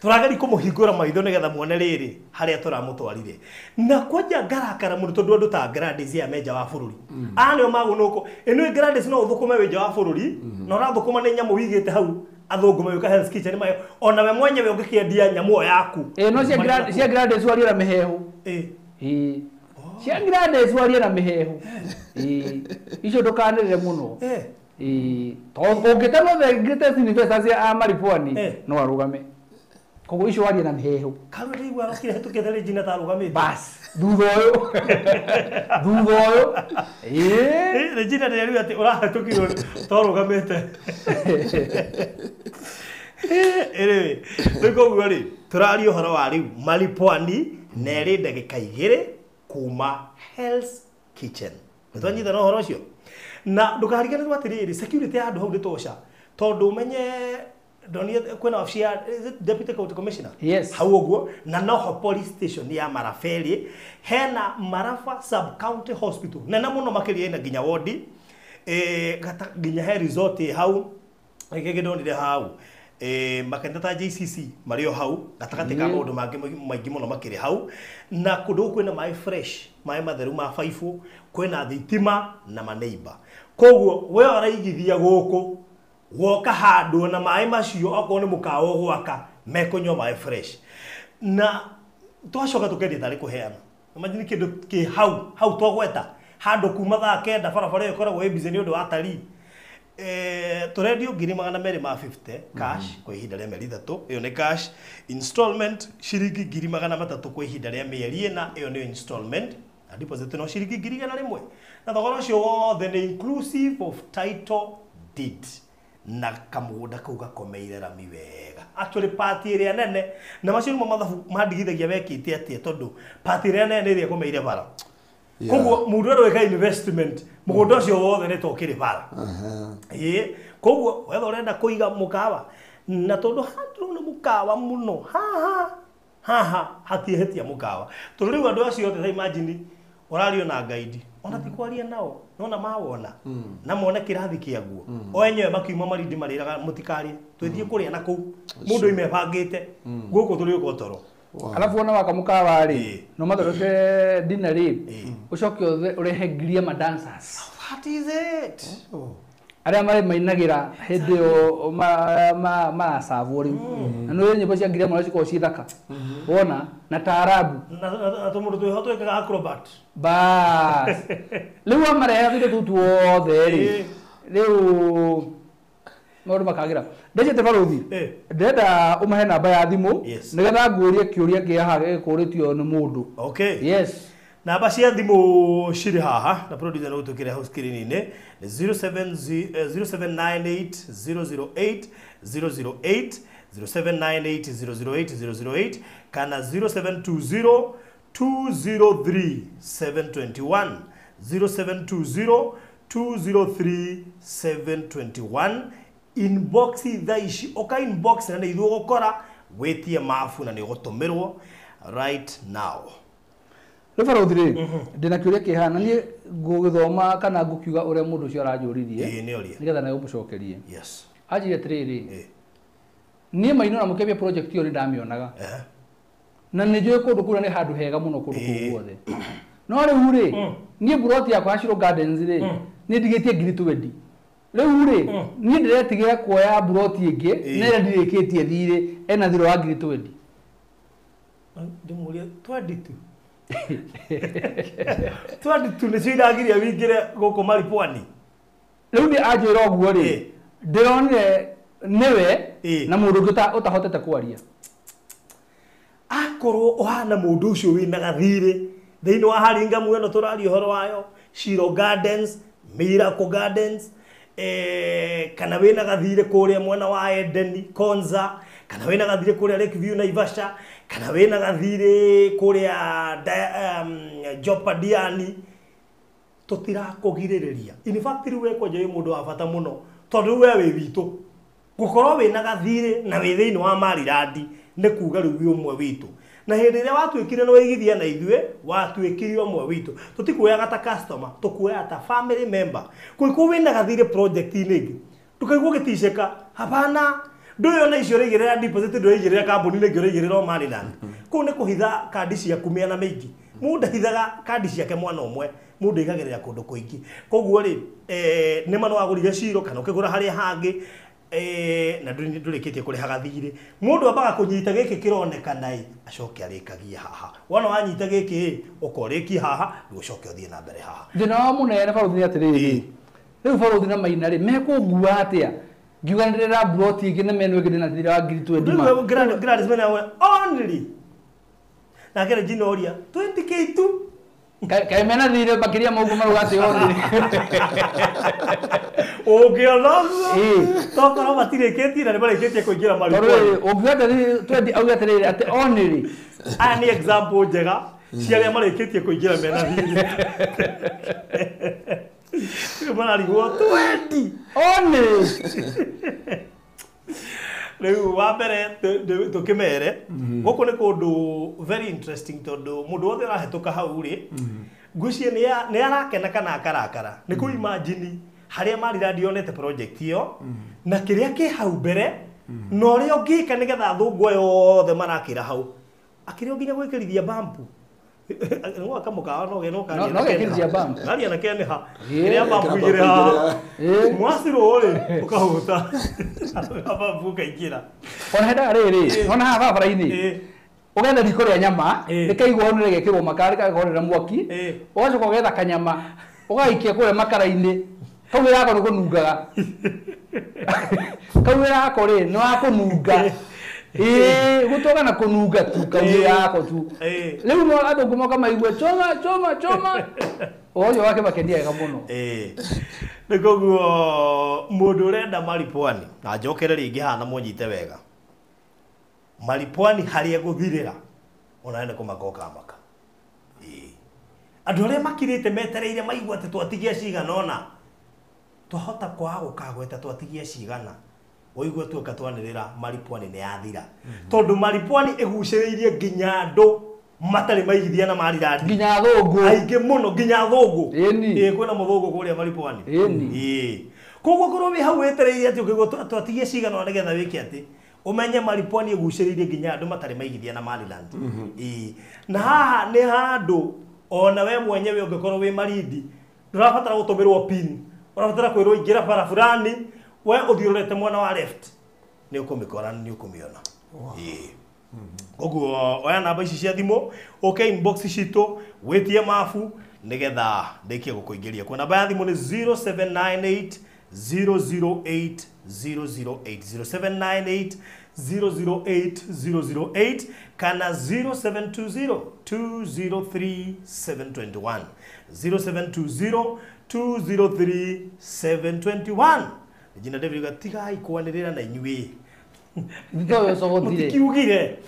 Turageri kumuhingura maitho nigetha muone riri haria turamutwarire. Na kwaja ngarakara mundu tondu andu ta Gladys ya meja wa bururi. Anio magunuko. Eno Gladys no uthukume weja wa bururi. Na urathukuma ni nyamu wigite hau. Athugume yuka Hell's Kitchen mayo. Ona we mwenyewe ungikiendia nyamu yaku. No cia Gladys wari na mihehu. Cia Gladys wari na mihehu. Icio ndukanirire muno. To ungitano the greatest university ya Maripwani no arugame. Kogo icio wari na mihehu. Kawe ri gwa rokire tukethe Regina ta arugame. Bas, thutha uyu. Regina ndio riu ati urahatukirwo to rugamete. Riko gwari turari uhoro wa riu Maripwani na ri ndagika 2 kuma Hell's Kitchen. Twanyita no horo ucio. Na ndukarigane rwatiriri security ya andu hau nditosha. Tondu menye Donie kwena ofisia deputy county commissioner. Yes. Hau uguo na noho police station ya Marafeli hena Marafa sub county hospital. Na muno makiria ina ginya ward gata ginya he resort hau igegedonire hau makenda ta JCC mario hau gatakate ka maundu mangi muno makiri hau na kundu kwena mai fresh mai matheru ma faifu kwena thitima na maneiba. Koguo we araigithia guku woka handu na mai macio akone mukawo gwaka mekonyo mai fresh na twashoka tukendi tari kuheana imagine kindu ki hau twagweta handu kuma thaa kenda barabara ikoragwo ibize ni undu wa tari turedio 250 cash kwa ihinda rĩa mĩeri 3 iyo ni cash installment shiringi 300 kwa ihinda rĩa mĩeri ĩna iyo ni installment na deposit no shiringi 100 na thogora ũcio wothe ni inclusive of title deed na kamugunda kau gakomeire rami wega. Actually party ĩrĩa nene na macio mathabu mandigithagia wekite atia tondu party ĩrĩa nene ĩrĩa komeire bara. Koguo mundu arweka investment mugunda ũcio wothe nĩ tokire bara. Koguo wetha ũrenda kũiga mukawa na tondu handu nĩ mukawa muno haha hatiehetia mukawa. Tondu rĩu andũ acio othe imagine ũrario na guide ona tikwaria nao nona mawona na mona kirathi kiaguo o enyewe makiuma marindi mariraga mutikari twithie kuria na kuu mundu imebangite guko turi uko toro alafu ona wakamukawa ri no mathoroke dinner ri ucoke urehe ngiria ma dancers. What is it? Aria mari mainagira hindi o ma savori na no nyimbo cia ngiria mara ciko cithaka wona na taarabu na tumundu twi hoto ikaga acrobat bas lewa mara vile tutu othe riu ngoro makagira ndeje te baruthi ndenda umahe namba ya thimu nigetha ngurie kiuria kia gikuritio ni mundu. Okay, yes, namba cia thimu ciri haha na producer no tukire house screen-ini 0798008008 0798008008 kana 0720203721 0720203721 inbox thaici oka inbox na ithuo gukora wetie mafu na ni gutumirwo right now. rä bara å thirä ndä na kä å rä a kä hana niä ngå gä thoma kana ngå kiuga å rä a må ndå å cio aranjå ririe nä getha nä gå må cokerie anjire atä rä rä niä mainå na må kä ambia project ä yo nä ndamä onaga na nä njå ä kå ndå kå nä handå hega må no kå ndå kå guothe no rä u rä niä mburoti yakwa ya Shiro Gardens rä nä ndigä tie ngiri 20 rä u rä niä ndä retigä ra kuoya mburoti ä ngä na ä rä a ndirä kä tie thirä ena thirå wa ngiri 20 ndä må ria 22 22 nä cio iragiria wingä re gå kå maripwani rä u nä anjä ra å guo rä ndä ronire nä we na må ndå å ngä å tahotete kwaria akorwo ũhana mũndũ ũcio wĩna gathirĩ thĩinĩ wa Haringamu ĩno tũraria ũhoro wayo Shiro Gardens, Miracle Gardens, kana wĩna gathirĩ kũrĩa mwena wa Edeni, Konza, kana wĩna gathirĩ kũrĩa Lakeview Naivasha, kana wĩna gathirĩ kũrĩa Jopa Diani, tũtirakũgirĩrĩria. In fact rĩu wekwenja wĩ mũndũ wa bata mũno tondũ we wĩ witũ gũkorwo wĩna gathirĩ na wĩ thĩinĩ wa Maryland nä kuga rä u ũmwe witũ na hĩndĩ ĩrĩa watuĩkire nĩ waigithia na ithuĩ watuĩkire ũmwe witũ tũtikuoyaga ta customer tũkuoyaga ta family member kũrĩkũ wĩna gathirĩ project-inĩ ĩngĩ ndũkaigua ũgĩticĩka hapana ndũyona icio ũraigĩrĩra deposit ndũraigĩrĩra kambuni-inĩ ĩngĩ ũraigĩrĩra o Maryland kũu nĩ kũhitha kandi ciaku mĩena mĩingĩ mũndũ ndahithaga kandi ciake mwana ũmwe mũndũ aigagĩrĩra kũndũ kũingĩ koguo rĩ nĩ ma no wagũrire Shiro kana ũkĩgũra harĩa hangĩ na ndũrĩkĩtie kũrĩha gathirĩ mũndũ ambaga kũnyita gĩkĩ kĩronekana acoke arĩkagie haha wona wanyita gĩkĩ ũkorĩkie haha ũcoke ũthiĩ na mbere haha thĩna wa mũnene barũthi nĩ atĩrĩrĩ rĩu barũthi na Maina rĩ mekũngua atĩa ngiuga nĩ ndĩrera mburoti ĩngĩ na meno ĩngĩ ndĩna thirĩ wa ngiri 20 Gladys mena only na kere jinoria 20k tu kaĩ mena thirĩ makĩria maũguo marauga atĩ only ũngĩona tokorwo matirĩkĩtie na nĩ marĩkĩtie kũingĩra maripwani ũngĩenda twendi auge atĩrĩrĩ atĩ only aya nĩ example njega cia arĩa marĩkĩtie kũingĩra mena thirĩ mararigwo 20 only rĩu wa mbere tũkĩmere gũkũ nĩ kũndũ very interesting tondũ mũndũ wothe ũrahĩtũka hau rĩ ngwĩciria nĩ arakena kana akarakara nĩ kũ imagine harĩa Maryland yonete project ĩyo na kĩrĩa kĩ hau mbere na ũrĩa ũngĩka nĩgetha athũngũ yothe marakĩra hau akĩrĩ nginya gwĩkĩrithia bump no akamukawa no gekĩrithia bump ngari anake nĩ ha kĩrĩa bump igĩrĩ ha mwacirwo rĩ ũkahuta bump kaingĩra ona henda rĩrĩ ona haha barabara-inĩ ũgetha riko rĩa nyama rĩkaigwo nĩ rĩgekĩrwo makara rĩkagorera mwaki ũgacoka ũgetha kanyama ũgaikia kũrĩa makara-inĩ kau wĩra nĩ kũnungaga kau wĩra wako rĩ nĩ wa kũnunga gũtoga na kũnunga tu kau wĩra wako tu rĩu no athũngũ moka maigue choma ũcio wake makenia wega mũno nĩ koguo mũndũ ũrenda maripwani na njokere rĩngĩ hana mũnyite wega maripwani harĩa gũthirĩra ona nĩ kũmakoka maka andũ arĩa makirĩte metereire maigua atĩ twatigia cigana ona twahota kwaga gũkagweta twatigie cigana woigua tuoka twanĩrĩra maripwani nĩ yathira tondũ maripwani ĩgucĩrĩirie nginya andũ matarĩ maigithia na Maryland nginya thũngũ aingĩ mũno nginya thũngũ kwĩna mũthũngũ kũrĩa maripwani koguo korwo wĩ hau wetereire atĩ ũkĩgwo twatigie cigana ona nĩgetha wĩke atĩ ũmenye maripwani ĩgucĩrĩirie nginya andũ matarĩ maigithia na Maryland na haha nĩ handũ ona we mwenyewe ũngĩkorwo wĩ Malindi ndũrabatara gũtũmĩrwo pin ũrabatara kwĩrwo ingĩra bara fulani we ũthiũrũrĩte mwena wa left nĩ ũkũmĩkora nĩ ũkũmĩona koguo oya namba ici cia thimũ ũke inbox citũ wĩtie mabu nĩgetha ndĩkie gũkũingĩria kwa namba ya thimũ nĩ 0798 008 008 0798 008 kana 0720 203 721 0720 203 721 jina David gatigai kwanĩrĩra na inyuĩ ndĩtoyo sogothire kiugire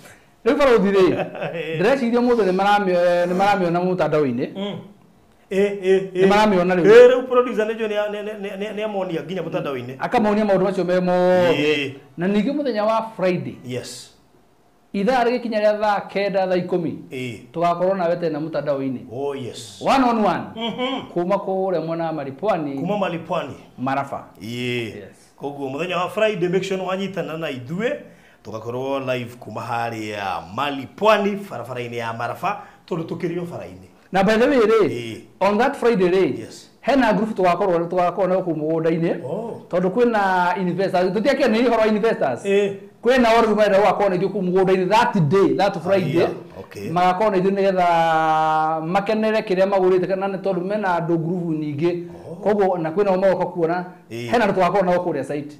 rĩu barũthire ndĩreciria mũndũ nĩ maramĩona mũtandao-inĩ nĩ maramĩona rĩu rĩu producer nĩ amonia nginya mũtandao-inĩ akamonia maũndũ macio me mothe na ningĩ mũthenya wa Friday ithaa rigikinya ria thaa 9 thaa 10 tugakorwo nawe tena mutandao-ini. Oh yes. One on one. Kuma kuria mwana Malipwani. Kuma Malipwani. Marafa. Yes. Koguo muthenya wa Friday make sure wanyitana na ithue tugakorwo live kuma haria Malipwani barabara-ini ya Marafa tondu tukirio bara-ini. Na by the way on that Friday yes. Hena group tugakorwo na kumugunda-ini tondu kwina investors tutiakia ni horo investors kwina oru mara wakorwo na ithu kumugunda-ini that day that Friday magakorwo na ithu nigetha makenere kiria magurite kana ni tondu mena andu group nyingi koguo na kwina magoka kuona hena ndu tugakorwo na kuria site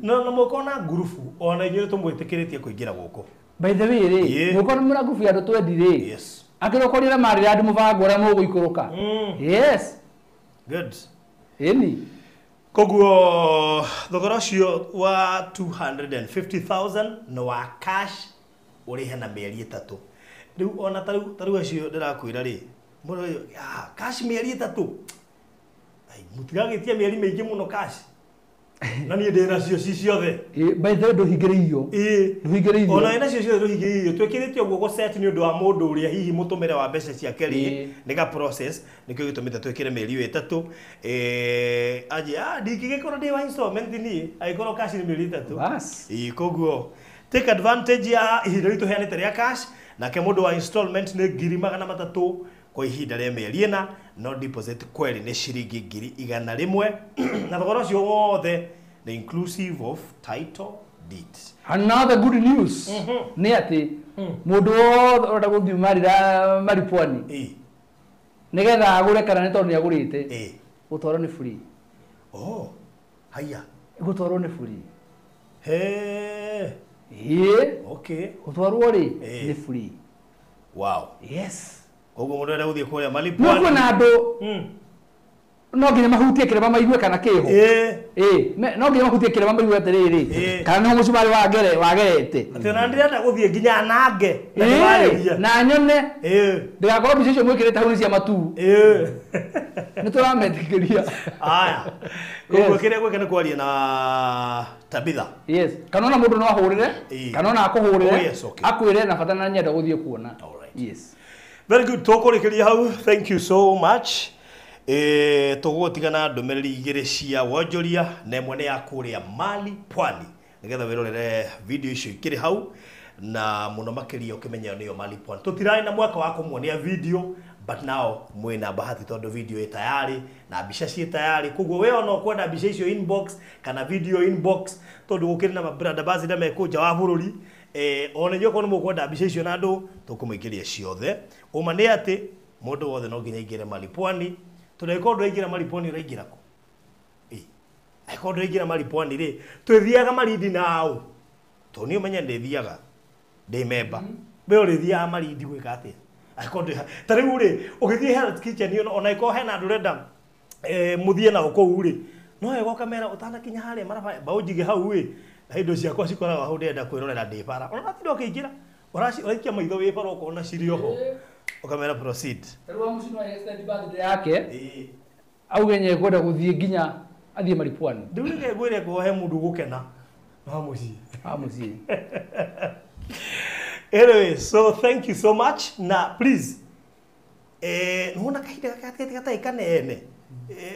no moko na group ona inyuĩ tumwitikiritie kuingira guku. By the way muko na group ya andu twendire yes akirokorira mari ya mubango ria muguikuruka yes good eni koguo thogora ucio wa 250,000 no wa cash urihe na mieri 3 riu ona taru acio ndirakwira ri muno cash mieri 3 ai mutigagitia mieri mingi muno cash na ni ndena cio ciothe by the way nduhingiririo nduhingiririo ona ina cio ciothe nduhingiririo twikirite uguo go set ni undu wa mundu uria hihi mutumire wa mbeca cia keri ni ga process nikio gitumite twikire mieri 3 aje ndingigikora ndi wa installment ni aikoro cash ni mieri 3 bas koguo take advantage ya ihinda ritu heanite ria cash na ke mundu wa installment ni 300 kwa ihinda ria mieri ina no deposit kweli ni shiringi 100 na thogora ucio wothe the inclusive of title deeds. Another good news ni ati mundu wothe guthi Malipwani nigetha agure kana ni tondu ni agurite gutwarwo ni free. Haya gutwarwo ni free okay gutwarwo ri ni free. Wow. Yes. Koguo mundu enda guthie kuria Malipwani no na andu no nginya mahutie kirema maigue kana kiho no nginya mahutie kirema maigue atiriri kana no mucumari wagerete ati na ndirenda guthie nginya nange na ndiwareria na nyone ndigakorwo mbica icio mwikirite hau ni cia matu ni turamethikiria aya koguo kiria gwike ni kwaria na Tabitha. Yes kana na mundu no ahurire kana na akuhurire akwire na bata na nyenda guthie kuona. Yes very good tukurikiria hau. Thank you so much. Tugutigana ndumiriri igiri cia wonjoria na imwe ni ya kuria Malipwani nigetha wirorere video icio ikiri hau na muno makiria ukimenya niyo Malipwani. Tutirai na mwaka wa kumuonia video but now mwina bahati tondu video tayari na mbica cie tayari koguo we ona ukwenda mbica icio inbox kana video inbox tondu gukiri na brother bazi na mekuja wa bururi ona nyoko ni mukwenda mbica icio na andu tukumwikiria ciothe uma ni ati mundu wothe no nginya ingire Malipwani tunaikondo ingira Malipwani uraingira ku aikondo ingira Malipwani ri twithiaga maridi nao to ni umenya ndithiaga ndi member we urithiaga maridi gwika atia aikondo tariu ri ugithie Health Kitchen ona iko hena andu renda muthie na uko ri no ego kamera utana kinya haria Marafa baujige hau ri na indo ciakwa cikoraga hau ndenda kwirorera ndi bara ona tindo kiingira uraikia maitho wi bara ukona cirio ho ukamera proceed tarua mucino extend birthday yake augenye kwenda guthie nginya athie Malipwani ndiurige gwire kuhe mundu gukena amuci anyway so thank you so much na please nuona kahinda gakati kanene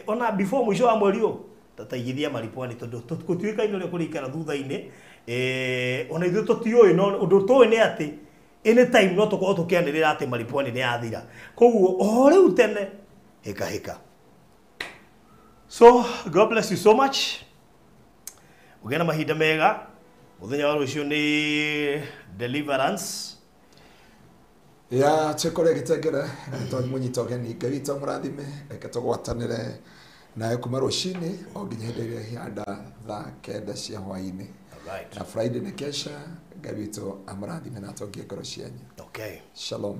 ona before mwisho wa mweri uyu tataigithia Malipwani tondu tutuika ino ria kurikara thutha-ini ona ithu tutioi no undu toi ni ati anytime no tukorwo tukianirira ati Malipwani ni yathira koguo o riu tene hika so God bless you so much ugena mahinda mega muthenya wa rucio ni deliverance ya chekore gitengere to munyito geni ngavita murathime reke tugwatanire naye kuma rucini o nginya hĩndĩ ĩrĩa ihanda thaa 9 cia hwaĩ-inĩ na Friday ni kesha ngavito amurathime na atongie ngoro cianyu. Okay, shalom,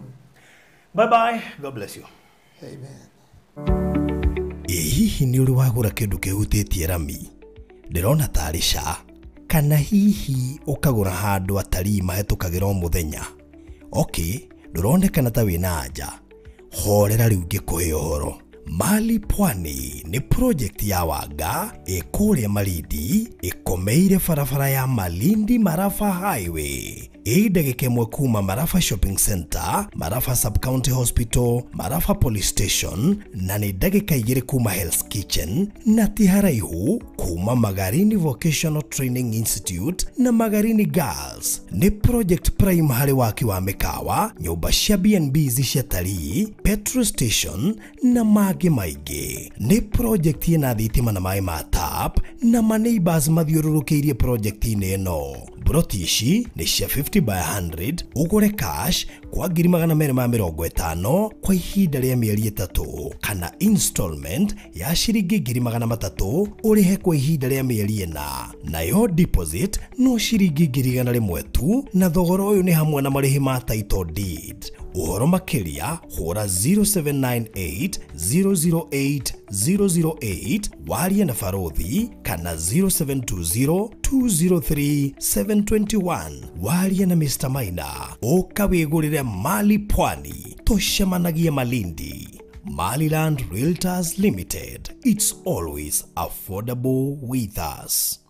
bye bye, God bless you, amen. Hihi ni uri wagura kindu kihutitie rami ndirona tari ca kana hihi ukagura handu atari mahetukagira muthenya okay nduronekana ta wina anja horera riu ngikuhe uhoro Malipwani ni project ya Wanga ikuria Malindi ikomeire barabara ya Malindi Marafa Highway ndagĩka ĩmwe kuma Marafa Shopping Center, Marafa Sub-County Hospital, Marafa Police Station, na nĩ ndagĩka 2 kuma Hell's Kitchen, na ti haraihu kuma Magarini Vocational Training Institute na Magarini Girls. Nĩ Project Prime harĩ waki wa mĩkawa, nyũmba cia B&Bs cia talii, petrol station na mangĩ maingĩ. Nĩ project ĩna thitima na maĩ ma tap na ma-neighbors mathiũrũrũkĩirie project-inĩ ĩno. Broti ici nĩ cia 50 by 100, ũgũre cash kwa 250 kwa ihinda rĩa mĩeri 3, kana installment ya ciringi 300 ũrĩhe kwa ihinda rĩa mĩeri 4. Nayo deposit no ciringi 100 tu, na thogora ũyũ nĩ hamwe na marĩhi ma title deed. Ũhoro makĩria hũra 0798-008-008 warie na Barothi, kana 0720-203-721 warie na Mr. Maina. Ũka wĩgũrĩre mali Pwani, tũcemanagie Malindi. Maliland Realtors Limited, it's always affordable with us.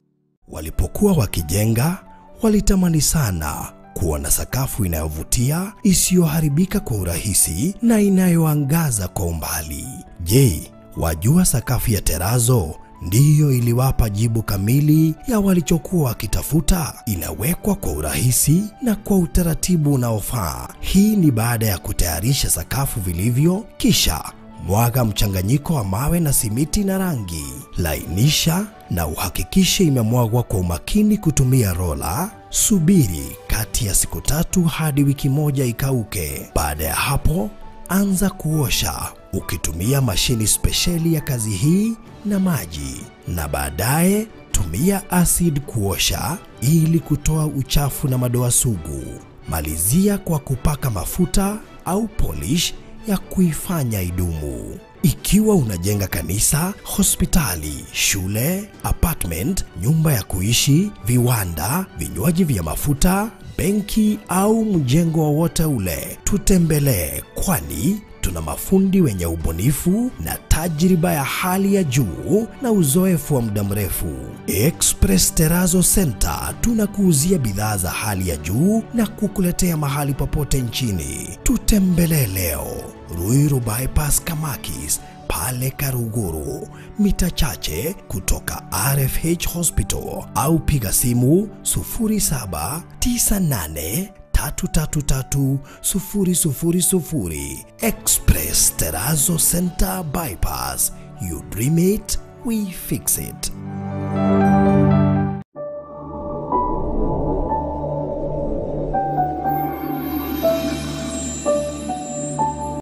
Walipokuwa wakijenga, walitamani sana kuona sakafu inayovutia, isiyoharibika kwa urahisi na inayoangaza kwa umbali. Je, wajua sakafu ya Terazo ndiyo iliwapa jibu kamili ya walichokuwa wakitafuta? Inawekwa kwa urahisi na kwa utaratibu unaofaa. Hii ni baada ya kutayarisha sakafu vilivyo, kisha mwaga mchanganyiko wa mawe na simiti na rangi. Lainisha na uhakikishe imemwagwa kwa umakini kutumia rola. Subiri kati ya siku 3 hadi wiki 1 ikauke. Baada ya hapo, anza kuosha ukitumia mashini spesheli ya kazi hii na maji, na baadaye tumia acid kuosha ili kutoa uchafu na madoa sugu. Malizia kwa kupaka mafuta au polish ya kuifanya idumu. Ikiwa unajenga kanisa, hospitali, shule, apartment, nyumba ya kuishi, viwanda, vinywaji vya mafuta, benki au mjengo wowote ule, tutembelee, kwani tuna mafundi wenye ubunifu na tajriba ya hali ya juu na uzoefu wa muda mrefu. Express Terazo Center tunakuuzia bidhaa za hali ya juu na kukuletea mahali popote nchini. Tutembelee leo, Ruiru Bypass Kamakis, pale Karuguru, mita chache kutoka RFH Hospital, au piga simu 0798-333-000. Express Terazo Center Bypass, you dream it, we fix it.